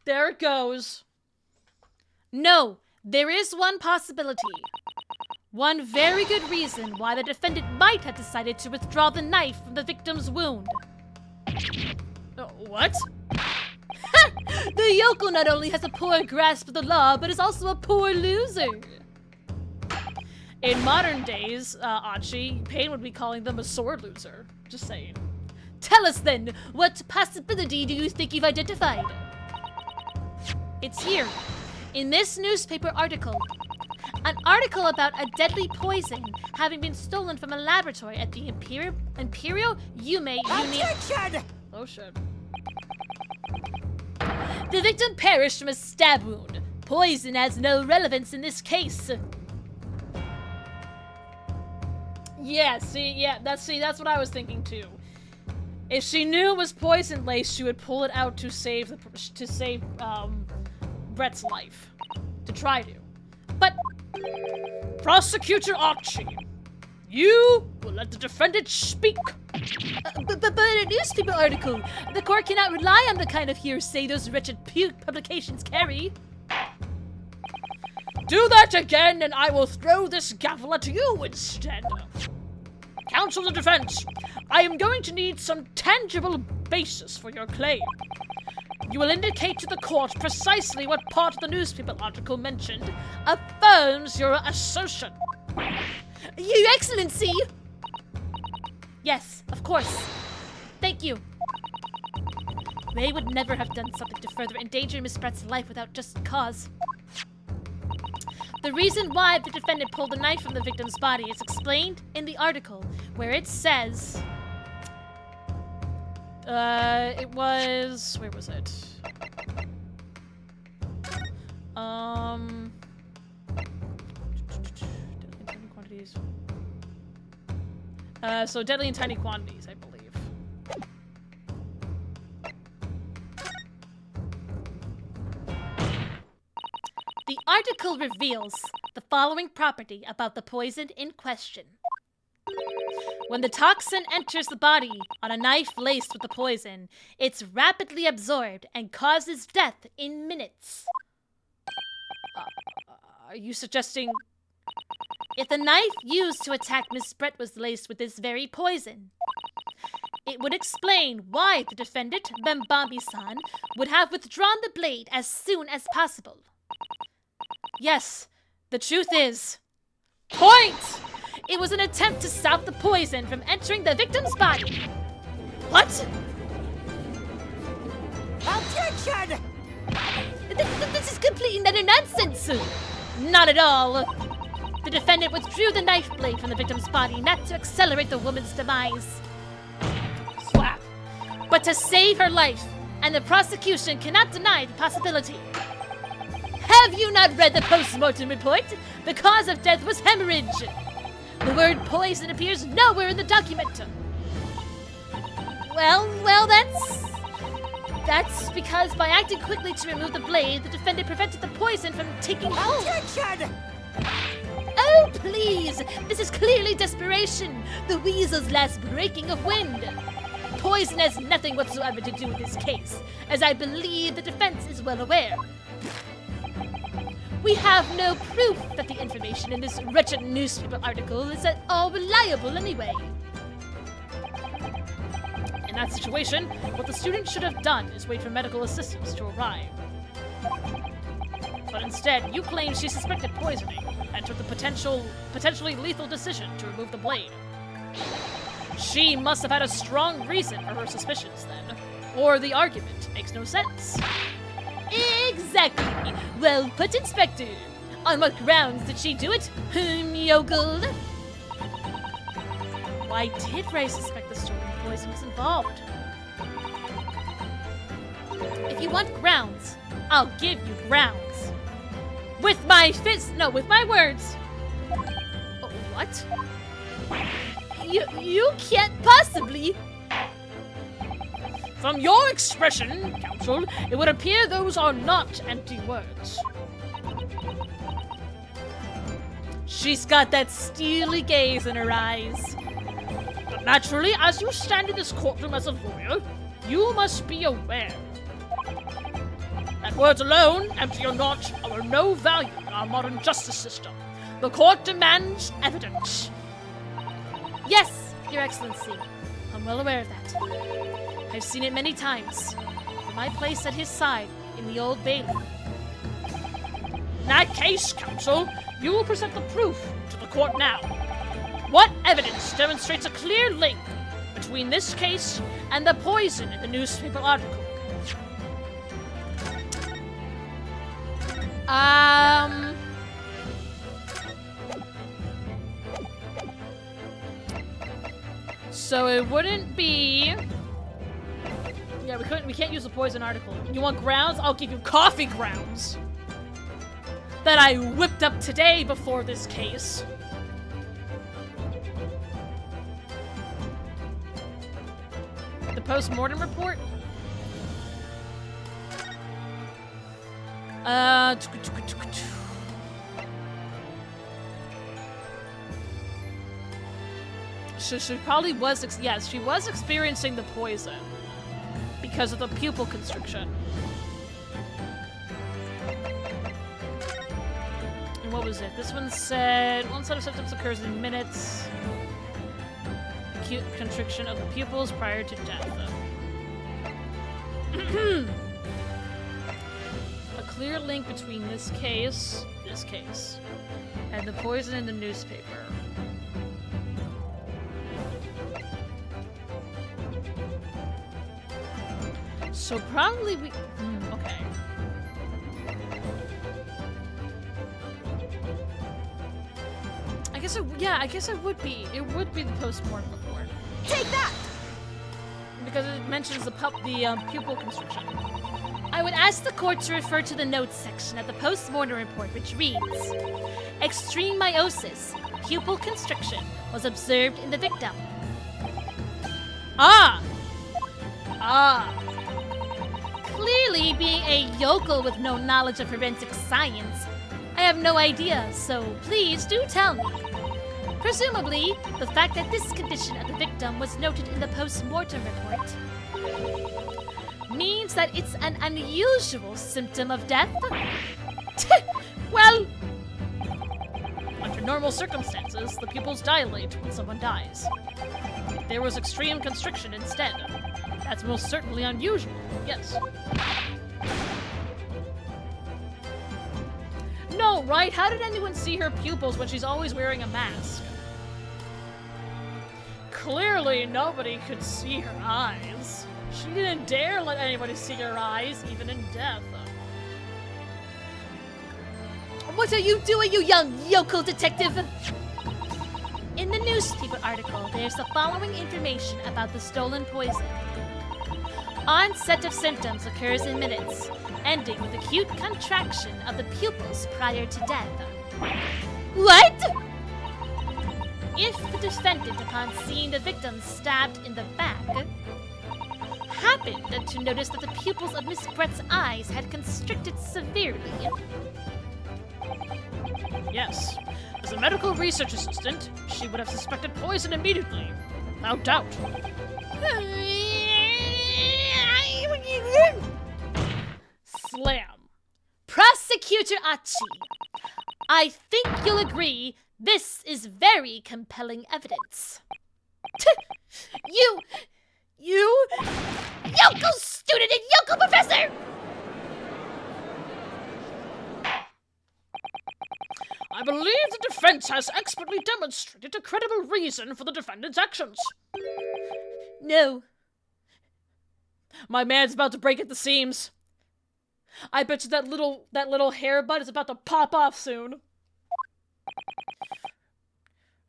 There it goes. No, there is one possibility. One very good reason why the defendant might have decided to withdraw the knife from the victim's wound. What? The yokel not only has a poor grasp of the law, but is also a poor loser. In modern days, Archie, Payne would be calling them a sore loser. Just saying. Tell us then, what possibility do you think you've identified? It's here, in this newspaper article. An article about a deadly poison having been stolen from a laboratory at the Imperial Yume Uni... Oh shit. The victim perished from a stab wound. Poison has no relevance in this case. Yeah, that's what I was thinking too. If she knew it was poison lace, she would pull it out to save Brett's life. To try to. But Prosecutor Archie, you will let the defendant speak. But a newspaper article. The court cannot rely on the kind of hearsay those wretched publications carry. Do that again, and I will throw this gavel at you instead. Counsel the defense, I am going to need some tangible basis for your claim. You will indicate to the court precisely what part of the newspaper article mentioned affirms your assertion. Your Excellency! Yes, of course. Thank you. Ray would never have done something to further endanger Miss Brett's life without just cause. The reason why the defendant pulled the knife from the victim's body is explained in the article, where it says... it was... Where was it? Deadly in tiny quantities. So deadly in tiny quantities, I believe. The article reveals the following property about the poison in question. When the toxin enters the body on a knife laced with the poison, it's rapidly absorbed and causes death in minutes. Are you suggesting... If the knife used to attack Miss Brett was laced with this very poison, it would explain why the defendant, Bembami-san, would have withdrawn the blade as soon as possible. Yes, the truth is... Point! It was an attempt to stop the poison from entering the victim's body. What? Objection! This is complete and utter nonsense! Not at all. The defendant withdrew the knife blade from the victim's body not to accelerate the woman's demise. Slap. But to save her life, and the prosecution cannot deny the possibility. Have you not read the post-mortem report? The cause of death was hemorrhage. The word poison appears nowhere in the document. Well, that's because by acting quickly to remove the blade, the defendant prevented the poison from taking hold. Objection! Oh, please! This is clearly desperation. The weasel's last breaking of wind. Poison has nothing whatsoever to do with this case, as I believe the defense is well aware. We have no proof that the information in this wretched newspaper article is at all reliable anyway. In that situation, what the student should have done is wait for medical assistance to arrive. But instead, you claim she suspected poisoning and took the potentially lethal decision to remove the blade. She must have had a strong reason for her suspicions then, or the argument makes no sense. Exactly. Well put, Inspector. On what grounds did she do it, yokel? Why did Ray suspect the stolen poison was involved? If you want grounds, I'll give you grounds. With my fist, no, with my words. Oh, what? You can't possibly. From your expression, Counsel, it would appear those are not empty words. She's got that steely gaze in her eyes. But naturally, as you stand in this courtroom as a lawyer, you must be aware that words alone, empty or not, are of no value in our modern justice system. The court demands evidence. Yes, Your Excellency. I'm well aware of that. I've seen it many times. From my place at his side in the Old Bailey. In that case, Counsel, you will present the proof to the court now. What evidence demonstrates a clear link between this case and the poison in the newspaper article? So it wouldn't be... Yeah, we can't use the poison article. You want grounds? I'll give you coffee grounds that I whipped up today before this case. The post-mortem report? She probably was, yes, she was experiencing the poison because of the pupil constriction. And what was it? This one said, one set of symptoms occurs in minutes. Acute constriction of the pupils prior to death. A clear link between this case, and the poison in the newspaper. So probably we... okay. I guess it would be. It would be the post-mortem report. Take that! Because it mentions the pupil constriction. I would ask the court to refer to the notes section of the post-mortem report, which reads, extreme meiosis, pupil constriction, was observed in the victim. Ah! Clearly, being a yokel with no knowledge of forensic science, I have no idea, so please do tell me. Presumably, the fact that this condition of the victim was noted in the post-mortem report means that it's an unusual symptom of death? Well, under normal circumstances, the pupils dilate when someone dies. There was extreme constriction instead. That's most certainly unusual, yes. No, right? How did anyone see her pupils when she's always wearing a mask? Clearly, nobody could see her eyes. She didn't dare let anybody see her eyes, even in death. What are you doing, you young yokel detective? In the newspaper article, there's the following information about the stolen poison. Onset of symptoms occurs in minutes, ending with acute contraction of the pupils prior to death. What? If the defendant, upon seeing the victim stabbed in the back, happened to notice that the pupils of Miss Brett's eyes had constricted severely. Yes. As a medical research assistant, she would have suspected poison immediately. Without doubt. Slam. Prosecutor Achi, I think you'll agree this is very compelling evidence. You Yoko student and Yoko professor! I believe the defense has expertly demonstrated a credible reason for the defendant's actions. No. My man's about to break at the seams. I bet you that little hair bud is about to pop off soon.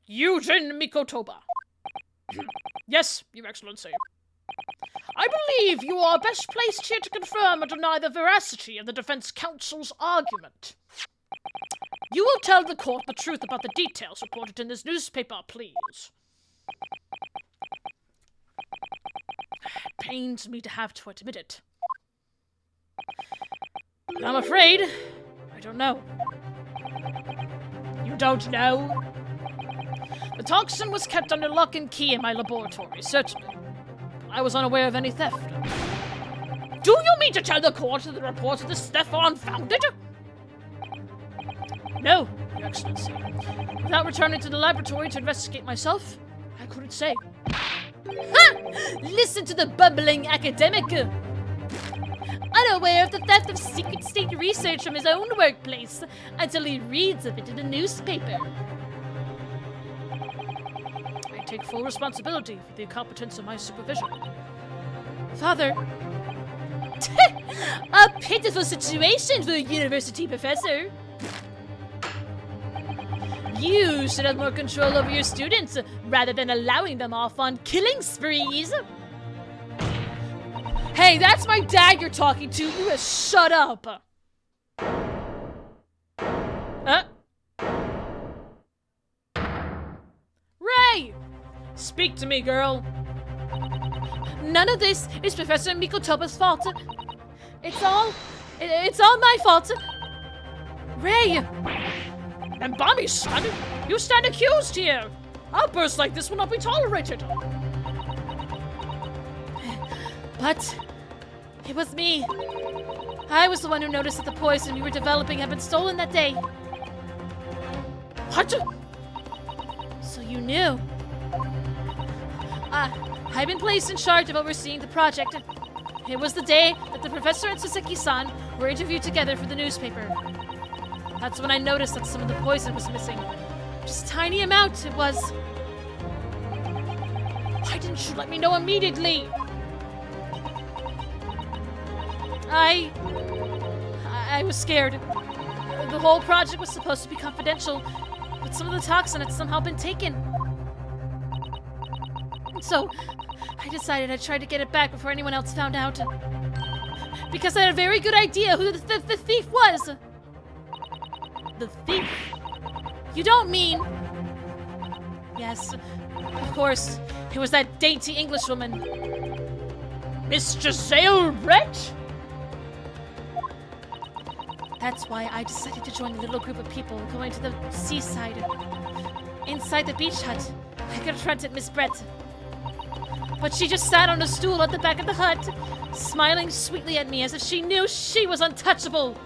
Yujin Mikotoba. Yes, Your Excellency. I believe you are best placed here to confirm or deny the veracity of the defense counsel's argument. You will tell the court the truth about the details reported in this newspaper, please. It pains me to have to admit it. But I'm afraid I don't know. You don't know? The toxin was kept under lock and key in my laboratory, certainly. But I was unaware of any theft. Do you mean to tell the court that the reports of this theft are unfounded? No, Your Excellency. Without returning to the laboratory to investigate myself, I couldn't say. Ha! Listen to the bumbling academic! Unaware of the theft of secret state research from his own workplace until he reads of it in the newspaper. I take full responsibility for the incompetence of my supervision. Father, A pitiful situation for a university professor. You should have more control over your students rather than allowing them off on killing sprees. hey, that's my dad you're talking to. You just shut up. Ray! Speak to me, girl. None of this is Professor Mikotoba's fault. It's all my fault. Ray! And Bonnie, son, you stand accused here. Outbursts like this will not be tolerated. But it was me. I was the one who noticed that the poison we were developing had been stolen that day. What? So you knew. I've been placed in charge of overseeing the project. It was the day that the professor and Suzuki-san were interviewed together for the newspaper. That's when I noticed that some of the poison was missing. Just a tiny amount it was. Why didn't you let me know immediately? I was scared. The whole project was supposed to be confidential, but some of the toxin had somehow been taken. So, I decided I'd try to get it back before anyone else found out. Because I had a very good idea who the thief was. The thief? You don't mean... Yes, of course. It was that dainty Englishwoman. Miss Giselle Brett? That's why I decided to join a little group of people going to the seaside. Inside the beach hut, I confronted Miss Brett. But she just sat on a stool at the back of the hut, smiling sweetly at me as if she knew she was untouchable.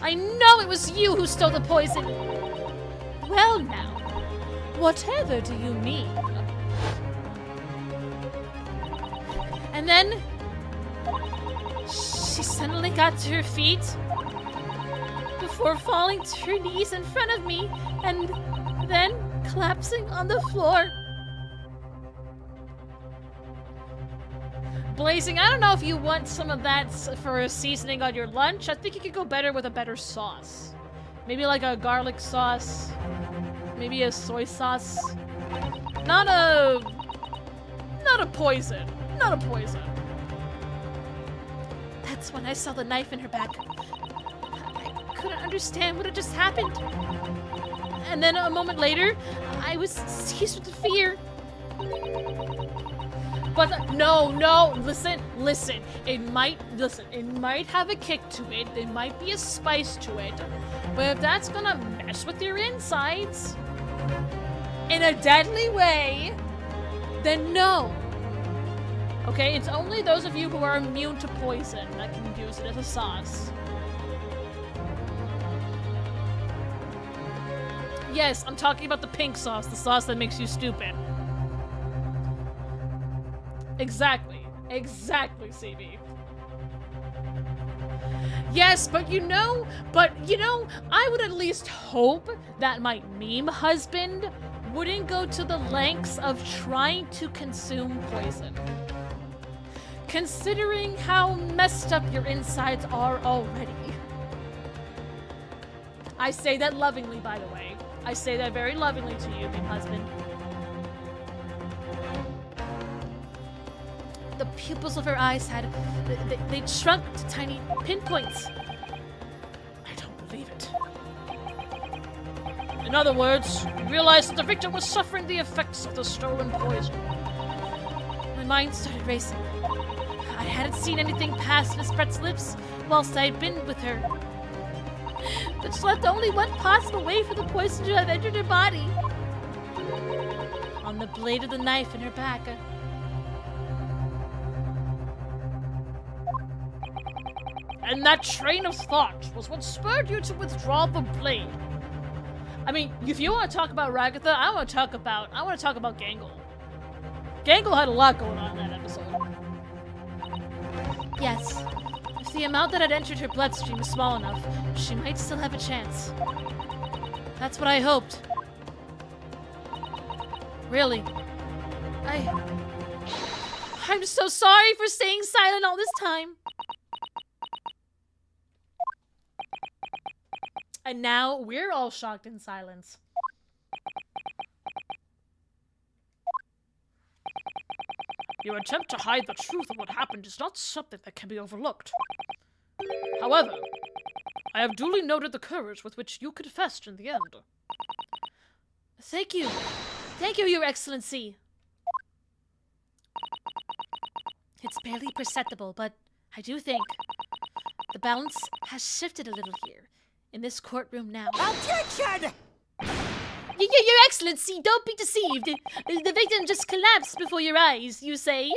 I know it was you who stole the poison. Well now, whatever do you mean? And then, she suddenly got to her feet before falling to her knees in front of me and then collapsing on the floor. Blazing, I don't know if you want some of that for a seasoning on your lunch. I think you could go better with a better sauce. Maybe like a garlic sauce. Maybe a soy sauce. Not a poison. Not a poison. That's when I saw the knife in her back. I couldn't understand what had just happened. And then a moment later, I was seized with fear. But no, listen. It might have a kick to it. There might be a spice to it. But if that's gonna mess with your insides in a deadly way, then no. Okay, it's only those of you who are immune to poison that can use it as a sauce. Yes, I'm talking about the pink sauce, the sauce that makes you stupid. Exactly. Exactly, CB. Yes, but you know, I would at least hope that my meme husband wouldn't go to the lengths of trying to consume poison. Considering how messed up your insides are already. I say that lovingly, by the way. I say that very lovingly to you, meme husband. The pupils of her eyes had... They'd shrunk to tiny pinpoints. I don't believe it. In other words, you realized that the victim was suffering the effects of the stolen poison. My mind started racing. I hadn't seen anything past Miss Brett's lips whilst I had been with her. But she left only one possible way for the poison to have entered her body. On the blade of the knife in her back. And that train of thought was what spurred you to withdraw the blade. I mean, if you want to talk about Ragatha, I want to talk about Gangle. Gangle had a lot going on in that episode. Yes. If the amount that had entered her bloodstream was small enough, she might still have a chance. That's what I hoped. Really. I'm so sorry for staying silent all this time. And now we're all shocked in silence. Your attempt to hide the truth of what happened is not something that can be overlooked. However, I have duly noted the courage with which you confessed in the end. Thank you. Thank you, Your Excellency. It's barely perceptible, but I do think the balance has shifted a little here. In this courtroom now. Objection! Your Excellency, don't be deceived. The victim just collapsed before your eyes, you say?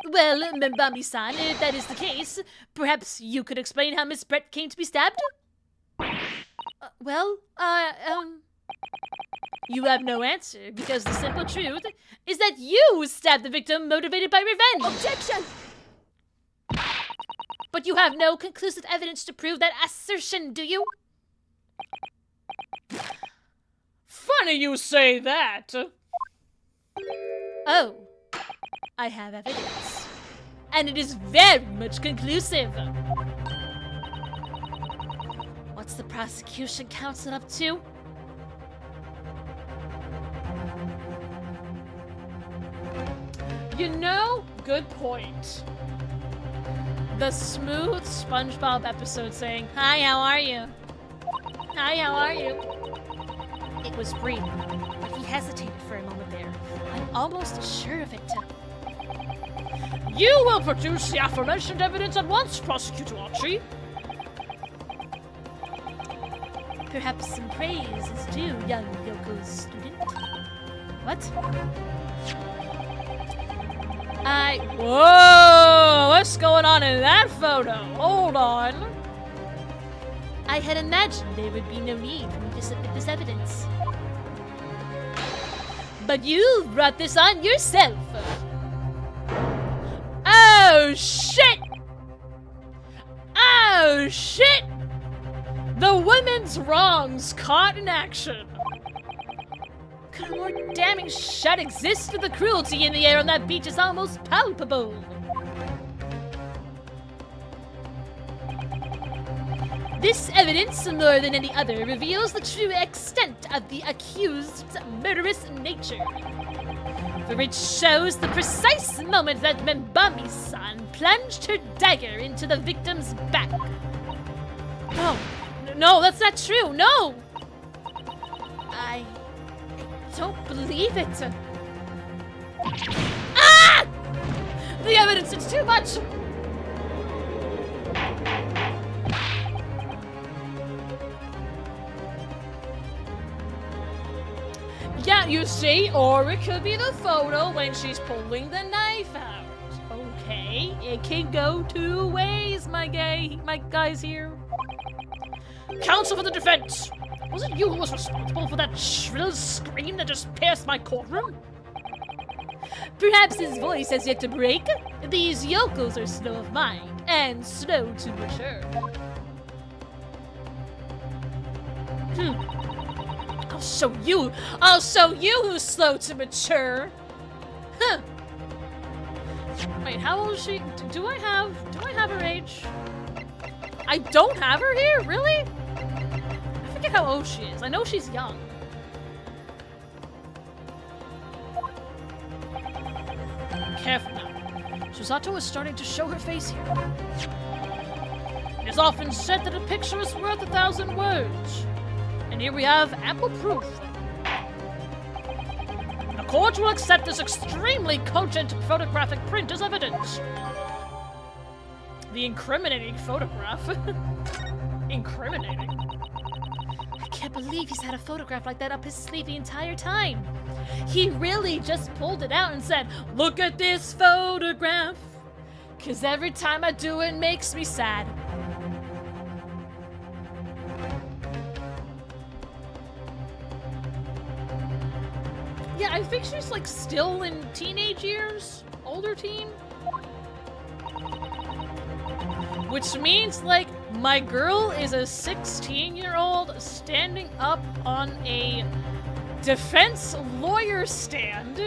Well, Membami-san, if that is the case, perhaps you could explain how Miss Brett came to be stabbed? You have no answer, because the simple truth is that you stabbed the victim motivated by revenge. Objection! But you have no conclusive evidence to prove that assertion, do you? Funny you say that. Oh, I have evidence. And it is very much conclusive. What's the prosecution counsel up to? You know, good point. The smooth SpongeBob episode saying, "Hi, how are you? Hi, how are you?" It was brief, but he hesitated for a moment there. I'm almost sure of it. You will produce the aforementioned evidence at once, Prosecutor Archie. Perhaps some praise is due, young Yoko's student. What? Whoa! What's going on in that photo? Hold on. I had imagined there would be no need for me to submit this evidence. But you brought this on yourself. Oh, shit! Oh, shit! The women's wrongs caught in action. Could a more damning shot exist? The cruelty in the air on that beach is almost palpable. This evidence, more than any other, reveals the true extent of the accused's murderous nature. For it shows the precise moment that Membami-san plunged her dagger into the victim's back. No, that's not true, no! I don't believe it. Ah! The evidence is too much! Yeah, you see, or it could be the photo when she's pulling the knife out. Okay, it can go two ways, my guys here. Counsel for the defense. Was it you who was responsible for that shrill scream that just pierced my courtroom? Perhaps his voice has yet to break. These yokels are slow of mind and slow to mature. I'll show you who's slow to mature. Huh. Wait, how old is she? Do I have her age? I don't have her here? Really? I forget how old she is. I know she's young. Careful now. Susato is starting to show her face here. It is often said that a picture is worth 1,000 words. And here we have ample proof. The court will accept this extremely cogent photographic print as evidence. The incriminating photograph. Incriminating. I can't believe he's had a photograph like that up his sleeve the entire time. He really just pulled it out and said, "Look at this photograph." 'Cause every time I do it makes me sad. Yeah, I think she's like still in teenage years. Older teen. Which means like my girl is a 16-year-old standing up on a defense lawyer stand.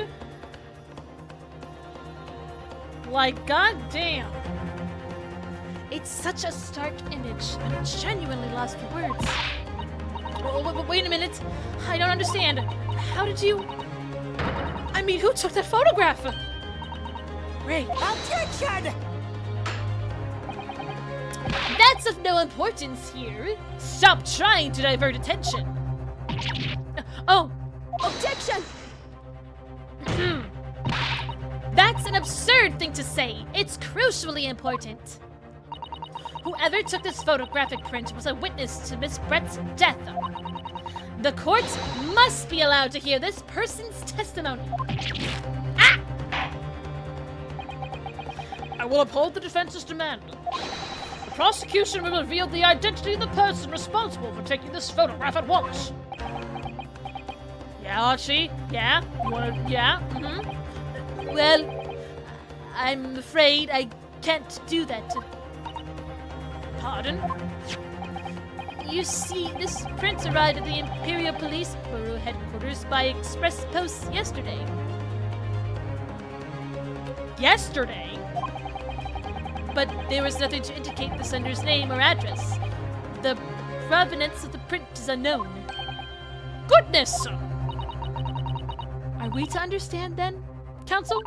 Like, goddamn. It's such a stark image. I'm genuinely lost for words. Oh, wait a minute. I don't understand. How did you... I mean, who took that photograph? Ray. Objection! That's of no importance here. Stop trying to divert attention. Oh. Objection! That's an absurd thing to say. It's crucially important. Whoever took this photographic print was a witness to Miss Brett's death. The court must be allowed to hear this person's testimony. Ah! I will uphold the defense's demand. The prosecution will reveal the identity of the person responsible for taking this photograph at once. Yeah, Archie? Yeah? You wanna... Yeah? Mm-hmm. Well, I'm afraid I can't do that. Pardon? You see, this print arrived at the Imperial Police Bureau headquarters by express post yesterday. Yesterday? But there was nothing to indicate the sender's name or address. The provenance of the print is unknown. Goodness! Are we to understand then, counsel,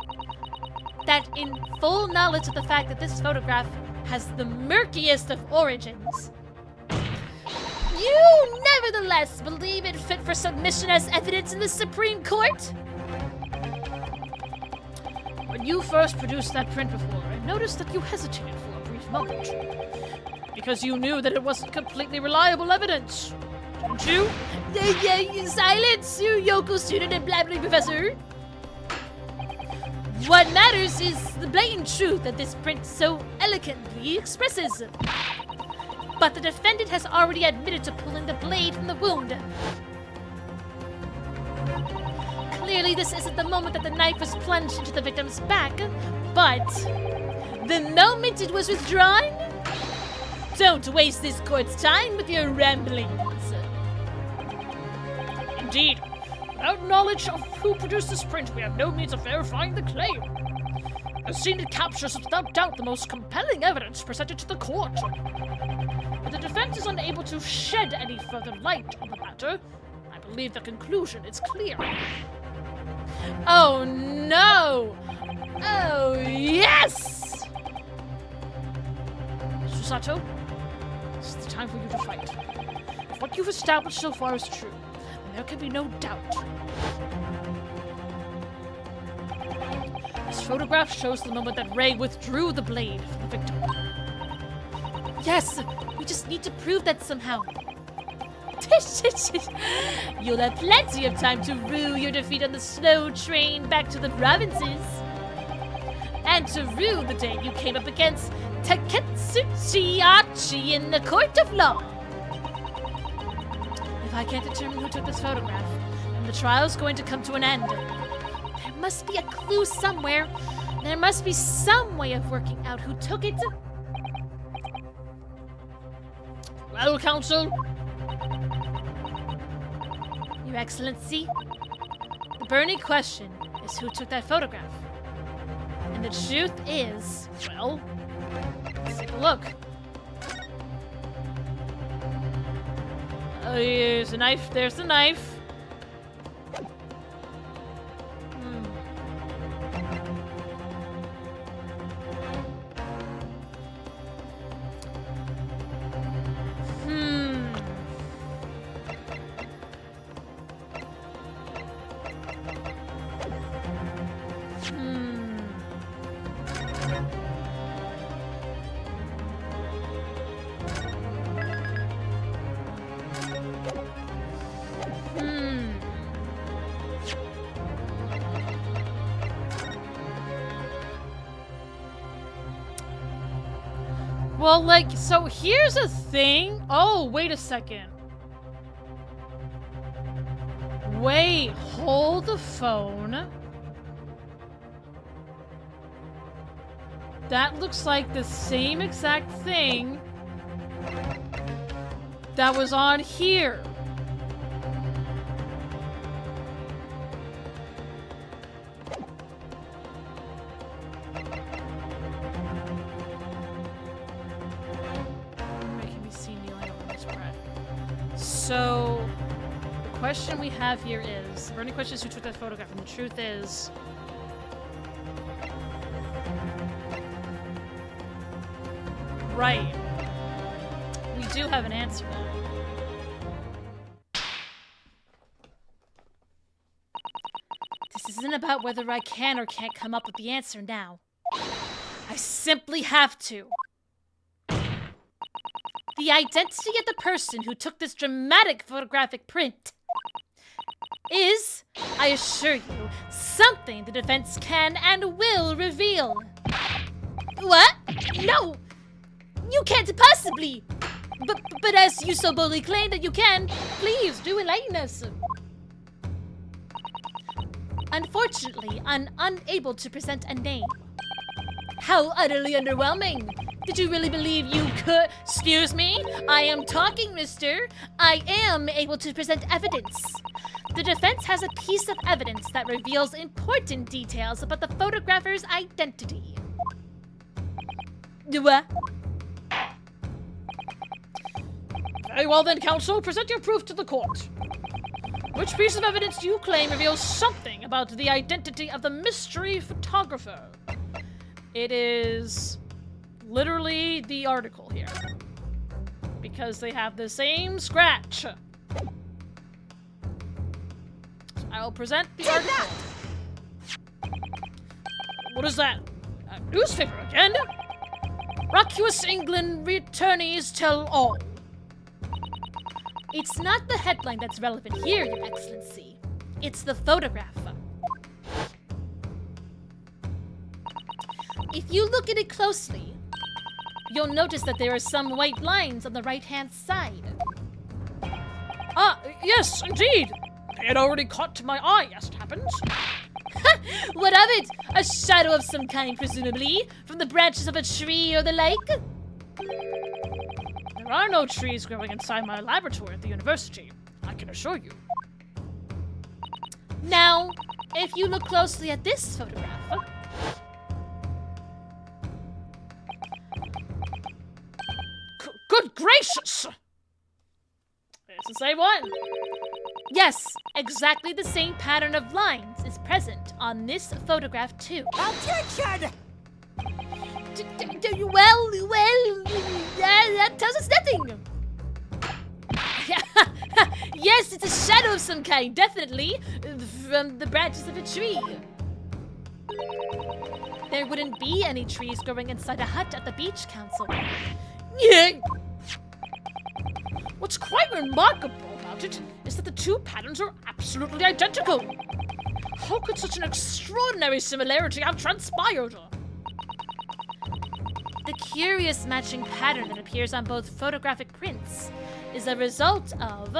that in full knowledge of the fact that this photograph has the murkiest of origins, you nevertheless believe it fit for submission as evidence in the Supreme Court? When you first produced that print before, I noticed that you hesitated for a brief moment. Because you knew that it wasn't completely reliable evidence. Didn't you? Silence, you yokel student and blabbering professor! What matters is the blatant truth that this print so elegantly expresses. But the defendant has already admitted to pulling the blade from the wound. Clearly, this isn't the moment that the knife was plunged into the victim's back, but the moment it was withdrawn? Don't waste this court's time with your ramblings. Indeed. Without knowledge of who produced this print, we have no means of verifying the claim. The scene it captures is without doubt the most compelling evidence presented to the court. But the defense is unable to shed any further light on the matter. I believe the conclusion is clear. Oh no! Oh yes! Susato, this is the time for you to fight. If what you've established so far is true, then there can be no doubt. This photograph shows the moment that Ray withdrew the blade from the victim. Yes, we just need to prove that somehow. You'll have plenty of time to rue your defeat on the slow train back to the provinces. And to rue the day you came up against Taketsuchi Achi in the court of law. If If I can't determine who took this photograph, then the trial's going to come to an end. There must be a clue somewhere. There must be some way of working out who took it. Well, Counsel, Your Excellency, the burning question is who took that photograph. And the truth is, well, let's take a look. There's a knife. There's the knife. Well, like, so here's a thing. Oh, wait a second. Wait, hold the phone. That looks like the same exact thing that was on here. So, the question we have here is, the burning question is who took that photograph, and the truth is... Right. We do have an answer now. this isn't about whether I can or can't come up with the answer now. I simply have to. The identity of the person who took this dramatic photographic print is, I assure you, something the defense can and will reveal. What? No! You can't possibly! But as you so boldly claim that you can, please do enlighten us. Unfortunately, I'm unable to present a name. How utterly underwhelming! Did you really believe you could? Excuse me? I am talking, mister. I am able to present evidence. The defense has a piece of evidence that reveals important details about the photographer's identity. What? Very well then, Counsel, present your proof to the court. Which piece of evidence do you claim reveals something about the identity of the mystery photographer? It is literally the article here. Because they have the same scratch. So I'll present the article. What is that? A newspaper again? Raucous England attorneys tell all. It's not the headline that's relevant here, Your Excellency. It's the photograph. If you look at it closely, you'll notice that there are some white lines on the right-hand side. Ah, yes, indeed. They had already caught my eye, as it happens. What of it? A shadow of some kind, presumably, from the branches of a tree or the like? There are no trees growing inside my laboratory at the university, I can assure you. Now, if you look closely at this photograph... Good gracious! It's the same one. Yes, exactly the same pattern of lines is present on this photograph too. Objection! Well, that tells us nothing. Yes, it's a shadow of some kind, definitely, from the branches of a tree. There wouldn't be any trees growing inside a hut at the beach, Counsel. Yeah. What's quite remarkable about it is that the two patterns are absolutely identical. How could such an extraordinary similarity have transpired? The curious matching pattern that appears on both photographic prints is a result of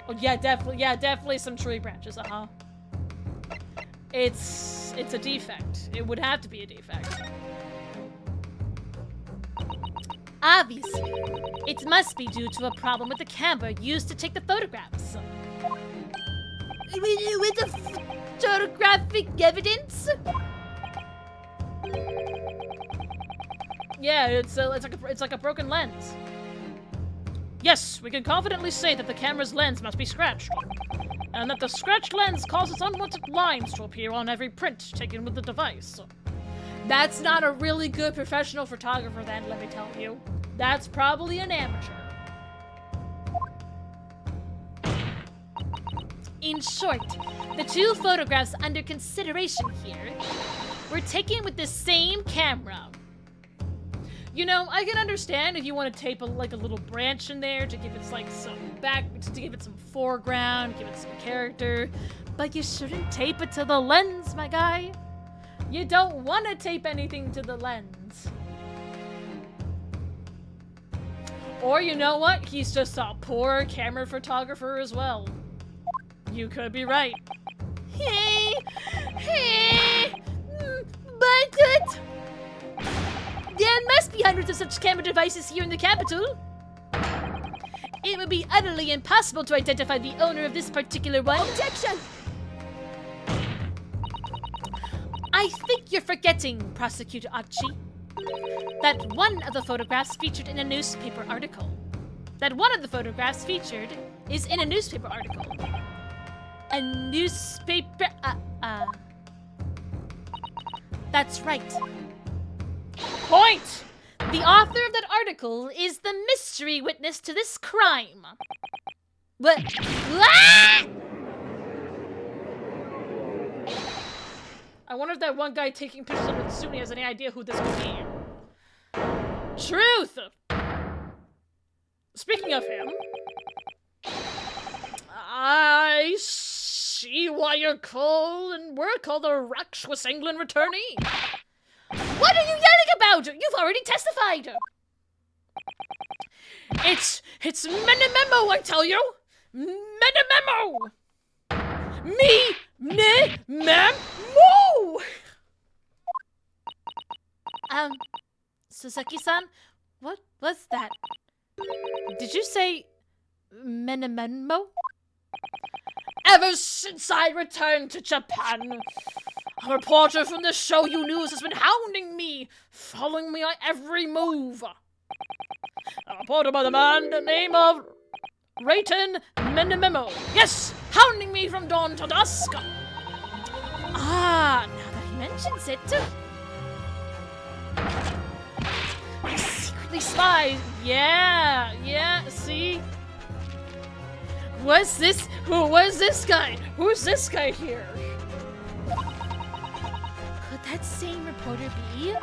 Oh, yeah, definitely some tree branches, It's a defect. It would have to be a defect. Obviously, it must be due to a problem with the camera used to take the photographs. With the photographic evidence? Yeah, it's like a broken lens. Yes, we can confidently say that the camera's lens must be scratched, and that the scratched lens causes unwanted lines to appear on every print taken with the device. That's not a really good professional photographer then, let me tell you. That's probably an amateur. In short, the two photographs under consideration here were taken with the same camera. You know, I can understand if you want to tape a little branch in there to give it like some to give it some foreground, give it some character, but you shouldn't tape it to the lens, my guy. You don't want to tape anything to the lens. Or you know what? He's just a poor camera photographer as well. You could be right. But there must be hundreds of such camera devices here in the capital. It would be utterly impossible to identify the owner of this particular one. Objection! I think you're forgetting, Prosecutor Archie, that one of the photographs featured in a newspaper article. Is in a newspaper article. A newspaper, That's right. Point! The author of that article is the mystery witness to this crime. What? Ah! I wonder if that one guy taking pictures of Mitsune has any idea who this could be. Truth! Speaking of him, I see why you're called and we're called the Rakshas England returnee. What are you yelling about? You've already testified. It's Menimemo, I tell you! Menimemo! Memo! Suzuki-san, what was that? Did you say Menimemo? Ever since I returned to Japan, a reporter from the Shoyu News has been hounding me, following me on every move. A reporter by the name of Reitan Menimemo. Yes, hounding me from dawn to dusk. Ah, now that he mentions it. He secretly spies. Yeah, see? What's this? Who was this guy? Who's this guy here? Could that same reporter be?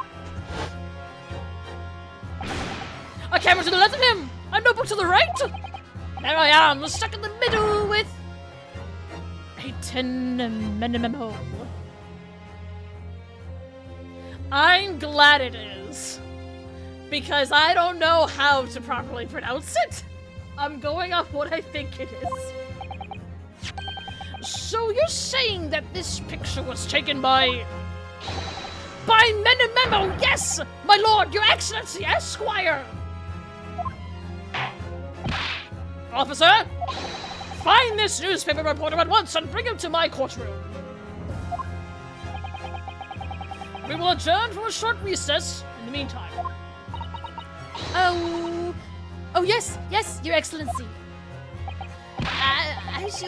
A camera to the left of him! A notebook to the right! There I am, stuck in the middle with Reitan Menimemo. I'm glad it is, because I don't know how to properly pronounce it. I'm going off what I think it is. So you're saying that this picture was taken by Menimemo? Yes, my lord, your excellency, Esquire. Officer, find this newspaper reporter at once and bring him to my courtroom. We will adjourn for a short recess in the meantime. Oh yes, your excellency. As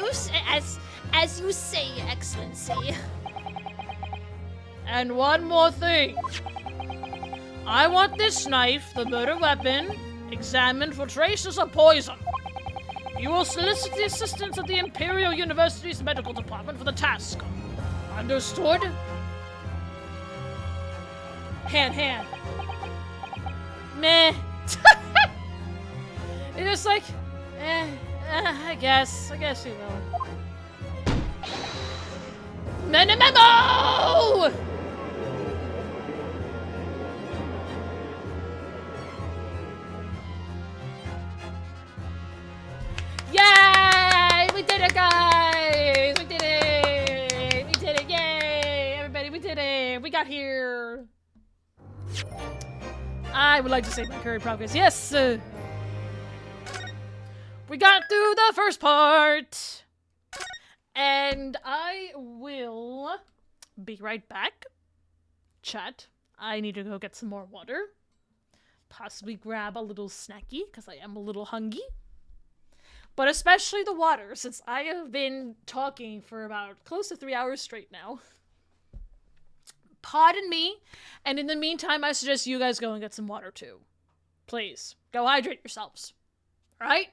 you say, your excellency. And one more thing. I want this knife, the murder weapon, examined for traces of poison. You will solicit the assistance of the Imperial University's medical department for the task. Understood? Hand. Meh. It's just like, I guess you will. Menimemo! Yay! got here? I would like to say my current progress. Yes! We got through the first part! And I will be right back. Chat, I need to go get some more water. Possibly grab a little snacky, because I am a little hungry. But especially the water, since I have been talking for about close to 3 hours straight now. Pardon me, and in the meantime, I suggest you guys go and get some water too. Please, go hydrate yourselves. Alright?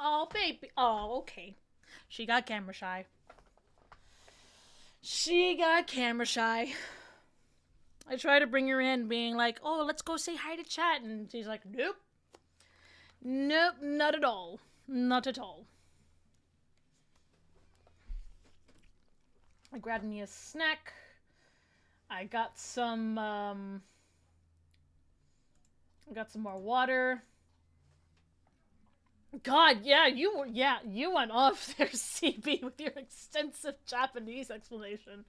Oh, baby. Oh, okay. She got camera shy. She got camera shy. I try to bring her in, being like, oh, let's go say hi to chat. And she's like, nope. Nope, not at all. Not at all. I grabbed me a snack. I got some more water. God, you went off there, CB, with your extensive Japanese explanation.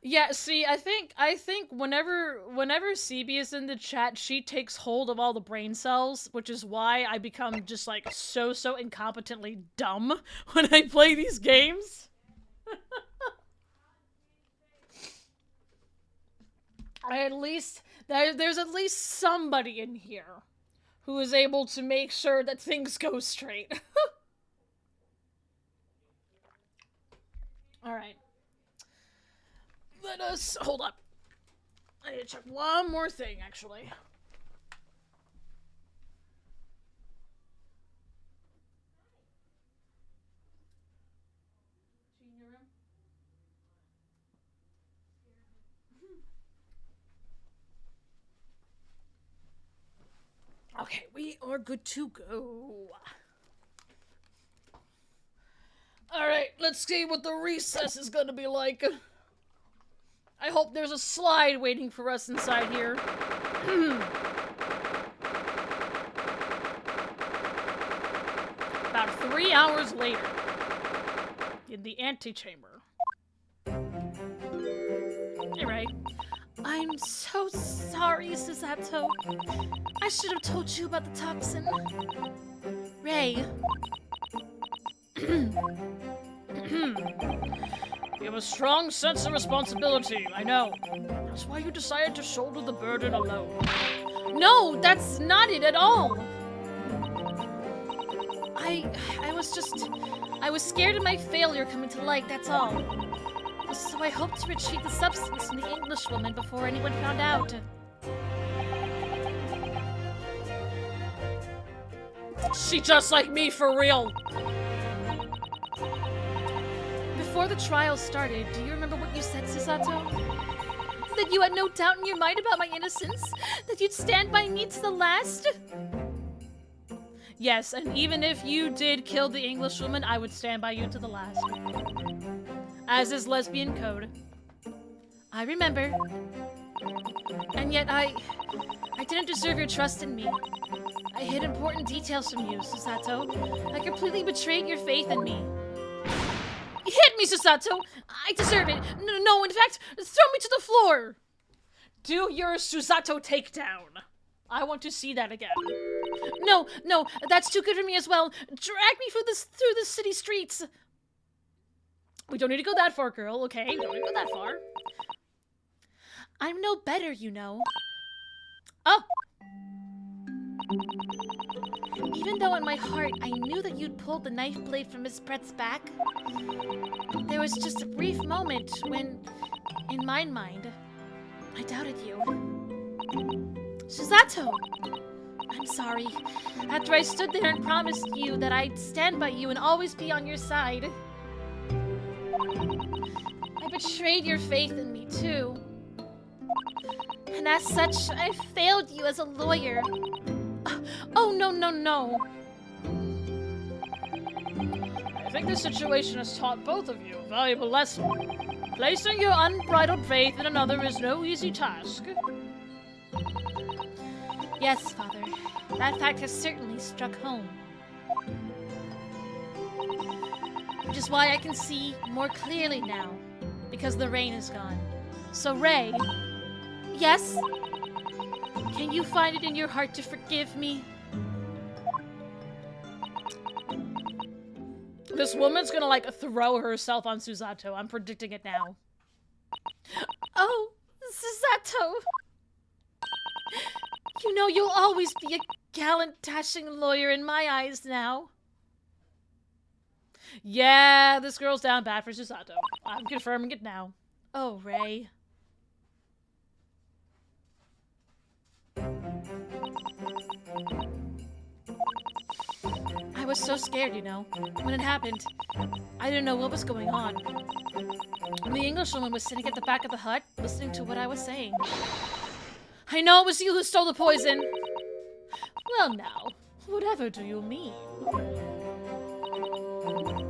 Yeah, see, I think whenever CB is in the chat, she takes hold of all the brain cells, which is why I become just like so incompetently dumb when I play these games. There's at least somebody in here who is able to make sure that things go straight. All right. Let us hold up. I need to check one more thing, actually. Okay, we are good to go. Alright, let's see what the recess is gonna be like. I hope there's a slide waiting for us inside here. About 3 hours later, in the antechamber. Alright. I'm so sorry, Susato. I should have told you about the toxin. Ray. You have a strong sense of responsibility, I know. That's why you decided to shoulder the burden alone. No, that's not it at all! I was scared of my failure coming to light, that's all. So I hoped to retrieve the substance from the Englishwoman before anyone found out. She just like me, for real! Before the trial started, do you remember what you said, Susato? That you had no doubt in your mind about my innocence? That you'd stand by me to the last? Yes, and even if you did kill the Englishwoman, I would stand by you to the last. As is lesbian code. I remember. And yet I didn't deserve your trust in me. I hid important details from you, Susato. I completely betrayed your faith in me. Hit me, Susato! I deserve it! No, in fact, throw me to the floor! Do your Susato takedown. I want to see that again. No, that's too good for me as well. Drag me through the city streets. We don't need to go that far, girl, okay? We don't need to go that far. I'm no better, you know. Oh! Even though in my heart I knew that you'd pulled the knife blade from Miss Brett's back, there was just a brief moment when, in my mind, I doubted you. Susato! I'm sorry. After I stood there and promised you that I'd stand by you and always be on your side, I betrayed your faith in me, too. And as such, I failed you as a lawyer. Oh, no. I think this situation has taught both of you a valuable lesson. Placing your unbridled faith in another is no easy task. Yes, Father. That fact has certainly struck home. Which is why I can see more clearly now, because the rain is gone. So, Ray... Yes? Can you find it in your heart to forgive me? This woman's gonna, like, throw herself on Susato. I'm predicting it now. Oh, Susato! You know you'll always be a gallant, dashing lawyer in my eyes now. Yeah, this girl's down bad for Susato. I'm confirming it now. Oh, Ray. was so scared, you know, when it happened. I didn't know what was going on. And the Englishwoman was sitting at the back of the hut, listening to what I was saying. I know it was you who stole the poison. Well now, whatever do you mean?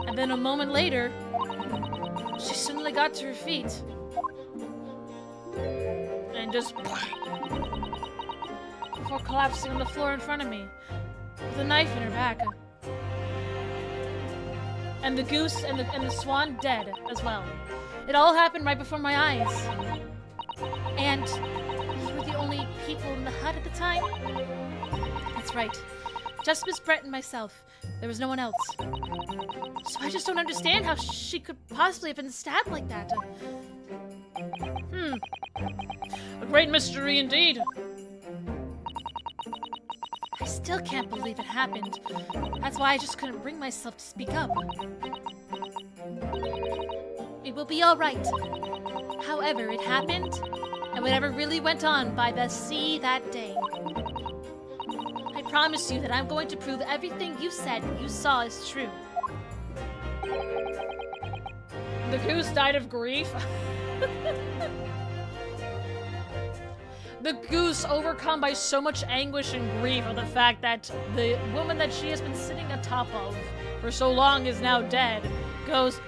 And then a moment later, she suddenly got to her feet. And just... before collapsing on the floor in front of me, with a knife in her back. And the goose and the swan dead as well. It all happened right before my eyes. And you were the only people in the hut at the time? That's right. Just Miss Brett and myself. There was no one else. So I just don't understand how she could possibly have been stabbed like that. A great mystery indeed. I still can't believe it happened. That's why I just couldn't bring myself to speak up. It will be all right. However, it happened, and whatever really went on by the sea that day. I promise you that I'm going to prove everything you said you saw is true. The goose died of grief. The goose, overcome by so much anguish and grief of the fact that the woman that she has been sitting atop of for so long is now dead, goes,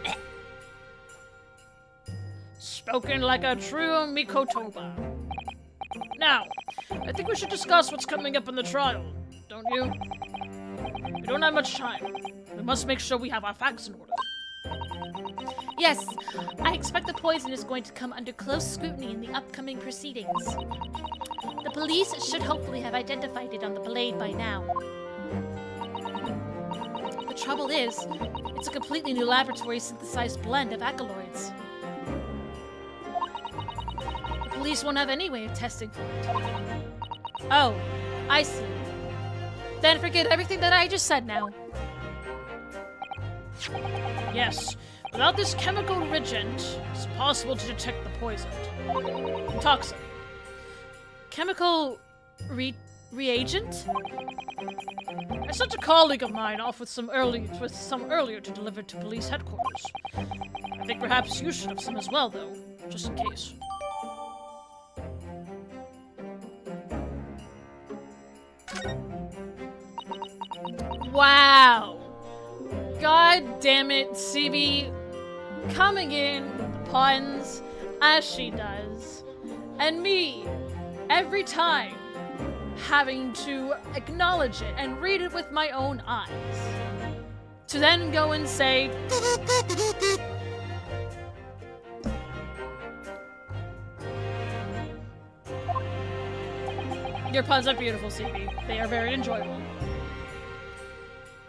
spoken like a true Mikotoba. Now, I think we should discuss what's coming up in the trial, don't you? We don't have much time. We must make sure we have our facts in order. Yes, I expect the poison is going to come under close scrutiny in the upcoming proceedings. The police should hopefully have identified it on the blade by now. The trouble is, it's a completely new laboratory synthesized blend of alkaloids. The police won't have any way of testing for it. Oh, I see. Then forget everything that I just said now. Yes, without this chemical reagent, it's possible to detect the poison. Toxin. Chemical reagent? I sent a colleague of mine off with some earlier to deliver to police headquarters. I think perhaps you should have some as well, though, just in case. Wow! God damn it, CB, coming in with the puns as she does, and me every time having to acknowledge it and read it with my own eyes, to then go and say, your puns are beautiful, CB. They are very enjoyable.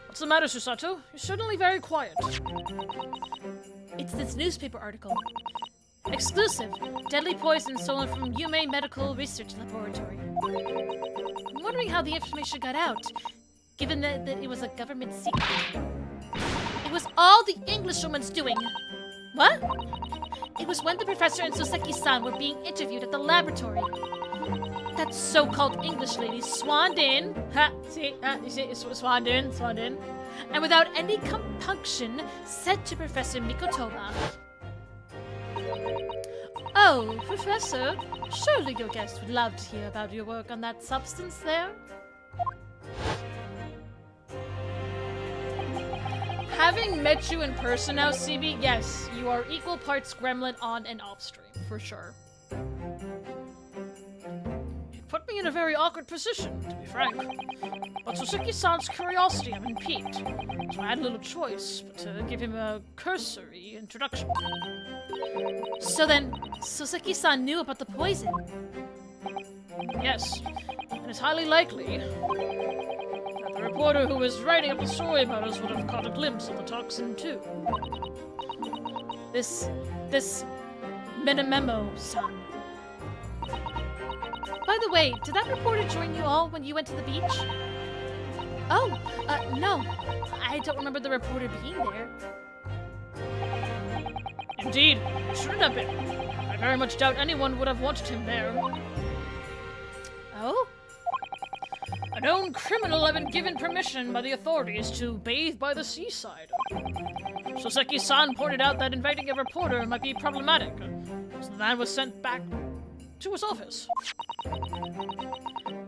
What's the matter, Susato? You're certainly very quiet. It's this newspaper article. Exclusive. Deadly poison stolen from Yume Medical Research Laboratory. I'm wondering how the information got out, given that it was a government secret. It was all the Englishwoman's doing. What? It was when the professor and Soseki-san were being interviewed at the laboratory. That so-called English lady swanned in. Ha! See? You see? Swanned in. Swanned in. And without any compunction, said to Professor Mikotoba, "Oh, Professor, surely your guest would love to hear about your work on that substance there." Having met you in person now, CB, yes, you are equal parts gremlin on and off stream, for sure. You put me in a very awkward position, to be frank. But Soseki-san's curiosity I'm piqued, so I had little choice but to give him a cursory introduction. So then, Soseki-san knew about the poison? Yes, and it's highly likely that the reporter who was writing up the story about us would have caught a glimpse of the toxin too. This Menememo-san. By the way, did that reporter join you all when you went to the beach? Oh, no. I don't remember the reporter being there. Indeed, it shouldn't have been. I very much doubt anyone would have wanted him there. Oh? A known criminal had been given permission by the authorities to bathe by the seaside. Soseki-san pointed out that inviting a reporter might be problematic, so the man was sent back to his office.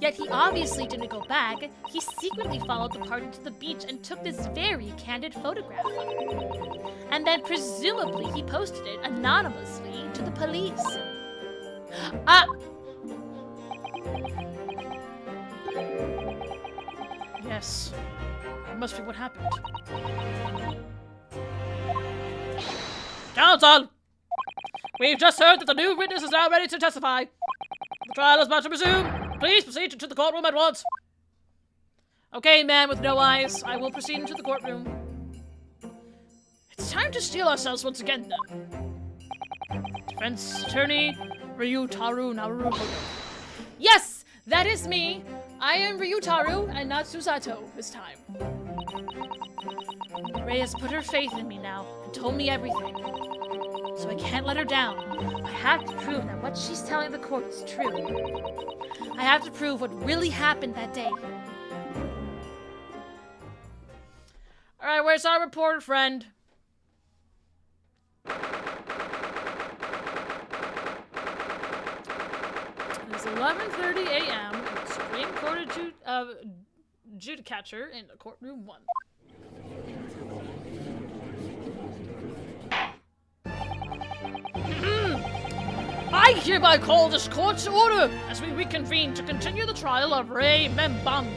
Yet he obviously didn't go back. He secretly followed the party to the beach and took this very candid photograph. And then presumably he posted it anonymously to the police. Ah! Yes, that must be what happened. Counsel! We've just heard that the new witness is now ready to testify. The trial is about to resume. Please proceed to the courtroom at once. Okay, man with no eyes. I will proceed into the courtroom. It's time to steel ourselves once again, then. Defense attorney Ryutaru Naruhodo. Yes, that is me. I am Ryutaru and not Susato this time. Ray has put her faith in me now and told me everything. So I can't let her down. I have to prove that what she's telling the court is true. I have to prove what really happened that day. Alright, where's our reporter friend? It's 11:30 a.m. in the Supreme Court Judicature in courtroom 1. I hereby call this court to order as we reconvene to continue the trial of Ray Membambi.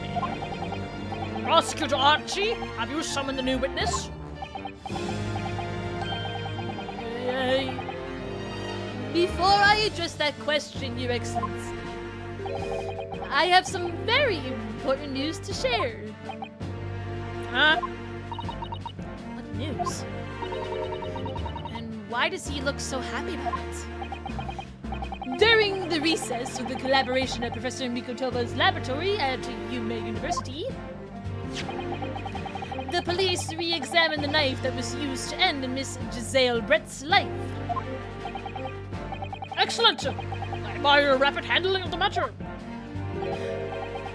Prosecutor Archie, have you summoned the new witness? Before I address that question, Your Excellency, I have some very important news to share. Huh? What news? And why does he look so happy about it? During the recess with the collaboration of Professor Mikotova's laboratory at Yume University, the police re-examined the knife that was used to end Miss Giselle Brett's life. Excellent! I admire your rapid handling of the matter.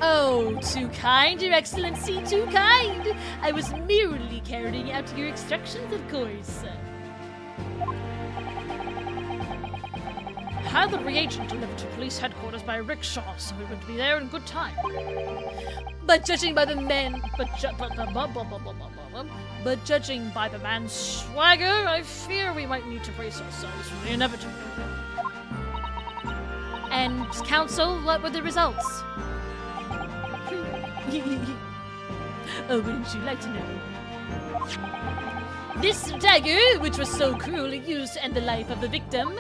Oh, too kind, Your Excellency, too kind! I was merely carrying out your instructions, of course. Had the reagent delivered to police headquarters by rickshaw, so we would be there in good time. But judging by the man... But judging by the man's swagger, I fear we might need to brace ourselves for the inevitable. And, counsel, what were the results? Oh, wouldn't you like to know? This dagger, which was so cruelly used to end the life of the victim,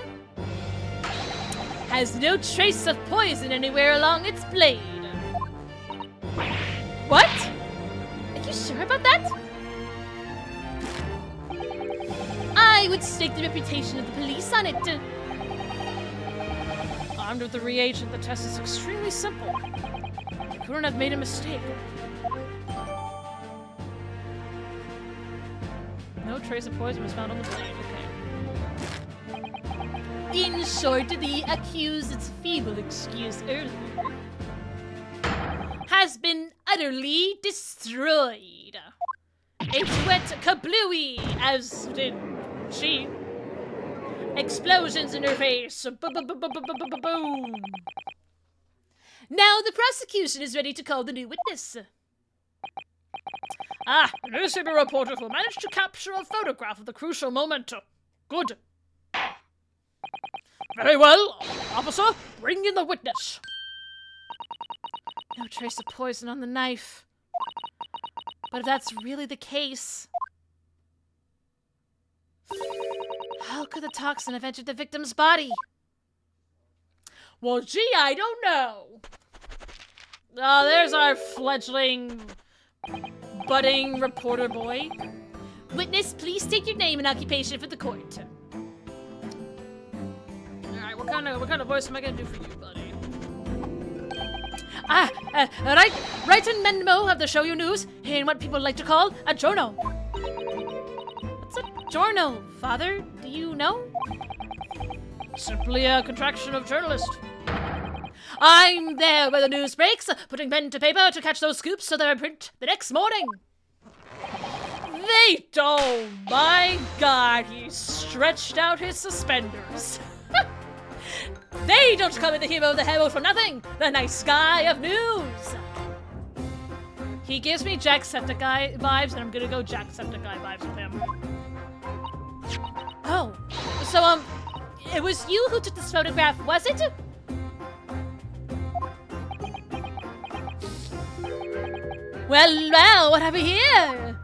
has no trace of poison anywhere along its blade. What? Are you sure about that? I would stake the reputation of the police on it. Armed with the reagent, the test is extremely simple. You couldn't have made a mistake. No trace of poison was found on the blade. Okay. In short, the accused's feeble excuse earlier has been utterly destroyed. It went kablooey, as did she. Explosions in her face. Boom. Now the prosecution is ready to call the new witness. Ah, a newspaper reporter who managed to capture a photograph of the crucial moment. Good. Very well. Officer, bring in the witness. No trace of poison on the knife. But if that's really the case, how could the toxin have entered the victim's body? Well, gee, I don't know. Oh, there's our fledgling, budding reporter boy. Witness, please state your name and occupation for the court. Alright, what kind of voice am I gonna do for you, buddy? Right and Menmo of the Show You News, in what people like to call a giorno. What's a giorno, Father? Do you know? Simply a contraction of journalist. I'm there when the news breaks, putting pen to paper to catch those scoops so they're in print the next morning. Oh my god, he stretched out his suspenders. They don't call me the hero of the herald for nothing, the nice guy of news. He gives me Jacksepticeye vibes, and I'm gonna go Jacksepticeye vibes with him. Oh, so, it was you who took this photograph, was it? Well, what have we here?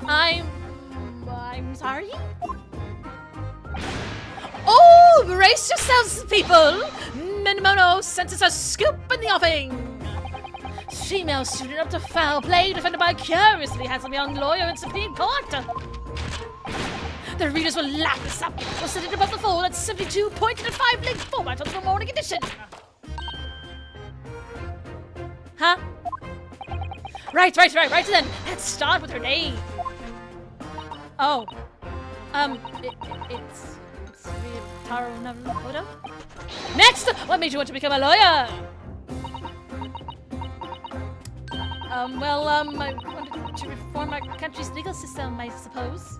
I'm sorry? Oh, brace yourselves, people! Menimono sent us a scoop in the offing! Female student up to foul play, defended by a curiously handsome young lawyer in Supreme Court. The readers will lap this up. We'll set it above the fold at 72 pointed and 5-link format of the morning edition. Huh? Right then. Let's start with her name. Oh. It's Ryotaro Naruhodo? Next! What made you want to become a lawyer? I wanted to reform our country's legal system, I suppose.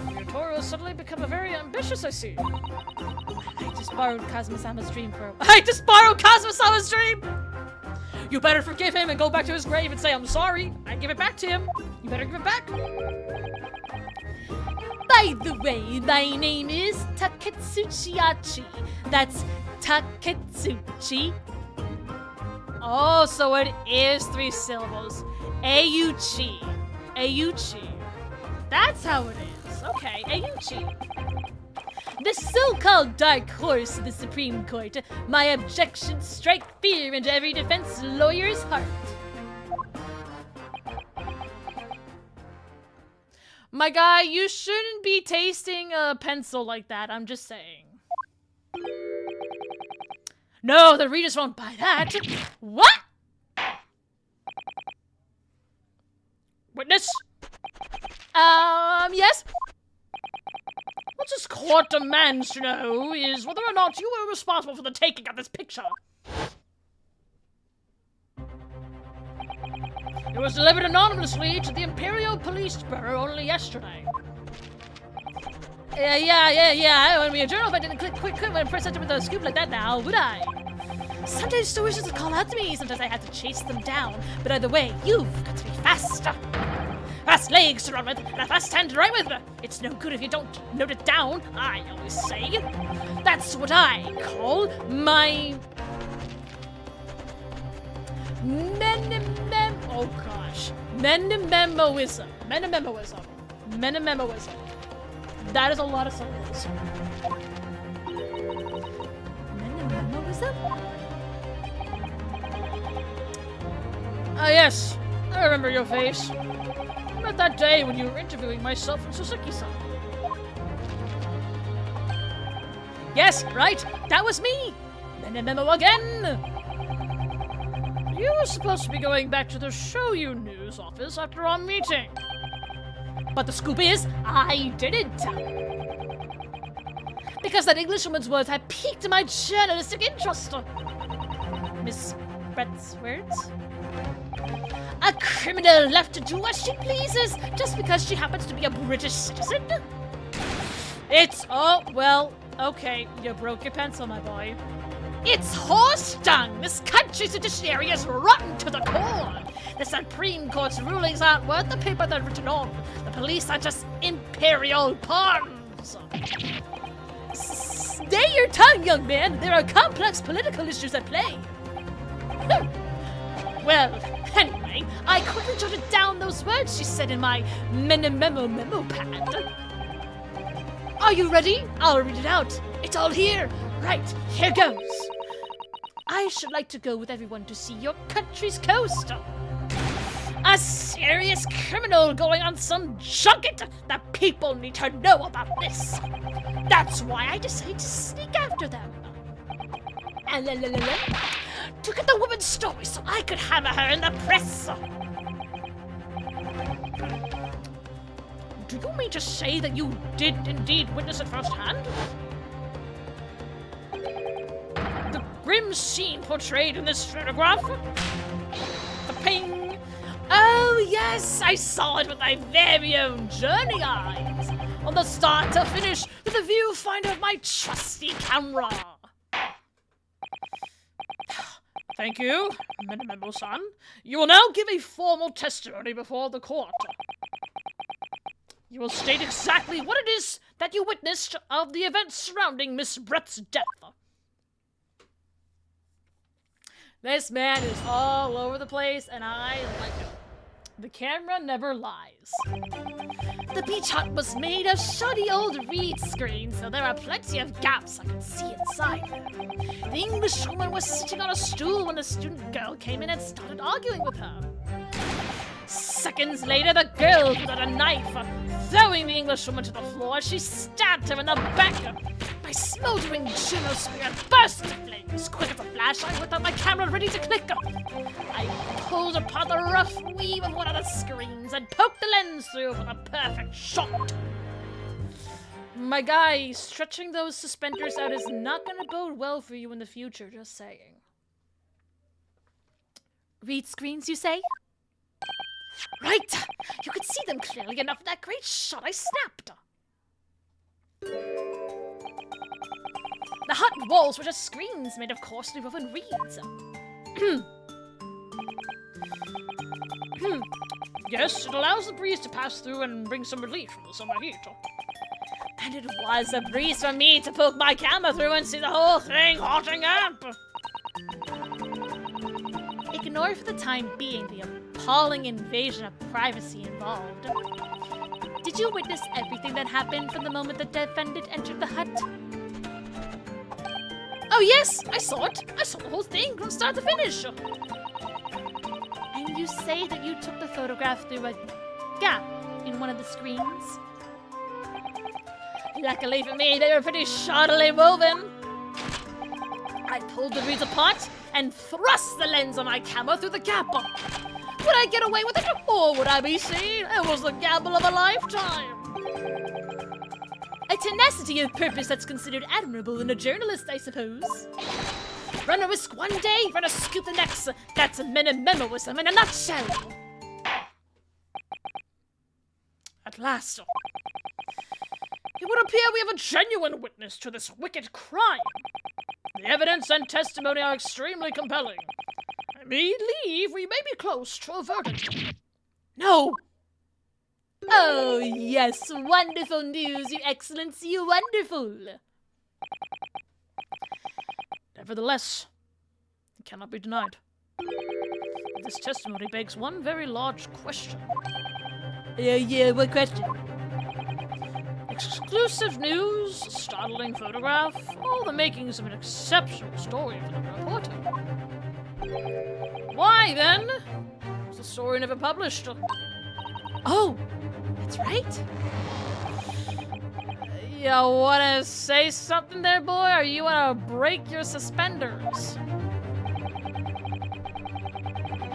Ryotaro has suddenly become very ambitious, I see. I just borrowed Kazuma-sama's dream for dream! You better forgive him and go back to his grave and say, I'm sorry. I give it back to him. You better give it back. By the way, my name is Taketsuchi. That's Taketsuchi. Oh, so it is 3 syllables. Ayuchi. That's how it is. Okay, Ayuchi. The so-called dark horse of the Supreme Court. My objections strike fear into every defense lawyer's heart. My guy, you shouldn't be tasting a pencil like that, I'm just saying. No, the readers won't buy that. What? Witness? Yes? What this court demands to know is whether or not you were responsible for the taking of this picture. It was delivered anonymously to the Imperial Police Bureau only yesterday. Yeah. I wouldn't be a journal if I didn't click when I presented with a scoop like that now, would I? Sometimes stories just call out to me, sometimes I have to chase them down. But either way, you've got to be faster. Fast legs to run with, and a fast hand to write with. It's no good if you don't note it down, I always say. That's what I call my... Menimemoism. That is a lot of syllables. Menimemoism? Ah, yes. I remember your face. I met that day when you were interviewing myself and Suzuki-san. Yes, right. That was me. Memo again. You were supposed to be going back to the Shoyu News office after our meeting. But the scoop is, I didn't. Because that Englishwoman's words had piqued my journalistic interest. Miss Brett's words? A criminal left to do as she pleases just because she happens to be a British citizen? Okay, you broke your pencil, my boy. It's horse dung! This country's judiciary is rotten to the core! The Supreme Court's rulings aren't worth the paper they're written on. The police are just imperial pawns! Stay your tongue, young man! There are complex political issues at play! Well, anyway, I quickly jotted down those words she said in my memo pad. Are you ready? I'll read it out. It's all here. Right, here goes. I should like to go with everyone to see your country's coast. A serious criminal going on some junket. The people need to know about this. That's why I decided to sneak after them. To get the woman's story so I could hammer her in the press. Do you mean to say that you did indeed witness it firsthand? same scene portrayed in this photograph? The ping. Oh yes, I saw it with my very own journey eyes. On the start to finish with the viewfinder of my trusty camera. Thank you, Minamemo-san. You will now give a formal testimony before the court. You will state exactly what it is that you witnessed of the events surrounding Miss Brett's death. This man is all over the place, and I like it. The camera never lies. The beach hut was made of shoddy old reed screen, so there are plenty of gaps I could see inside there. The Englishwoman was sitting on a stool when the student girl came in and started arguing with her. Seconds later, the girl pulled out a knife, throwing the Englishwoman to the floor. She stabbed her in the back. My smoldering Juno spear burst into flames. Quick as a flash, I whipped out my camera ready to click. I pulled apart the rough weave of one of the screens and poked the lens through for a perfect shot. My guy, stretching those suspenders out is not going to bode well for you in the future, just saying. Reed screens, you say? Right! You could see them clearly enough in that great shot I snapped. The hut walls were just screens made of coarsely woven reeds. Yes, it allows the breeze to pass through and bring some relief from the summer heat. And it was a breeze for me to poke my camera through and see the whole thing hotting up. Ignore for the time being the appalling invasion of privacy involved. Did you witness everything that happened from the moment the defendant entered the hut? Oh yes, I saw it. I saw the whole thing from start to finish. And you say that you took the photograph through a gap in one of the screens? Luckily for me, they were pretty shoddily woven. I pulled the reeds apart and thrust the lens of my camera through the gap. Would I get away with it, or would I be seen? It was the gamble of a lifetime. A tenacity of purpose that's considered admirable in a journalist, I suppose. Run a risk one day, run a scoop the next. That's a Menomemoism in a nutshell. At last. It would appear we have a genuine witness to this wicked crime. The evidence and testimony are extremely compelling. I believe we may be close to a verdict. No! Oh, yes, wonderful news, Your Excellency, wonderful. Nevertheless, it cannot be denied. This testimony begs one very large question. Yeah, what question? Exclusive news, startling photograph, all the makings of an exceptional story for the reporter. Why, then, was the story never published? Oh, that's right. You wanna say something there, boy, or you wanna break your suspenders?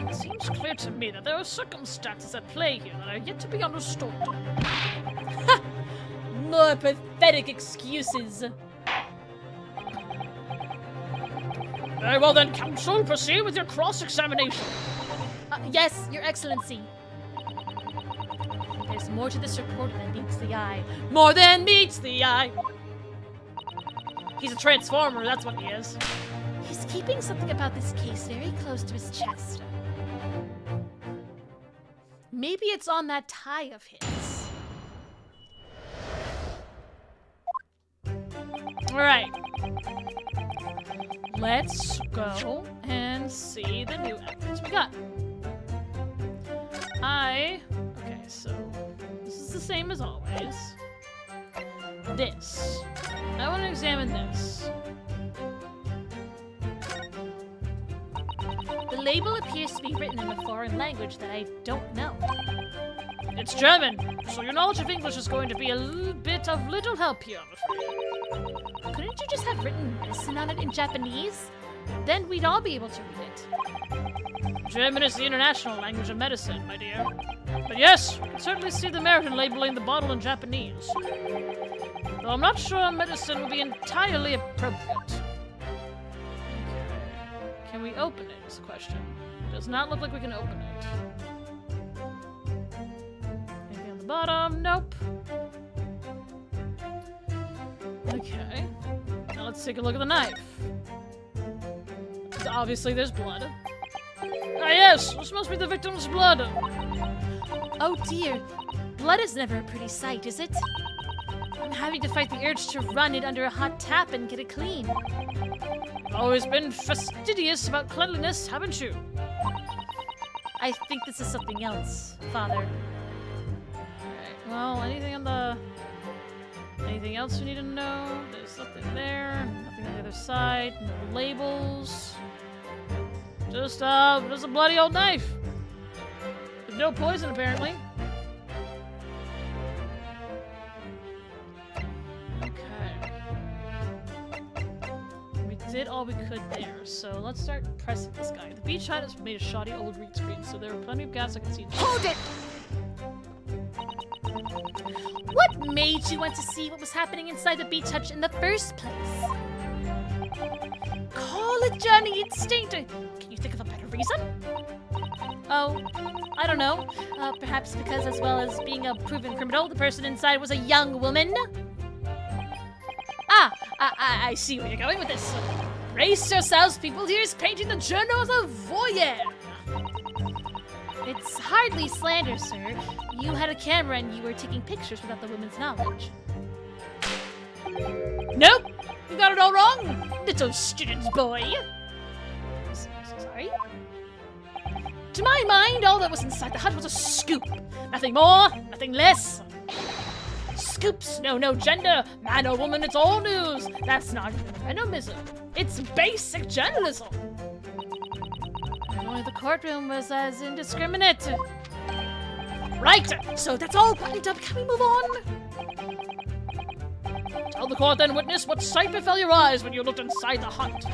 It seems clear to me that there are circumstances at play here that are yet to be understood. More pathetic excuses. Very well then, counsel, proceed with your cross-examination. Yes, Your Excellency. There's more to this report than meets the eye. More than meets the eye. He's a transformer, that's what he is. He's keeping something about this case very close to his chest. Maybe it's on that tie of his. Alright. Let's go and see the new evidence we got. Okay, so this is the same as always. This. I want to examine this. The label appears to be written in a foreign language that I don't know. It's German, so your knowledge of English is going to be a little bit of little help here, I'm afraid. Couldn't you just have written medicine on it in Japanese? Then we'd all be able to read it. German is the international language of medicine, my dear. But yes, you can certainly see the merit in labeling the bottle in Japanese. Though I'm not sure medicine would be entirely appropriate. we open it? Is the question. Does not look like we can open it. Anything on the bottom? Nope. Okay. Now let's take a look at the knife. Obviously, there's blood. Ah, yes! This must be the victim's blood! Oh dear. Blood is never a pretty sight, is it? I'm having to fight the urge to run it under a hot tap and get it clean. Always been fastidious about cleanliness, haven't you? I think this is something else, Father. Alright, well, anything on the... Anything else we need to know? There's nothing there, nothing on the other side, no labels. Just a bloody old knife. With no poison, apparently. Okay. We did all we could there, so let's start pressing this guy. The beach hut has made a shoddy old reed screen, so there are plenty of gas I can see. Hold it! What made you want to see what was happening inside the beach hutch in the first place? Call it journey instinct. Can you think of a better reason? Oh, I don't know. Perhaps because as well as being a proven criminal, the person inside was a young woman? Ah, I see where you're going with this. Brace yourselves, people. Here's painting the journal as a voyeur. It's hardly slander, sir. You had a camera and you were taking pictures without the woman's knowledge. Nope! You got it all wrong, little student boy! Sorry? To my mind, all that was inside the hut was a scoop. Nothing more, nothing less. Scoops know no gender, man or woman, it's all news. That's not even venomism. It's basic journalism. If only the courtroom was as indiscriminate. Right, so that's all buttoned up. Can we move on? Tell the court then, witness, what sight befell your eyes when you looked inside the hut.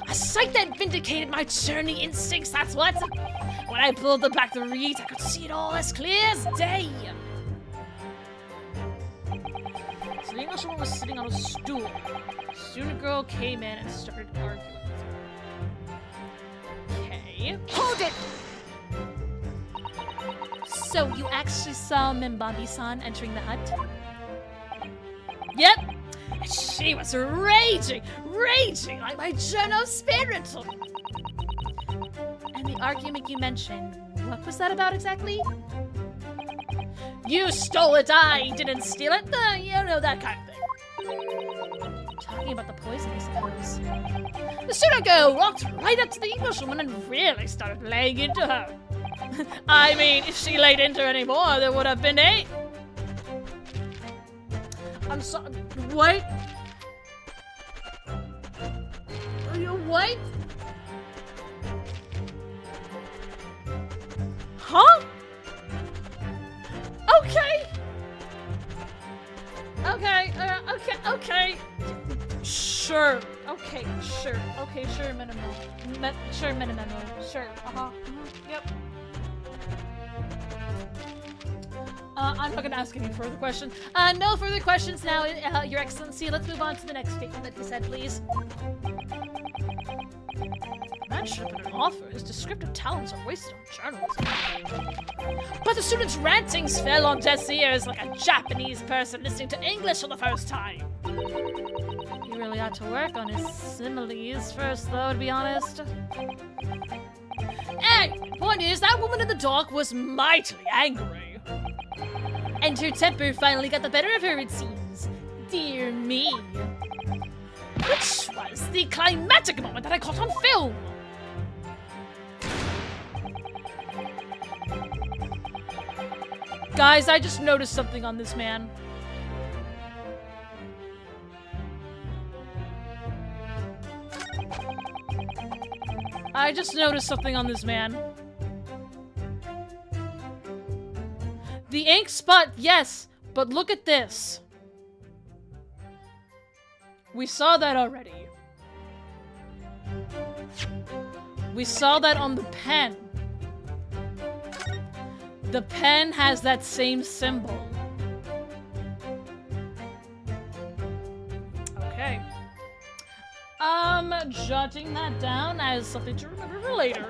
A sight that vindicated my journey instincts, that's what. When I pulled back the reeds, I could see it all as clear as day. So the Englishwoman was sitting on a stool. The student girl came in and started arguing with her. Okay. Hold it! So you actually saw Mimbambi-san entering the hut? Yep. And she was raging like my journal spirit. And the argument you mentioned, what was that about exactly? You stole it, I didn't steal it. You know, that kind of thing. Talking about the poison, I suppose. The student girl walked right up to the Englishwoman and really started laying into her. I mean, if she laid into her anymore, there would have been a... I'm sorry. What? Are you what? Huh? Okay. Okay. Sure. Okay, sure. Okay, sure, minimal. Sure, minimum. Sure. Yep. I'm not gonna ask any further questions. No further questions now, Your Excellency. Let's move on to the next statement that he said, please. That should have been an offer. His descriptive talents are wasted on journalism. But the student's rantings fell on deaf ears like a Japanese person listening to English for the first time. He really ought to work on his similes first, though, to be honest. Hey, point is, that woman in the dock was mightily angry. And her temper finally got the better of her, it seems. Dear me. Which was the climactic moment that I caught on film. Guys, I just noticed something on this man. I just noticed something on this man. The ink spot, yes, but look at this. We saw that already. We saw that on the pen. The pen has that same symbol. Okay. am jotting that down as something to remember for later.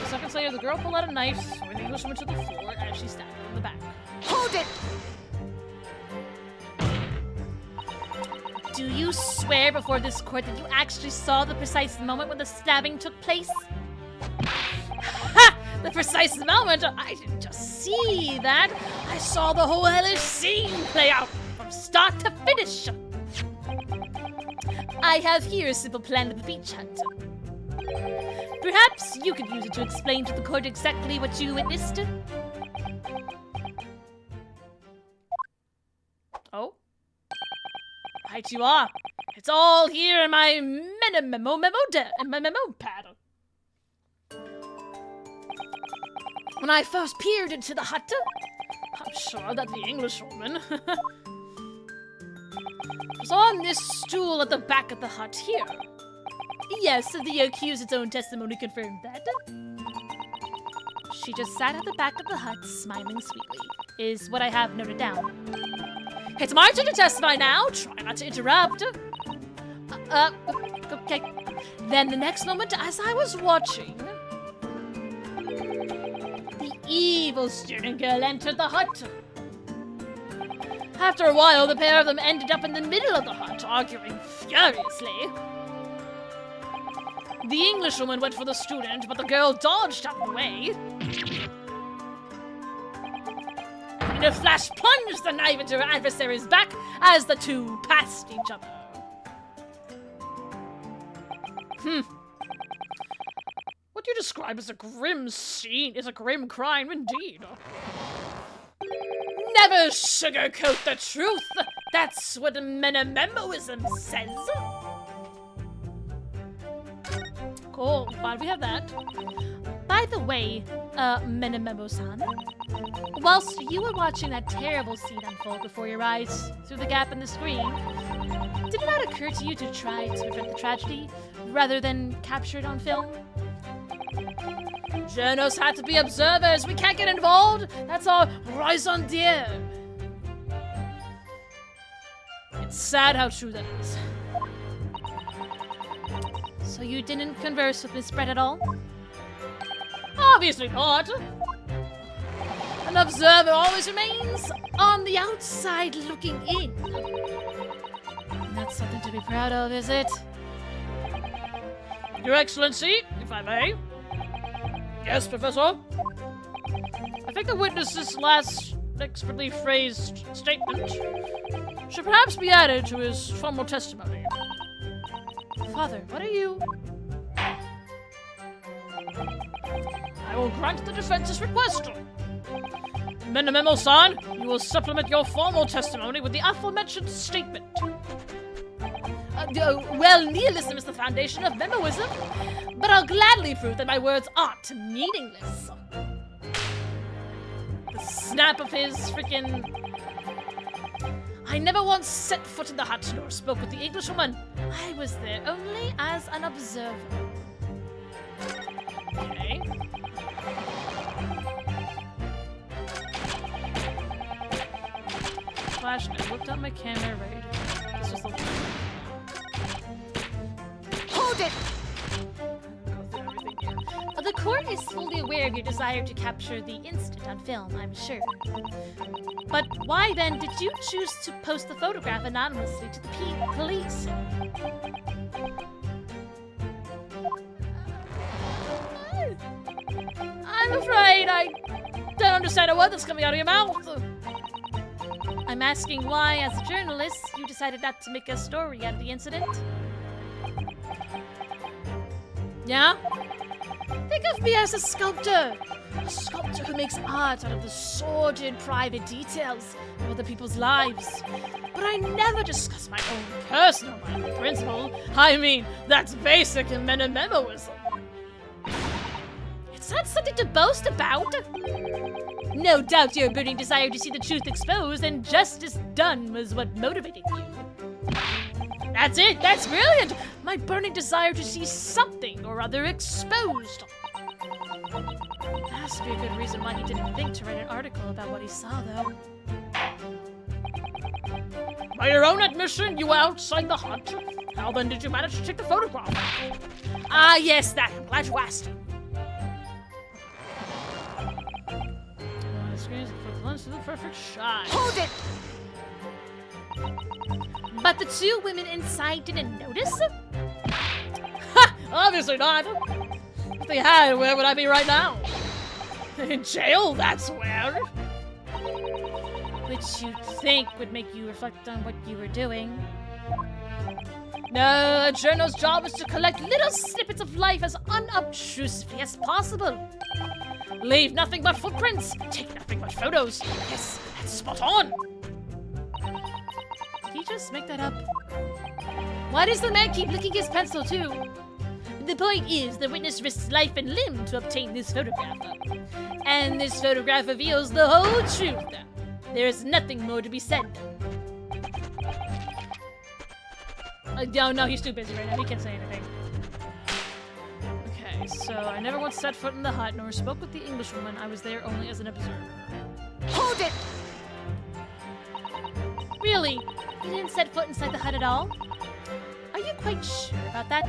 Seconds later, the girl pulled out a knife, throwing the Englishwoman to the floor as she stabbed her in the back. Hold it! Do you swear before this court that you actually saw the precise moment when the stabbing took place? Ha! The precise moment? I didn't just see that. I saw the whole hellish scene play out from start to finish. I have here a simple plan of the beach hunt. Perhaps you could use it to explain to the court exactly what you witnessed. Oh? Right you are. It's all here in my memo pad. When I first peered into the hut, I'm sure that the Englishwoman was on this stool at the back of the hut here. Yes, the accused's own testimony confirmed that. She just sat at the back of the hut, smiling sweetly, is what I have noted down. It's my turn to testify now. Try not to interrupt. Okay. Then the next moment, as I was watching, the evil student girl entered the hut. After a while, the pair of them ended up in the middle of the hut, arguing furiously. The Englishwoman went for the student, but the girl dodged out of the way. In a flash, plunged the knife into her adversary's back as the two passed each other. What you describe as a grim scene is a grim crime indeed. Never sugarcoat the truth. That's what Menememoism says. Cool, glad we have that. By the way, Menememo-san, whilst you were watching that terrible scene unfold before your eyes through the gap in the screen, did it not occur to you to try to prevent the tragedy rather than capture it on film? Journos had to be observers. We can't get involved. That's our raison d'être. It's sad how true that is. So you didn't converse with Miss Brett at all? Obviously not. An observer always remains on the outside looking in. And that's something to be proud of, is it? Your Excellency, if I may. Yes, Professor? I think the witness's last expertly phrased statement should perhaps be added to his formal testimony. Father, what are you... I will grant the defense's request. Menememo-san, you will supplement your formal testimony with the aforementioned statement. Well, nihilism is the foundation of memoism, but I'll gladly prove that my words aren't meaningless. The snap of his freaking... I never once set foot in the hut nor spoke with the Englishwoman. I was there only as an observer. Okay. Flash, I whipped out my camera right. This was the one. Hold it! Go through everything here. The court is fully aware of your desire to capture the incident on film, I'm sure. But why then did you choose to post the photograph anonymously to the police? I'm afraid I don't understand a word that's coming out of your mouth. I'm asking why, as a journalist, you decided not to make a story out of the incident. Yeah? Think of me as a sculptor who makes art out of the sordid private details of other people's lives. But I never discuss my own Personal principle? I mean, that's basic in Menememoism. It's not something to boast about. No doubt your burning desire to see the truth exposed and justice done was what motivated you. That's it! That's brilliant! My burning desire to see something or other exposed. There has to be a good reason why he didn't think to write an article about what he saw, though. By your own admission, you were outside the hut. How then did you manage to take the photograph? Ah, yes, that. I'm glad you asked. The screen is a quick lens to the perfect shot. Hold it! But the two women inside didn't notice? Ha! Obviously not. If they had, where would I be right now? In jail, that's where. Which you'd think would make you reflect on what you were doing. No, a journal's job is to collect Little snippets of life as unobtrusively as possible. leave nothing but footprints, take nothing but photos. Yes, that's spot on. Did he just make that up? Why does the man keep licking his pencil too? The point is, the witness risks life and limb to obtain this photograph. And this photograph reveals the whole truth. There is nothing more to be said. No, he's too busy right now. He can't say anything. Okay, so I never once set foot in the hut, nor spoke with the Englishwoman. I was there only as an observer. Hold it! Really? You didn't set foot inside the hut at all? Are you quite sure about that?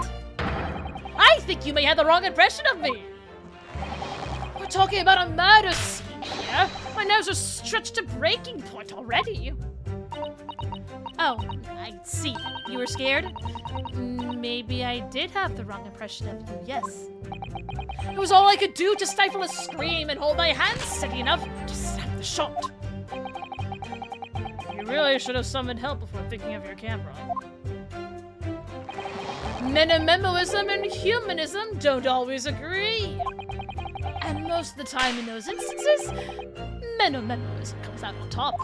I think you may have the wrong impression of me. We're talking about a murder scene here. My nerves are stretched to breaking point already. Oh, I see. You were scared? Maybe I did have the wrong impression of you, yes. It was all I could do to stifle a scream and hold my hands steady enough to snap the shot. You really should have summoned help before thinking of your camera. Menomemoism and humanism don't always agree. And most of the time in those instances, menomemoism comes out on top.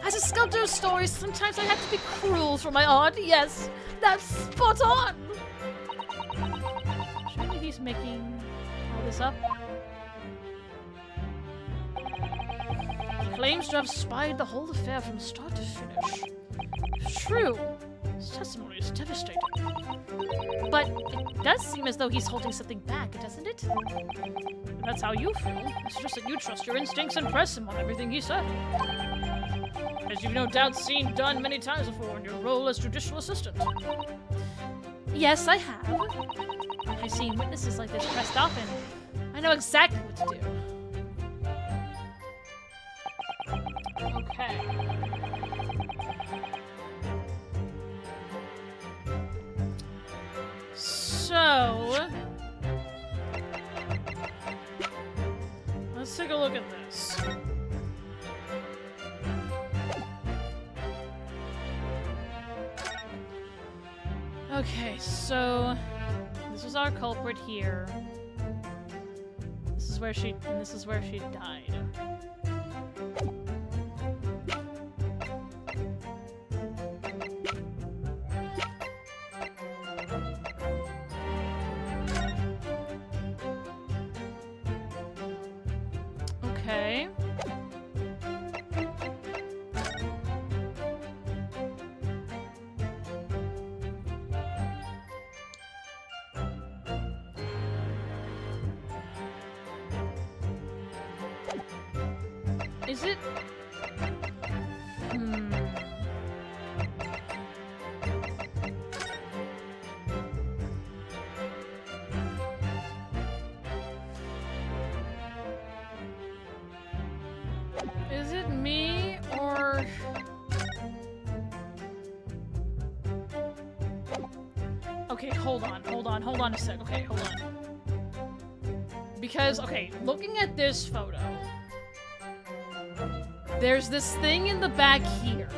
As a sculptor of stories, sometimes I have to be cruel for my art. Yes, that's spot on. Surely he's making all this up. He claims to have spied the whole affair from start to finish. True. His testimony is devastating. But it does seem as though he's holding something back, doesn't it? If that's how you feel, I suggest that you trust your instincts and press him on everything he said. As you've no doubt seen done many times before in your role as judicial assistant. Yes, I have. I've seen witnesses like this pressed often. I know exactly what to do. Okay. So, let's take a look at this. Okay, so this was our culprit here. This is where she died. Okay. Is it? Is it me or... Okay, hold on a sec. Okay, hold on. Because, okay, looking at this photo, there's this thing in the back here.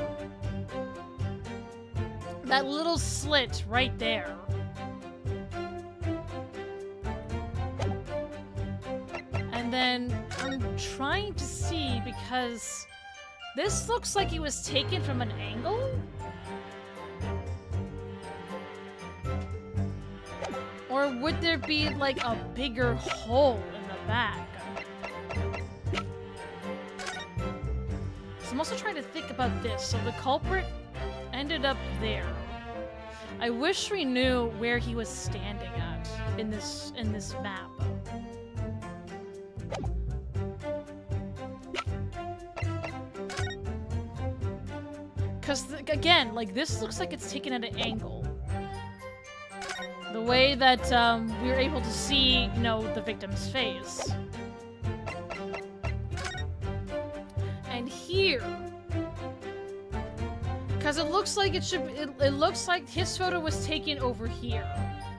That little slit right there. And then I'm trying to see because this looks like it was taken from an angle. Or would there be like a bigger hole in the back? So I'm also trying to think about this. So the culprit ended up there. I wish we knew where he was standing at in this map. Because, again, like, this looks like it's taken at an angle. The way that we're able to see, you know, the victim's face. And here, because it looks like it should, it looks like his photo was taken over here.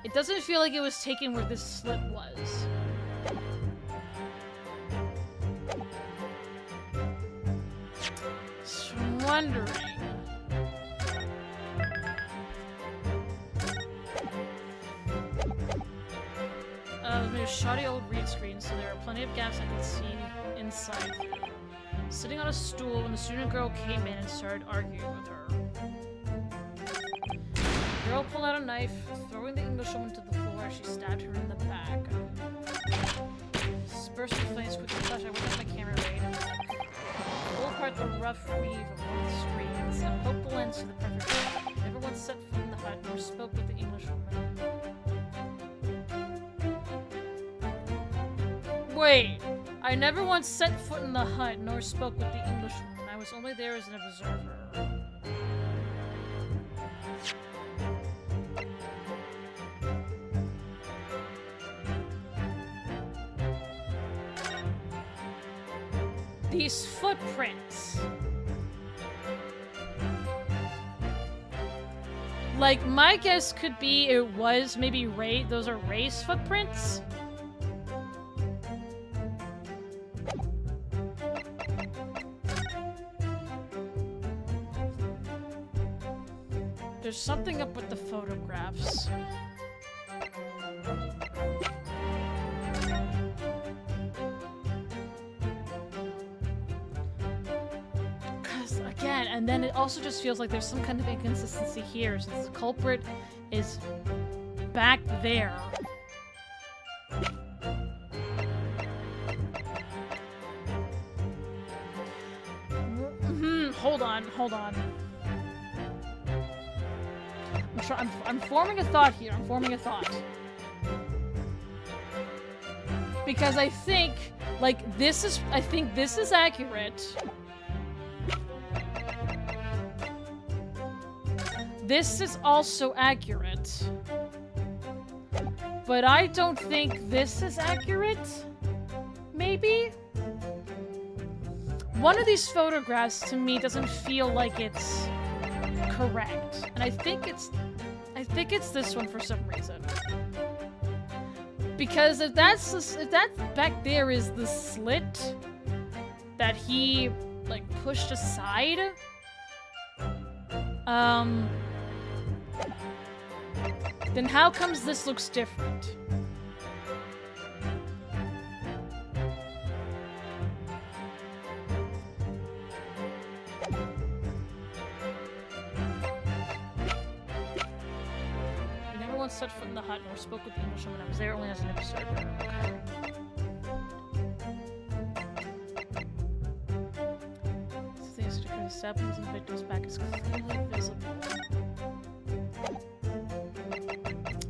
It doesn't feel like it was taken where this slit was. So I'm wondering. There's shoddy old read screen, so there are plenty of gaps I can see inside through. Sitting on a stool when the student girl came in and started arguing with her. The girl pulled out a knife, throwing the Englishwoman to the floor as she stabbed her in the back. Dispersed the flames quickly flash, I whipped out my camera raid and pull apart the rough weave of one of the screens and poke the lens to the perfect shot. Never once set foot in the hut nor spoke with the Englishwoman. Wait, I never once set foot in the hut nor spoke with the Englishwoman. I was only there as an observer. These footprints. Like, my guess could be it was maybe Ray. Those are Ray's footprints. There's something up with the photographs. Because, again, and then it also just feels like there's some kind of inconsistency here, since the culprit is back there. Hold on. I'm forming a thought here. I'm forming a thought. Because I think, like, I think this is accurate. This is also accurate. But I don't think this is accurate. Maybe? One of these photographs, to me, doesn't feel like it's correct. And I think it's this one for some reason. Because if that back there is the slit that he, like, pushed aside, then how comes this looks different? Set foot in the hut nor spoke with the Englishwoman. I was there only as an observer. Okay. Things to the stabbings and the victim's back is clearly visible.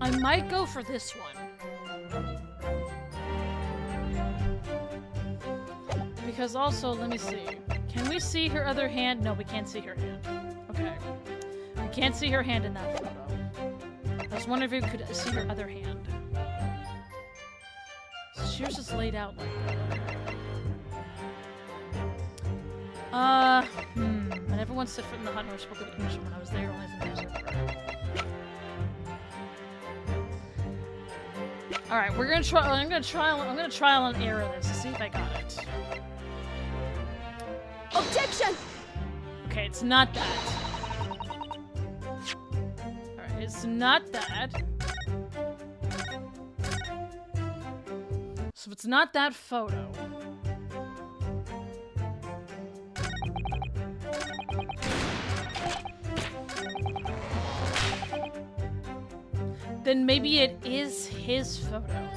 I might go for this one. Because also, let me see. Can we see her other hand? No, we can't see her hand. Okay. We can't see her hand in that photo. I was wondering if you could see her other hand. So she was just laid out like that. I never once set foot in the hut nor spoke with the Englishwoman. I was there only as an observer. Alright, we're gonna try. I'm gonna trial and error this to see if I got it. Objection! Okay, it's not that. It's not that. So if it's not that photo. Then maybe it is his photo.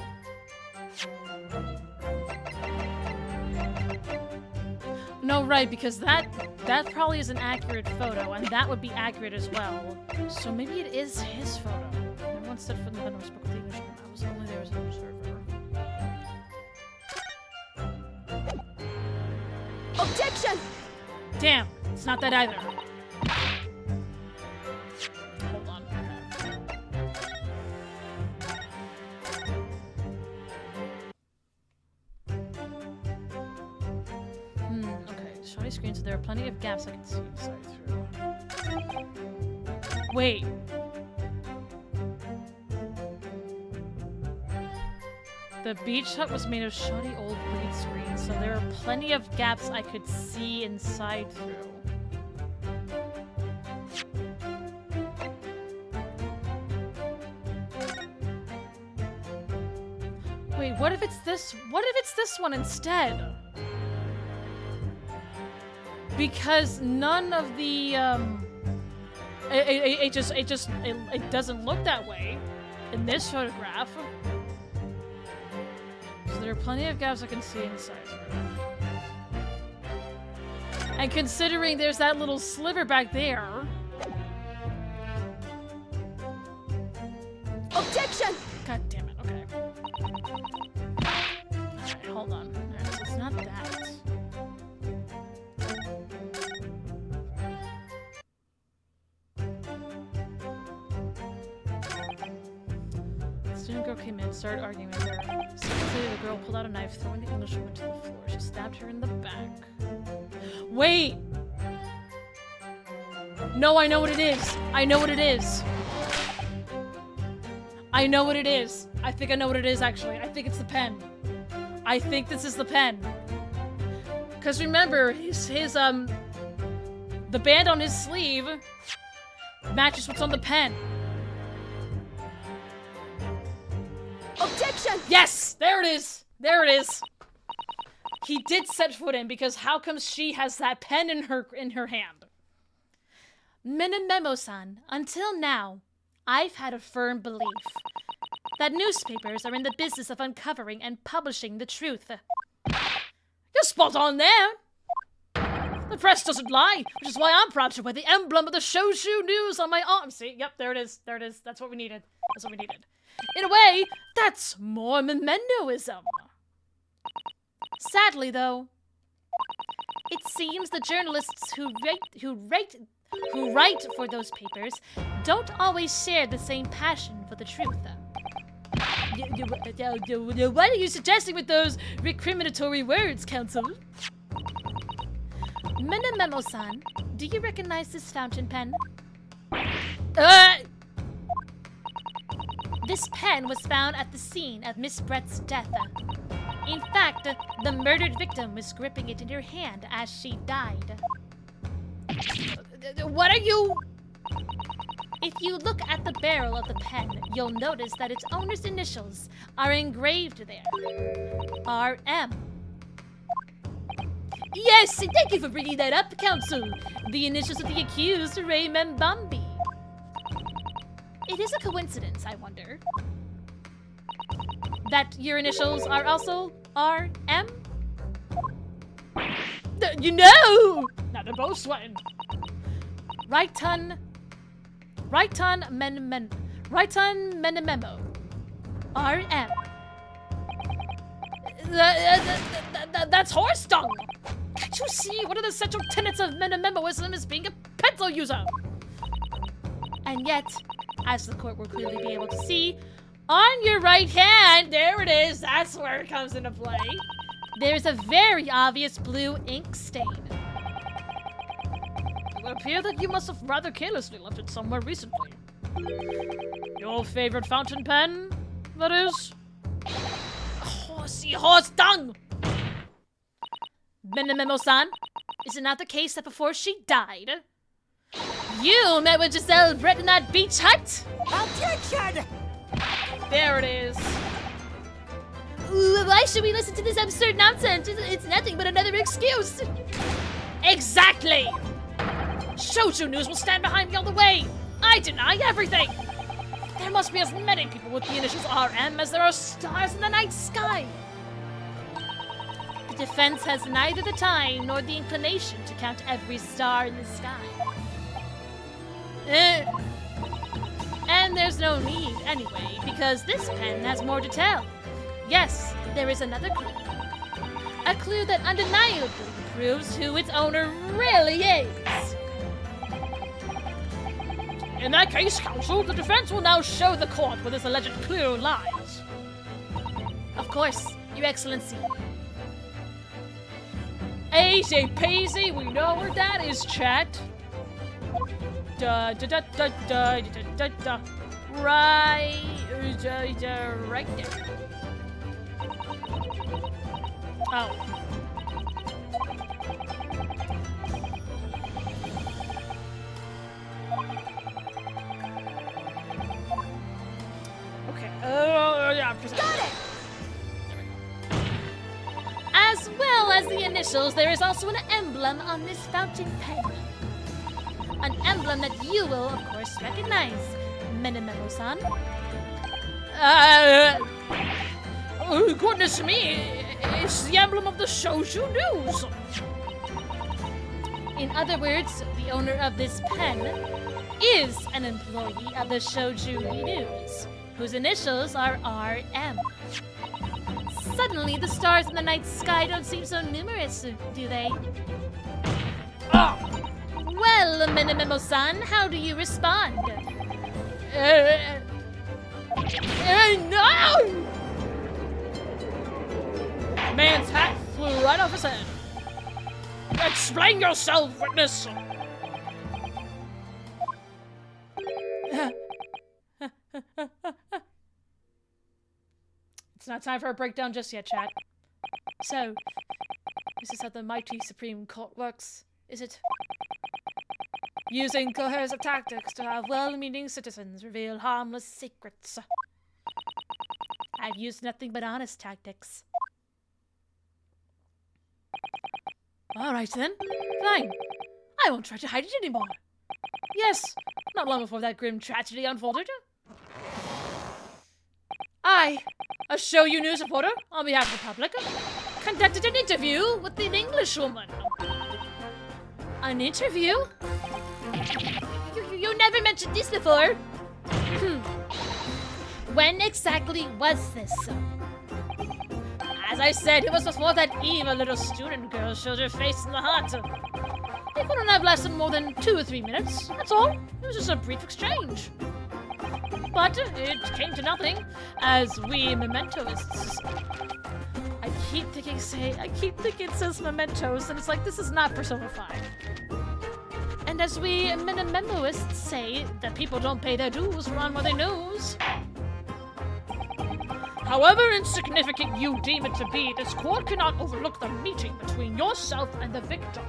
No, right, because that probably is an accurate photo, and that would be accurate as well. So maybe it is his photo. Everyone said from the hut nor spoke with the Englishman. I was only there as an observer. Objection! Damn, it's not that either. shoddy screen, so there are plenty of gaps I can see inside through. Wait. The beach hut was made of shoddy old green screen, so there are plenty of gaps I could see inside through. Wait, what if it's this? What if it's this one instead? Because none of the it doesn't look that way in this photograph. So there are plenty of gaps I can see inside. And considering there's that little sliver back there. Objection! God damn it, okay. Alright, hold on. Alright, so it's not that. The student girl came in, started arguing with her. Seconds later, the girl pulled out a knife, throwing the Englishwoman to the floor. She stabbed her in the back. Wait! No, I know what it is! I know what it is! I know what it is. I think I know what it is, actually. I think it's the pen. I think this is the pen. Because remember, the band on his sleeve matches what's on the pen. Objection! Yes! There it is! There it is! He did set foot in, because how come she has that pen in her hand? Minamemo-san, until now, I've had a firm belief that newspapers are in the business of uncovering and publishing the truth. You're spot on there! The press doesn't lie, which is why I'm proud to wear the emblem of the Shoshu News on my arm. See? Yep, there it is. There it is. That's what we needed. That's what we needed. In a way, that's more Memendoism. Sadly, though, it seems the journalists who write for those papers don't always share the same passion for the truth. What are you suggesting with those recriminatory words, Counsel? Minamemo-san, do you recognize this fountain pen? This pen was found at the scene of Miss Brett's death. In fact, the murdered victim was gripping it in her hand as she died. What are you... If you look at the barrel of the pen, you'll notice that its owner's initials are engraved there. RM. Yes, thank you for bringing that up, Counsel. The initials of the accused, Raymond Bambi. It is a coincidence, I wonder. That your initials are also RM? You know! Now they're both sweating. Raiton Menememo. RM. That's horse dung! Can't you see one of the central tenets of Menememoism is being a pencil user? And yet, as the court will clearly be able to see, on your right hand, there it is, that's where it comes into play. there's a very obvious blue ink stain. It would appear that you must have rather carelessly left it somewhere recently. Your favorite fountain pen, that is? Horsey horse dung! Menememo-san, is it not the case that before she died, you met with Giselle Brett in that beach hut? Objection! There it is. why should we listen to this absurd nonsense? It's nothing but another excuse. Exactly! Shoujo News will stand behind me all the way! I deny everything! There must be as many people with the initials RM as there are stars in the night sky! The defense has neither the time nor the inclination to count every star in the sky. And there's no need, anyway, because this pen has more to tell. Yes, there is another clue. A clue that undeniably proves who its owner really is. In that case, counsel, the defense will now show the court where this alleged clue lies. Of course, Your Excellency. Easy peasy, we know where that is, chat. Da da da da da da da da. Right, right there. Oh. Okay. Oh, yeah. Got it! As well as the initials, there is also an emblem on this fountain pen. An emblem that you will, of course, recognize. Minamemo-san. Oh, goodness me. It's the emblem of the Shouju News. In other words, the owner of this pen is an employee of the Shouju News, whose initials are RM. Suddenly, the stars in the night sky don't seem so numerous, do they? Ah. Well, Minamemo-san, how do you respond? No! Man's hat flew right off his head. Explain yourself, witness! It's not time for a breakdown just yet, chat. So, this is how the mighty Supreme Court works, is it? Using coercive tactics to have well-meaning citizens reveal harmless secrets. I've used nothing but honest tactics. Alright then, fine. I won't try to hide it anymore. Yes, not long before that grim tragedy unfolded. I, a Shouju News reporter on behalf of the public, conducted an interview with an Englishwoman. An interview? You never mentioned this before. When exactly was this? As I said, it was before that evil little student girl showed her face in the hut. It couldn't have lasted more than 2 or 3 minutes, that's all. It was just a brief exchange. But it came to nothing, as we mementoists... I keep thinking it says mementos, and it's like, this is not Persona 5. And as we mementoists say, that people don't pay their dues for unworthy news. However insignificant you deem it to be, this court cannot overlook the meeting between yourself and the victim.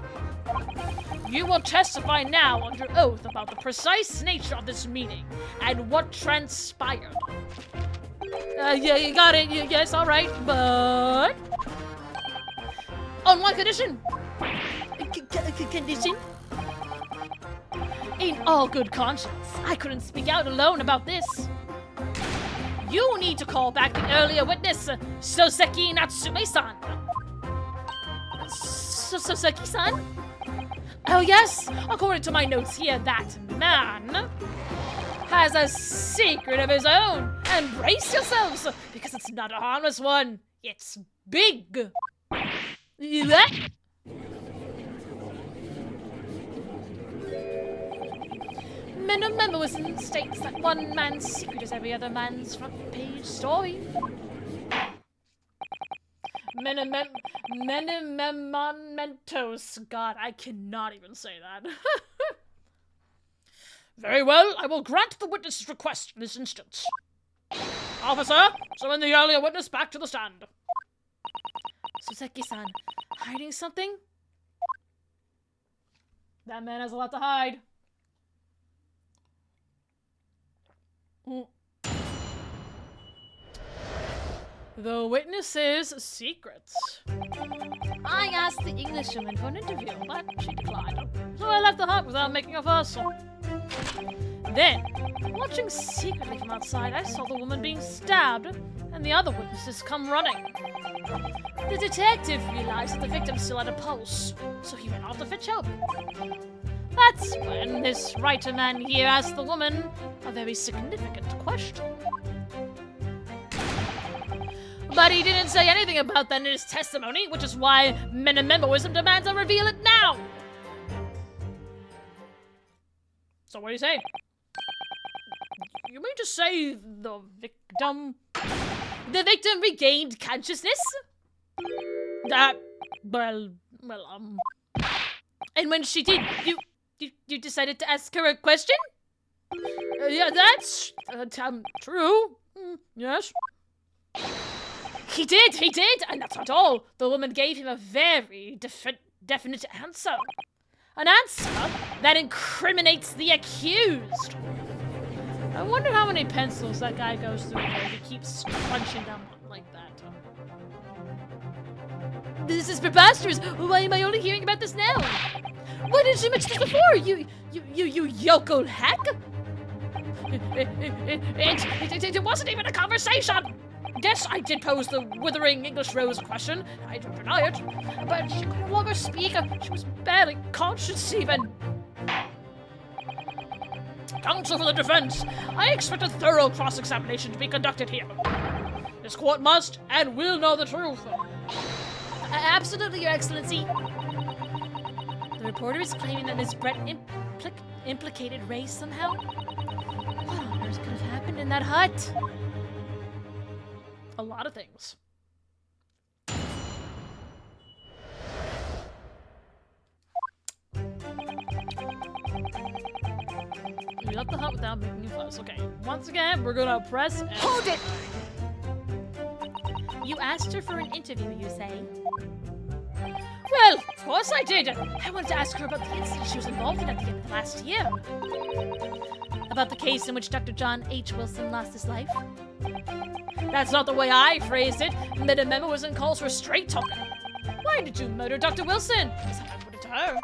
You will testify now under oath about the precise nature of this meeting and what transpired. Yeah, you got it. Yes, all right, but on one condition. Condition? In all good conscience, I couldn't speak out alone about this. You need to call back the earlier witness, Soseki Natsume-san. Soseki-san? Oh yes, according to my notes here, that man has a secret of his own. And brace yourselves, because it's not a harmless one. It's big. Minamemo states that one man's secret is every other man's front page story. Mementos. God, I cannot even say that. Very well, I will grant the witness's request in this instance. Officer, summon the earlier witness back to the stand. Soseki-san, hiding something? That man has a lot to hide. The witness's secrets. I asked the Englishwoman for an interview, but she declined. So I left the hut without making a fuss. Then, watching secretly from outside, I saw the woman being stabbed and the other witnesses come running. The detective realized that the victim still had a pulse, so he went off to fetch help. That's when this writer man here asked the woman a very significant question. But he didn't say anything about that in his testimony, which is why Menememoism demands I reveal it now. So what do you say? You mean to say the victim regained consciousness? Well, Well, and when she did, you decided to ask her a question? Yeah, that's true. Yes. He did, and that's not all. The woman gave him a very definite answer. An answer that incriminates the accused. I wonder how many pencils that guy goes through there he keeps crunching them like that. This is preposterous. Why am I only hearing about this now? Why didn't you mention this before? You yokel hack? It wasn't even a conversation. Yes, I did pose the withering English rose question. I don't deny it. But she could no longer speak. She was barely conscious even. Counsel for the defense. I expect a thorough cross-examination to be conducted here. This court must and will know the truth. Absolutely, Your Excellency. The reporter is claiming that Miss Brett implicated Ray somehow. What on earth could have happened in that hut? A lot of things. We left the hut without making a fuss. Okay, once again, we're gonna press F. Hold it! You asked her for an interview, you say? Well, of course I did. I wanted to ask her about the incident she was involved in at the end of last year. About the case in which Dr. John H. Wilson lost his life? That's not the way I phrased it. Made a memo was in calls for straight talking. Why did you murder Dr. Wilson? That's how I put it to her.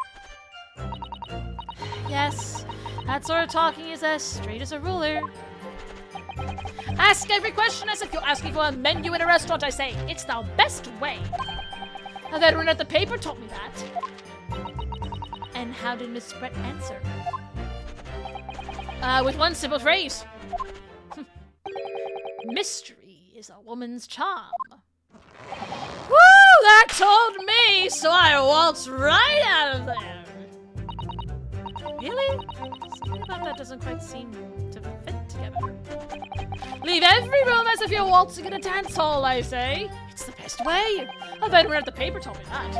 Yes, that sort of talking is as straight as a ruler. Ask every question as if you're asking for a menu in a restaurant, I say. It's the best way. A veteran at the paper taught me that. And how did Miss Brett answer? With one simple phrase. Mystery is a woman's charm. Woo! That told me, so I waltzed right out of there. Really? Something about that doesn't quite seem to fit together. Leave every room as if you're waltzing in a dance hall, I say. It's the best way. A veteran at the paper told me that.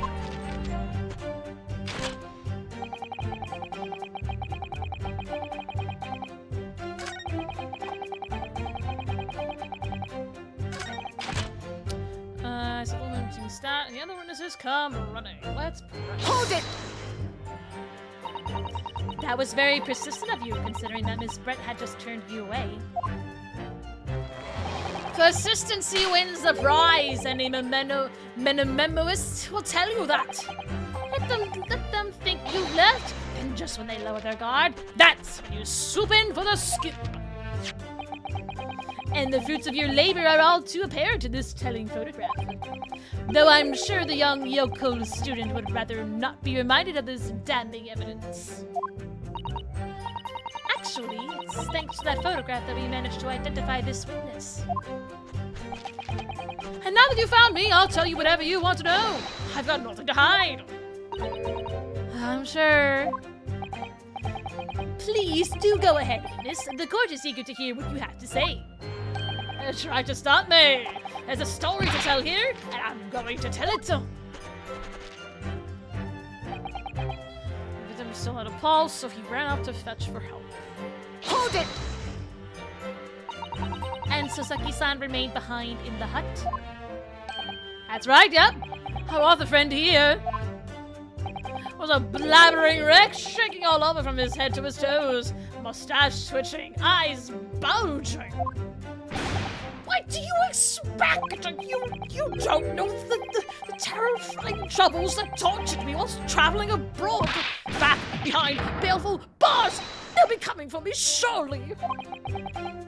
Supplementing stat, and the other witnesses come running. Let's press. Hold it! That was very persistent of you, considering that Miss Brett had just turned you away. Persistency wins the prize, and a memoist will tell you that. Let them think you left, and just when they lower their guard, that's when you swoop in for the scoop. And the fruits of your labor are all too apparent in this telling photograph. Though I'm sure the young yokel student would rather not be reminded of this damning evidence. Actually, it's thanks to that photograph that we managed to identify this witness. And now that you found me, I'll tell you whatever you want to know. I've got nothing to hide. I'm sure. Please do go ahead, witness. The court is eager to hear what you have to say. Try to stop me. There's a story to tell here, and I'm going to tell it. Victim still had a pulse, so he ran out to fetch for help. Hold it! And Sasaki-san remained behind in the hut? That's right, yep. Our author friend here was a blabbering wreck, shaking all over from his head to his toes, mustache twitching, eyes bulging. What do you expect? You don't know the terrifying troubles that tortured me whilst traveling abroad. Back, behind, baleful bars. They'll be coming for me, surely.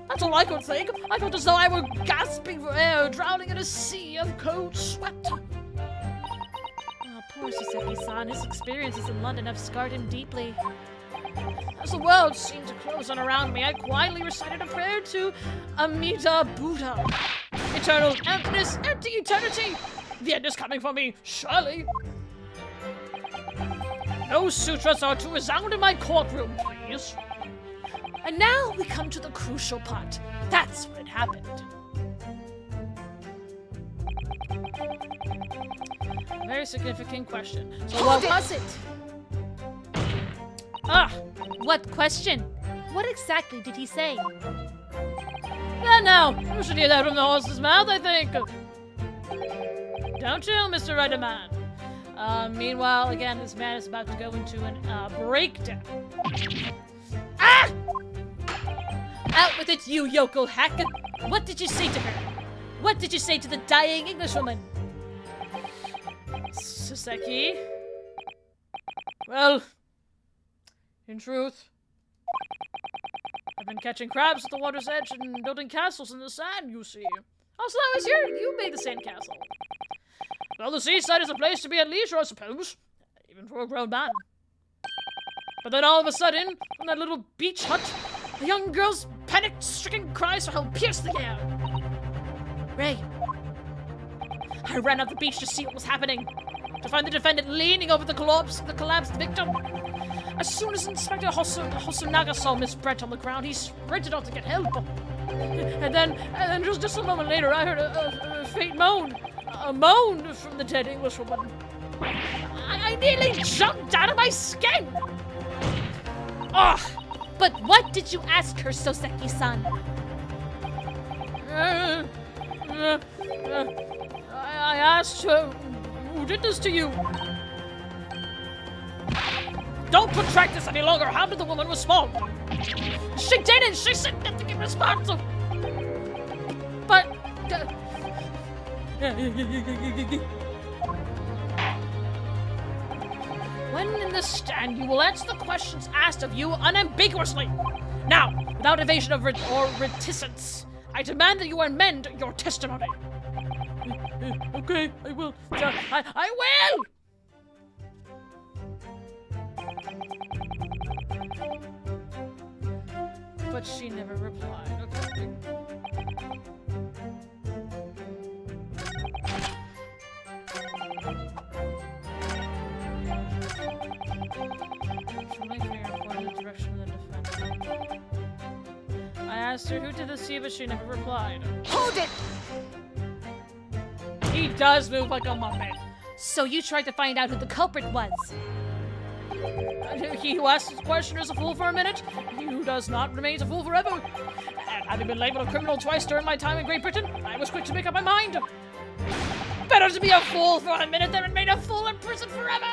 That's all I could think. I felt as though I were gasping for air, drowning in a sea of cold sweat. Oh, poor Sasaki-san. His experiences in London have scarred him deeply. As the world seemed to close in around me, I quietly recited a prayer to Amida Buddha. Eternal emptiness, empty eternity. The end is coming for me, surely. No sutras are to resound in my courtroom, please. And now we come to the crucial part. That's when it happened. very significant question. So what was it? Ah, What question? What exactly did he say? yeah, now, you should hear that from the horse's mouth, I think. Don't you, Mr. Riderman? Meanwhile, again, this man is about to go into a breakdown. Ah! Out with it, you yokel hack! What did you say to her? What did you say to the dying Englishwoman? Soseki? Well, in truth, I've been catching crabs at the water's edge and building castles in the sand, you see. Oh, so that was you made the sand castle. Well, the seaside is a place to be at leisure, I suppose. Even for a grown man. But then all of a sudden, from that little beach hut, a young girl's panic-stricken cries for help pierced the air. Ray. I ran up the beach to see what was happening. To find the defendant leaning over the collapsed victim. As soon as Inspector Hosonaga saw Miss Brett on the ground, he sprinted out to get help. And then just a moment later, I heard a faint moan. A moan from the dead Englishwoman. I nearly jumped out of my skin! Ugh! But what did you ask her, Soseki-san? I asked her, who did this to you? Don't protract this any longer. How did the woman respond? She didn't. She said nothing in response. But... when in the stand, you will answer the questions asked of you unambiguously. Now, without evasion or reticence, I demand that you amend your testimony. Okay, I will. I will! But she never replied. Okay. I asked her who did this to you, but she never replied. Hold it! He does move like a muppet. So you tried to find out who the culprit was? He who asks his question is a fool for a minute. He who does not remains a fool forever. And having been labeled a criminal twice during my time in Great Britain, I was quick to make up my mind. Better to be a fool for a minute than remain a fool in prison forever.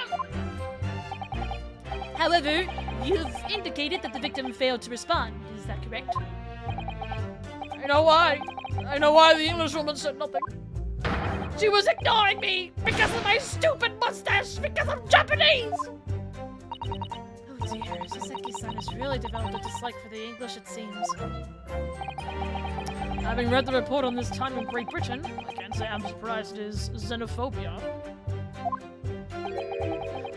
However, you've indicated that the victim failed to respond. Is that correct? I know why. I know why the Englishwoman said nothing. She was ignoring me because of my stupid mustache, because I'm Japanese! Oh dear, Soseki-san has really developed a dislike for the English, it seems. Having read the report on this time in Great Britain, I can't say I'm surprised it is xenophobia.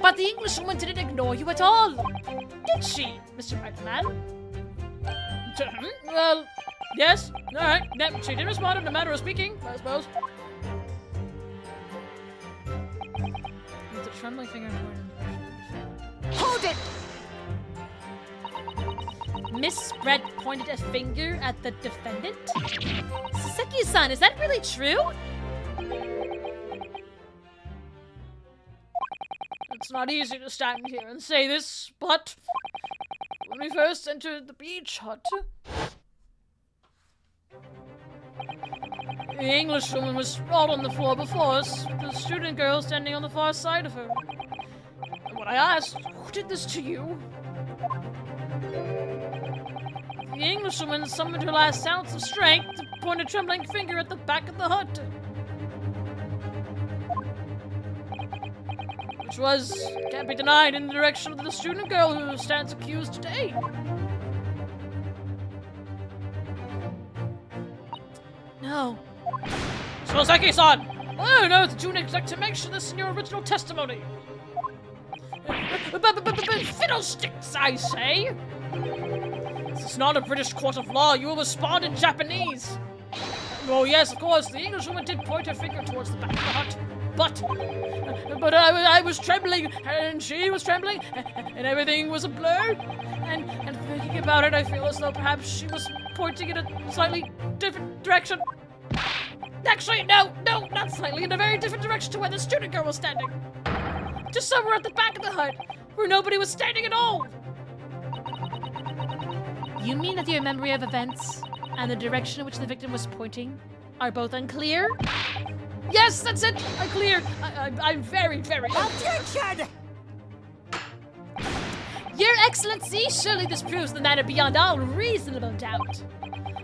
But the Englishwoman didn't ignore you at all! Did she, Mr. Redman? Well, yes. Alright, she did respond in a manner of speaking, I suppose. With a trembling finger pointed. Hold it! Miss Brett pointed a finger at the defendant? Soseki-san, is that really true? It's not easy to stand here and say this, but when we first entered the beach hut, the Englishwoman was sprawled on the floor before us, with the student girl standing on the far side of her. And when I asked, who did this to you? The Englishwoman summoned her last ounce of strength to point a trembling finger at the back of the hut. Which was, can't be denied, in the direction of the student girl who stands accused today. No. Soseki-san! Oh no, did you neglect to mention this in your original testimony? Fiddlesticks, I say! This is not a British court of law. You will respond in Japanese. Oh yes, of course, the Englishwoman did point her finger towards the back of the hut. But I was trembling, and she was trembling, and everything was a blur. And thinking about it, I feel as though perhaps she was pointing in a slightly different direction. Actually, no, not slightly, in a very different direction to where the student girl was standing. Just somewhere at the back of the hut, where nobody was standing at all. You mean that your memory of events and the direction in which the victim was pointing are both unclear? Yes, that's it. Unclear. I'm very, very. Objection! Your Excellency, surely this proves the matter beyond all reasonable doubt.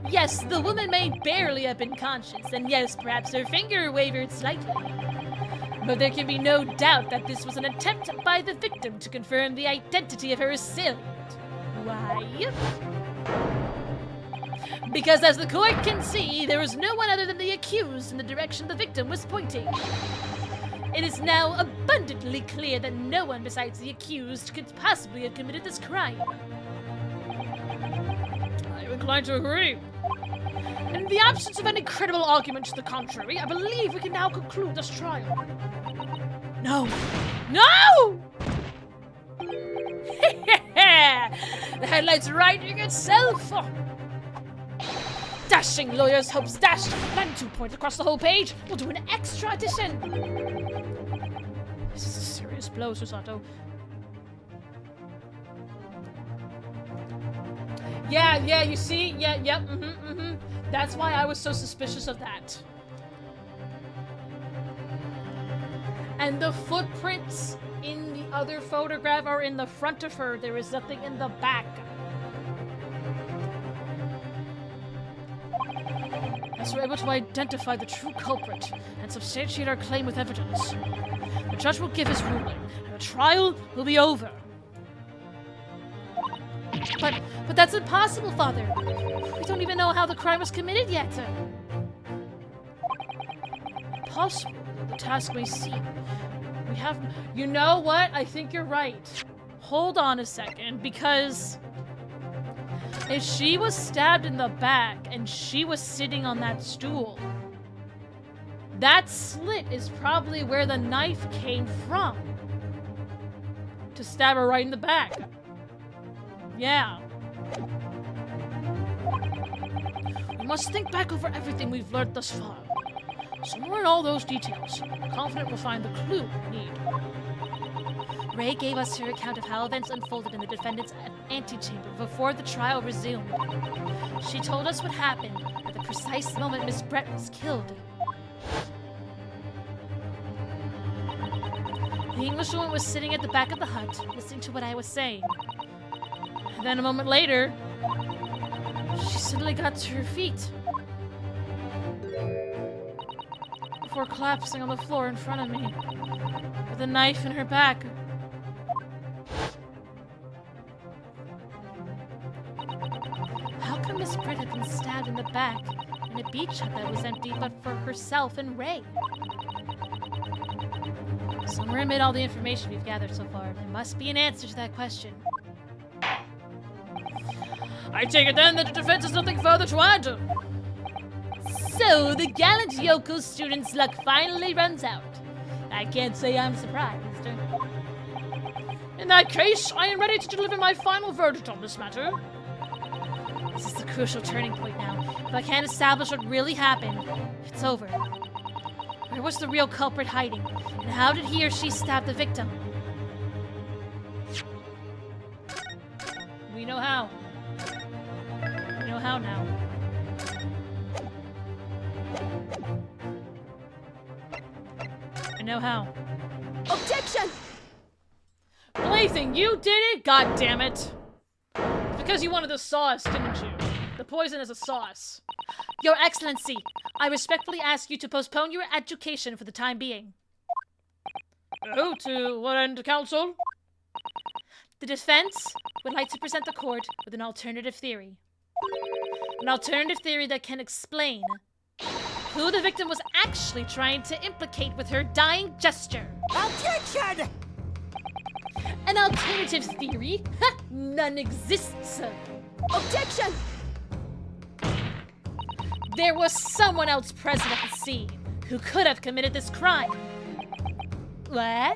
Yes, the woman may barely have been conscious, and yes, perhaps her finger wavered slightly. But there can be no doubt that this was an attempt by the victim to confirm the identity of her assailant. Why? Because as the court can see, there was no one other than the accused in the direction the victim was pointing. It is now abundantly clear that no one besides the accused could possibly have committed this crime. I am inclined to agree. In the absence of any credible argument to the contrary, I believe we can now conclude this trial. No. No! The headlight's writing itself! Dashing lawyer's hopes dashed. 92 points across the whole page. We'll do an extra edition. This is a serious blow, Susato. Yeah, you see? Yeah, That's why I was so suspicious of that. And the footprints in the other photograph are in the front of her. There is nothing in the back. As we're able to identify the true culprit and substantiate our claim with evidence, the judge will give his ruling, and the trial will be over. But that's impossible, Father. We don't even know how the crime was committed yet. Possible, though the task may seem. We have... You know what? I think you're right. Hold on a second, because... if she was stabbed in the back and she was sitting on that stool, that slit is probably where the knife came from. To stab her right in the back. Yeah. We must think back over everything we've learned thus far. Somewhere in all those details, I'm confident we'll find the clue we need. Ray gave us her account of how events unfolded in the defendant's antechamber before the trial resumed. She told us what happened at the precise moment Miss Brett was killed. The Englishwoman was sitting at the back of the hut, listening to what I was saying. And then a moment later, she suddenly got to her feet. Before collapsing on the floor in front of me, with a knife in her back. How come Miss Brett had been stabbed in the back in a beach hut that was empty but for herself and Ray? Somewhere amid all the information we've gathered so far, there must be an answer to that question. I take it then that the defense has nothing further to add. So, the gallant Yoko student's luck finally runs out. I can't say I'm surprised. In that case, I am ready to deliver my final verdict on this matter. This is the crucial turning point now. If I can't establish what really happened, it's over. Where was the real culprit hiding? And how did he or she stab the victim? We know how. We know how now. I know how. Objection! Blazing, you did it? God damn it. Because you wanted the sauce, didn't you? The poison is a sauce. Your Excellency, I respectfully ask you to postpone your education for the time being. Oh, to what end, counsel? The defense would like to present the court with an alternative theory. An alternative theory that can explain who the victim was actually trying to implicate with her dying gesture. Objection! An alternative theory? None exists. Objection! There was someone else present at the scene who could have committed this crime. What?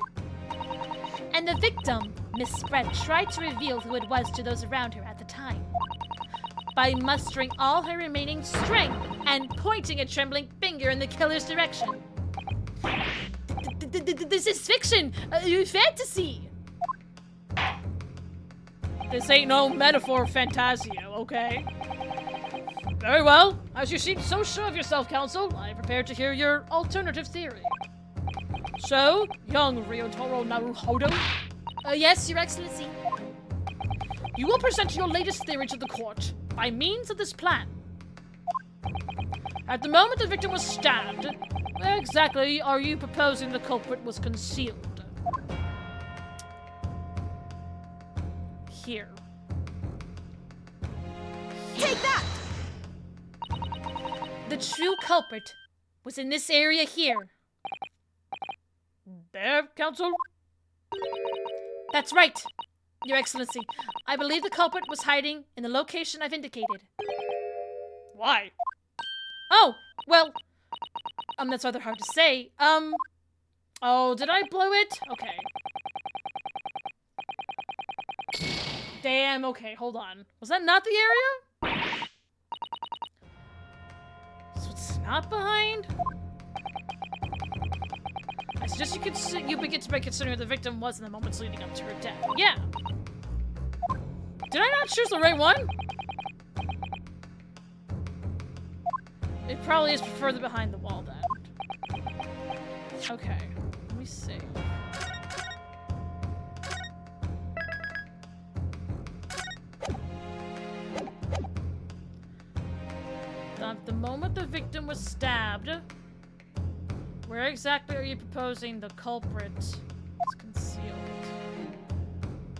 And the victim, Miss Brett, tried to reveal who it was to those around her at the time. by mustering all her remaining strength and pointing a trembling finger in the killer's direction. This is fiction! Fantasy! This ain't no metaphor fantasio, okay? Very well. As you seem so sure of yourself, Counsel, I am prepared to hear your alternative theory. So, young Ryotaro Naruhodo, Yes, Your Excellency. you will present your latest theory to the court by means of this plan. At the moment the victim was stabbed, where exactly are you proposing the culprit was concealed? Here. Take that! The true culprit was in this area here. There, Counsel? That's right, Your Excellency. I believe the culprit was hiding in the location I've indicated. Why? Oh, well, that's rather hard to say. Oh, did I blow it? Okay. Damn, okay, hold on. Was that not the area? So it's not behind? I suggest you begin to by considering who the victim was in the moments leading up to her death. Yeah. Did I not choose the right one? It probably is further behind the wall then. Okay, let me see. At the moment the victim was stabbed, where exactly are you proposing the culprit is concealed?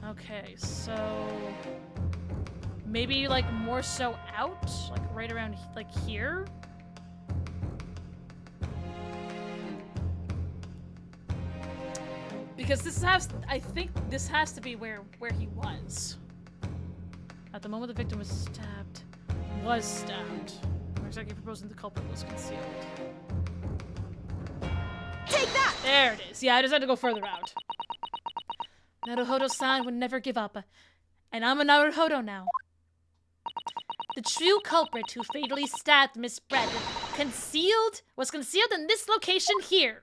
Okay, so maybe like more so out, like right around like here. Because I think this has to be where he was. At the moment the victim was stabbed. Where exactly proposing the culprit was concealed. Take that! There it is. Yeah, I just had to go further out. Naruhodo-san would never give up, and I'm a Naruhodo now. The true culprit who fatally stabbed Miss Brett was concealed in this location here.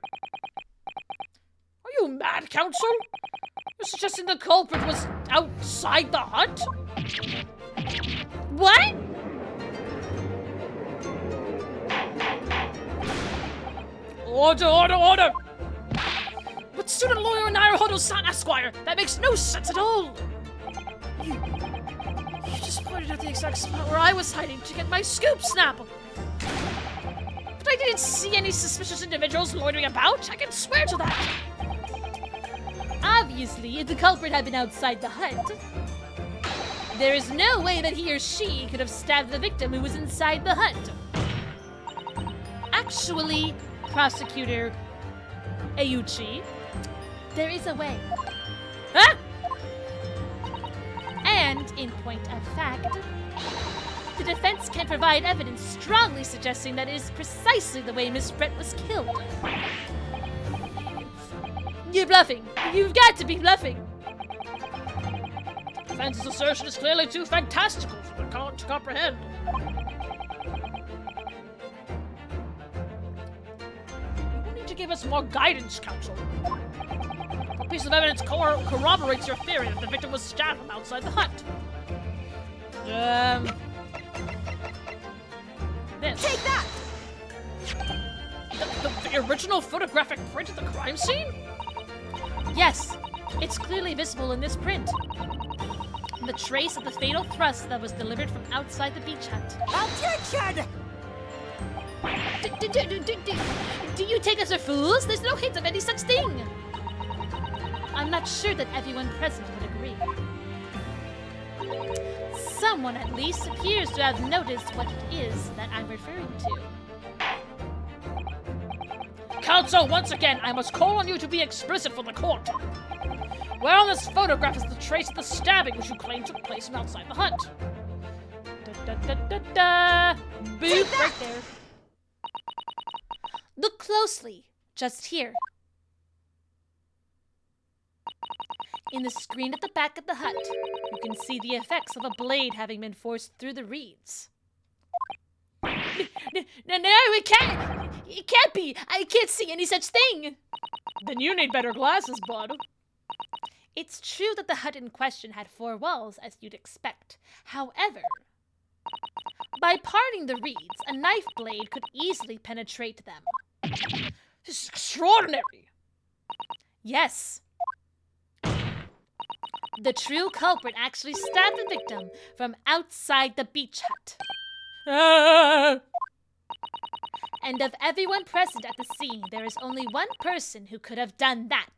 Are you mad, Counsel? You're suggesting the culprit was outside the hut? What? Order, order, order! But student lawyer Naruhodo-san, Esquire, that makes no sense at all! You just pointed out the exact spot where I was hiding to get my scoop snap! But I didn't see any suspicious individuals loitering about, I can swear to that! Obviously, if the culprit had been outside the hut, there is no way that he or she could have stabbed the victim who was inside the hut. Actually, Prosecutor Ayuchi, there is a way. Huh? And, in point of fact, the defense can provide evidence strongly suggesting that it is precisely the way Miss Brett was killed. You're bluffing. You've got to be bluffing. The defense's assertion is clearly too fantastical for the court to comprehend. You need to give us more guidance, Counsel. What piece of evidence corroborates your theory that the victim was stabbed from outside the hut? This. Take that! The original photographic print of the crime scene? Yes, it's clearly visible in this print. The trace of the fatal thrust that was delivered from outside the beach hut. Objection! Do you take us for fools? There's no hint of any such thing. I'm not sure that everyone present would agree. Someone at least appears to have noticed what it is that I'm referring to. Counsel, once again, I must call on you to be explicit for the court. Where on this photograph is the trace of the stabbing which you claim took place from outside the hut? Boop, right there. Look closely, just here. In the screen at the back of the hut, you can see the effects of a blade having been forced through the reeds. No, it can't. It can't be. I can't see any such thing. Then you need better glasses, bud. It's true that the hut in question had 4 walls, as you'd expect. However, by parting the reeds, a knife blade could easily penetrate them. This is extraordinary. Yes. The true culprit actually stabbed the victim from outside the beach hut. Ah! And of everyone present at the scene, there is only one person who could have done that.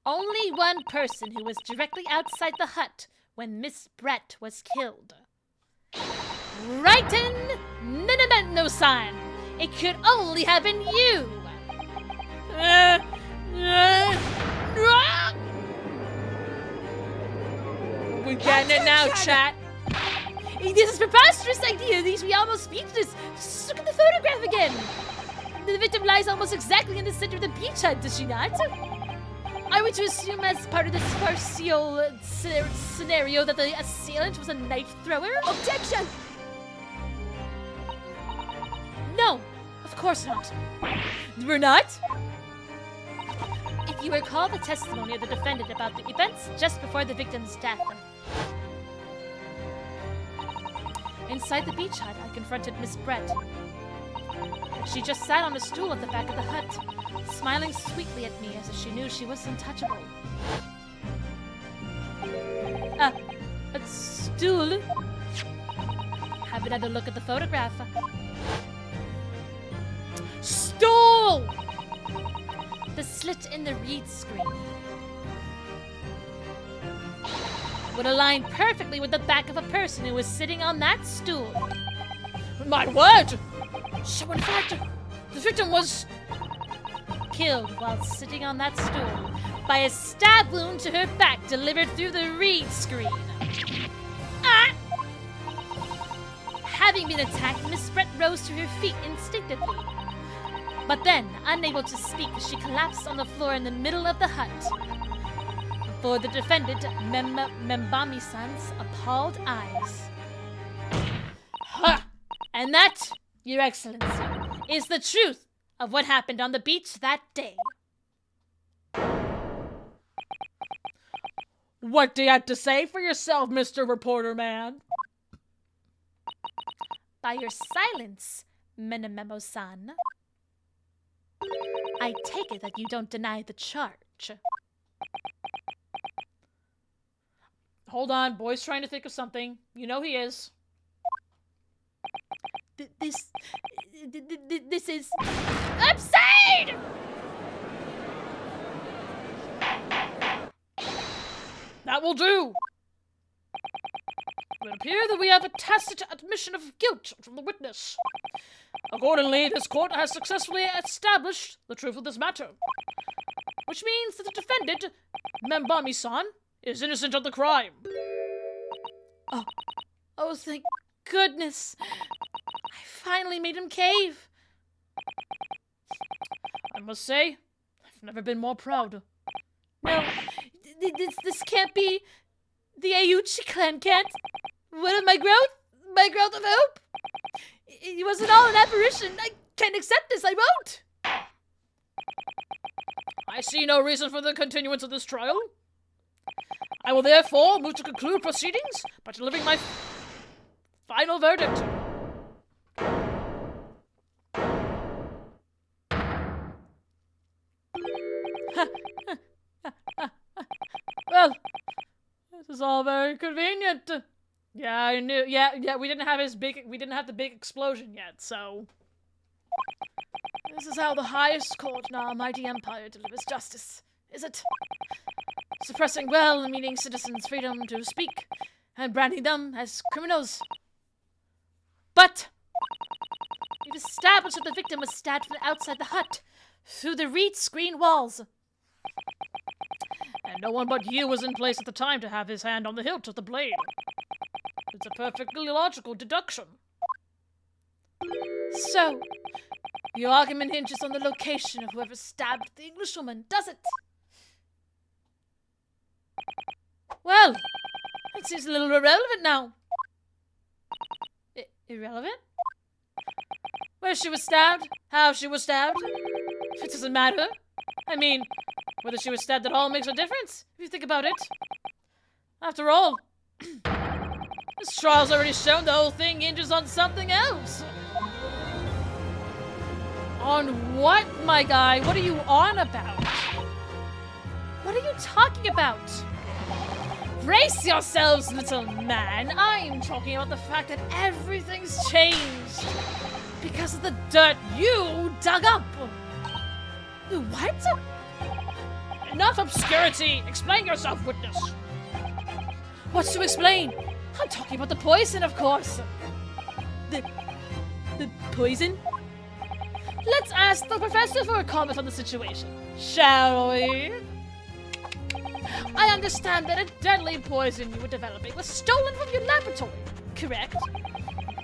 Only one person who was directly outside the hut when Miss Brett was killed. Raiten Minamento-san! It could only have been you! We're getting it now, chat. This is preposterous idea. These we almost speechless. Just look at the photograph again. The victim lies almost exactly in the center of the beach hut, does she not? Are we to assume as part of this farcical scenario that the assailant was a knife thrower? Objection! No, of course not. We're not? If you recall the testimony of the defendant about the events just before the victim's death. Inside the beach hut, I confronted Miss Brett. She just sat on a stool at the back of the hut, smiling sweetly at me as if she knew she was untouchable. A stool? Have another look at the photograph. Stool! The slit in the reed screen would align perfectly with the back of a person who was sitting on that stool. My word! So in fact, the victim was Killed while sitting on that stool by a stab wound to her back delivered through the reed screen. Ah! Having been attacked, Miss Brett rose to her feet instinctively. But then, unable to speak, she collapsed on the floor in the middle of the hut. Before the defendant, Membami-san's appalled eyes. ha! And that, Your Excellency, is the truth of what happened on the beach that day. What do you have to say for yourself, Mr. Reporter Man? By your silence, Minamemo-san, I take it that you don't deny the charge. Hold on, boy's trying to think of something. You know he is. This is absurd! That will do. It would appear that we have a tacit admission of guilt from the witness. Accordingly, this court has successfully established the truth of this matter, which means that the defendant, Membami-san, is innocent of the crime. Oh, thank goodness. I finally made him cave. I must say, I've never been more proud. No, this can't be. The Ayuchi clan can't. What of my growth of hope? It wasn't all an apparition. I can't accept this. I won't. I see no reason for the continuance of this trial. I will therefore move to conclude proceedings by delivering my final verdict. Well, this is all very convenient. Yeah, I knew. Yeah. We didn't have the big explosion yet, so this is how the highest court in our mighty empire delivers justice, is it? Suppressing well-meaning citizens' freedom to speak and branding them as criminals. But we've established that the victim was stabbed from outside the hut, through the reed screen walls. And no one but you was in place at the time to have his hand on the hilt of the blade. It's a perfectly logical deduction. So, your argument hinges on the location of whoever stabbed the Englishwoman, does it? Well, it seems a little irrelevant now. Irrelevant? Where she was stabbed? How she was stabbed? It doesn't matter. I mean, whether she was stabbed at all makes a difference, if you think about it. After all, this trial's already shown the whole thing hinges on something else. On what, my guy? What are you on about? What are you talking about? Brace yourselves, little man. I'm talking about the fact that everything's changed because of the dirt you dug up. What? Enough obscurity. Explain yourself, witness. What's to explain? I'm talking about the poison, of course. The poison? Let's ask the professor for a comment on the situation, shall we? I understand that a deadly poison you were developing was stolen from your laboratory, correct?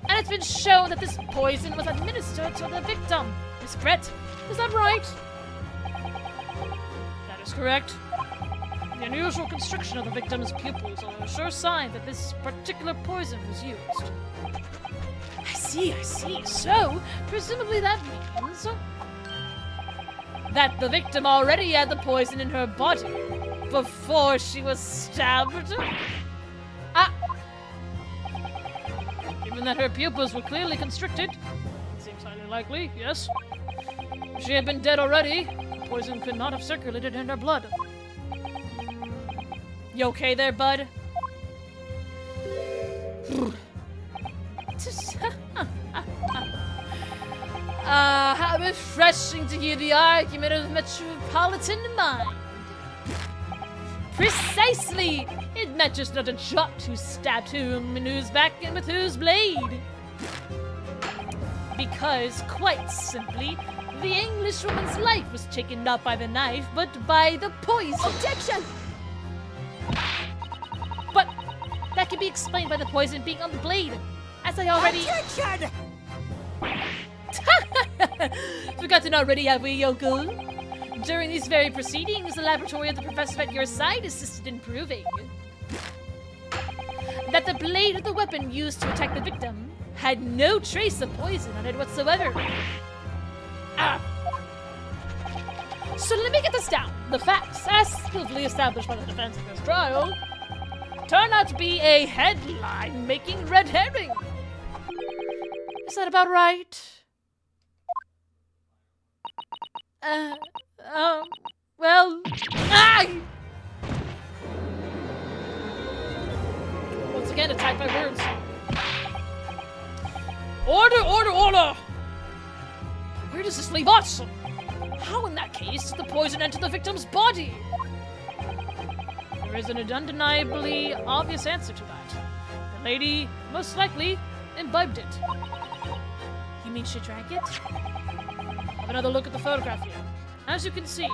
And it's been shown that this poison was administered to the victim, Miss Brett. Is that right? That is correct. The unusual constriction of the victim's pupils are a sure sign that this particular poison was used. I see. So, presumably that means that the victim already had the poison in her body before she was stabbed. Given that her pupils were clearly constricted, it seems highly likely, yes. If she had been dead already, the poison could not have circulated in her blood. You okay there, bud? How refreshing to hear the argument of the metropolitan mind. Precisely! It matters not a jot who stabbed whom and who's back and with whose blade. Because, quite simply, the Englishwoman's life was taken not by the knife, but by the poison. Objection! But that can be explained by the poison being on the blade, as I already... Objection! Forgotten already, have we, Yoko? During these very proceedings, the laboratory of the professor at your side assisted in proving that the blade of the weapon used to attack the victim had no trace of poison on it whatsoever. So let me get this down. The facts, as skillfully established by the defense in this trial, turn out to be a headline-making red herring. Is that about right? Well, Once again, attacked by words. Order! Where does this leave us? How, in that case, did the poison enter the victim's body? There is an undeniably obvious answer to that. The lady, most likely, imbibed it. You mean she drank it? Have another look at the photograph here. As you can see.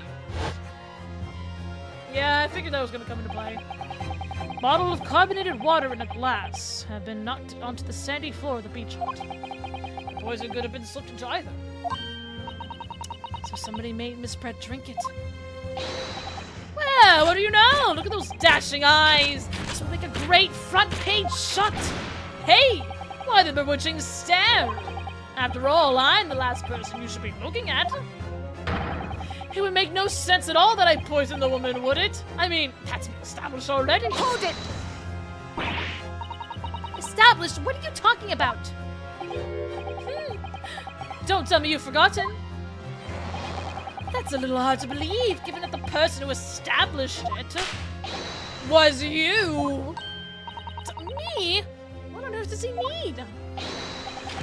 Yeah, I figured that was going to come into play. Bottle of carbonated water in a glass have been knocked onto the sandy floor of the beach hut. The poison could have been slipped into either. So somebody made Miss Brett drink it. Well, what do you know? Look at those dashing eyes. This would make a great front page shot. Hey, why the bewitching stare? After all, I'm the last person you should be looking at. It would make no sense at all that I poisoned the woman, would it? I mean, that's been established already. Hold it! Established? What are you talking about? Don't tell me you've forgotten. That's a little hard to believe, given that the person who established it was you. Me? What on earth does he need?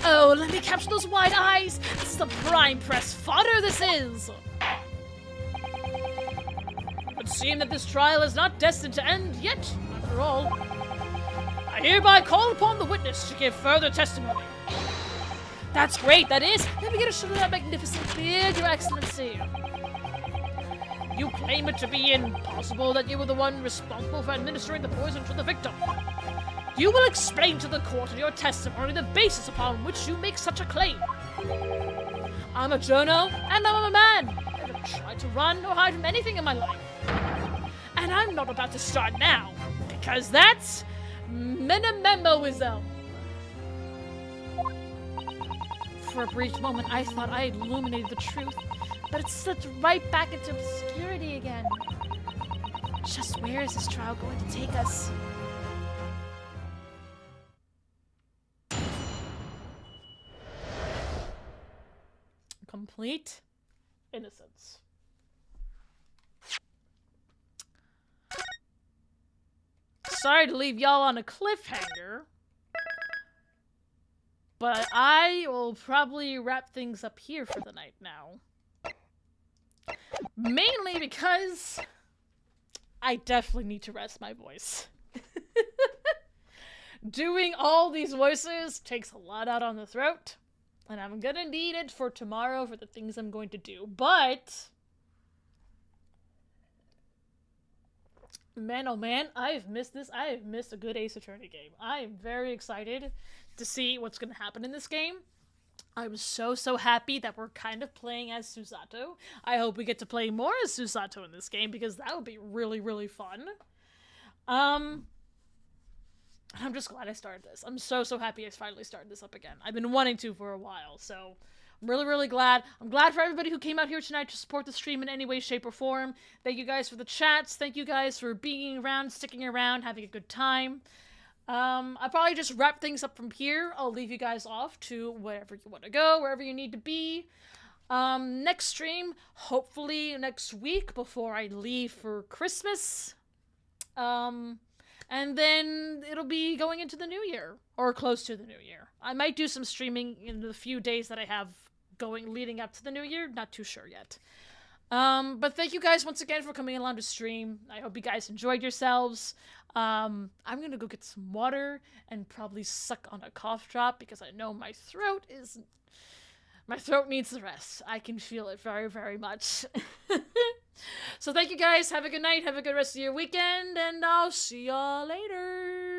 Oh, let me capture those wide eyes. This is the prime press fodder, this is. It would seem that this trial is not destined to end yet, after all. I hereby call upon the witness to give further testimony. That's great, that is. Let me get a shot of that magnificent beard, Your Excellency. You claim it to be impossible that you were the one responsible for administering the poison to the victim. You will explain to the court in your testimony the basis upon which you make such a claim. I'm a journo, and I'm a man. I never tried to run or hide from anything in my life. And I'm not about to start now, Cause that's Minimemoism. For a brief moment, I thought I illuminated the truth, but it slipped right back into obscurity again. Just where is this trial going to take us? Complete innocence. Sorry to leave y'all on a cliffhanger, but I will probably wrap things up here for the night now. Mainly because I definitely need to rest my voice. Doing all these voices takes a lot out on the throat, and I'm gonna need it for tomorrow for the things I'm going to do. But man, oh man, I've missed this. I have missed a good Ace Attorney game. I am very excited to see what's going to happen in this game. I'm so happy that we're kind of playing as Susato. I hope we get to play more as Susato in this game, because that would be really fun. I'm just glad I started this. I'm so happy I finally started this up again. I've been wanting to for a while, so I'm really glad. I'm glad for everybody who came out here tonight to support the stream in any way, shape, or form. Thank you guys for the chats. Thank you guys for being around, sticking around, having a good time. I'll probably just wrap things up from here. I'll leave you guys off to wherever you want to go, wherever you need to be. Next stream, hopefully next week before I leave for Christmas. And then it'll be going into the new year, or close to the new year. I might do some streaming in the few days that I have leading up to the new year. Not too sure yet. But thank you guys once again for coming along to stream. I hope you guys enjoyed yourselves. I'm gonna go get some water and probably suck on a cough drop, because I know my throat needs the rest. I can feel it very much. So thank you guys. Have a good night. Have a good rest of your weekend, and I'll see y'all later.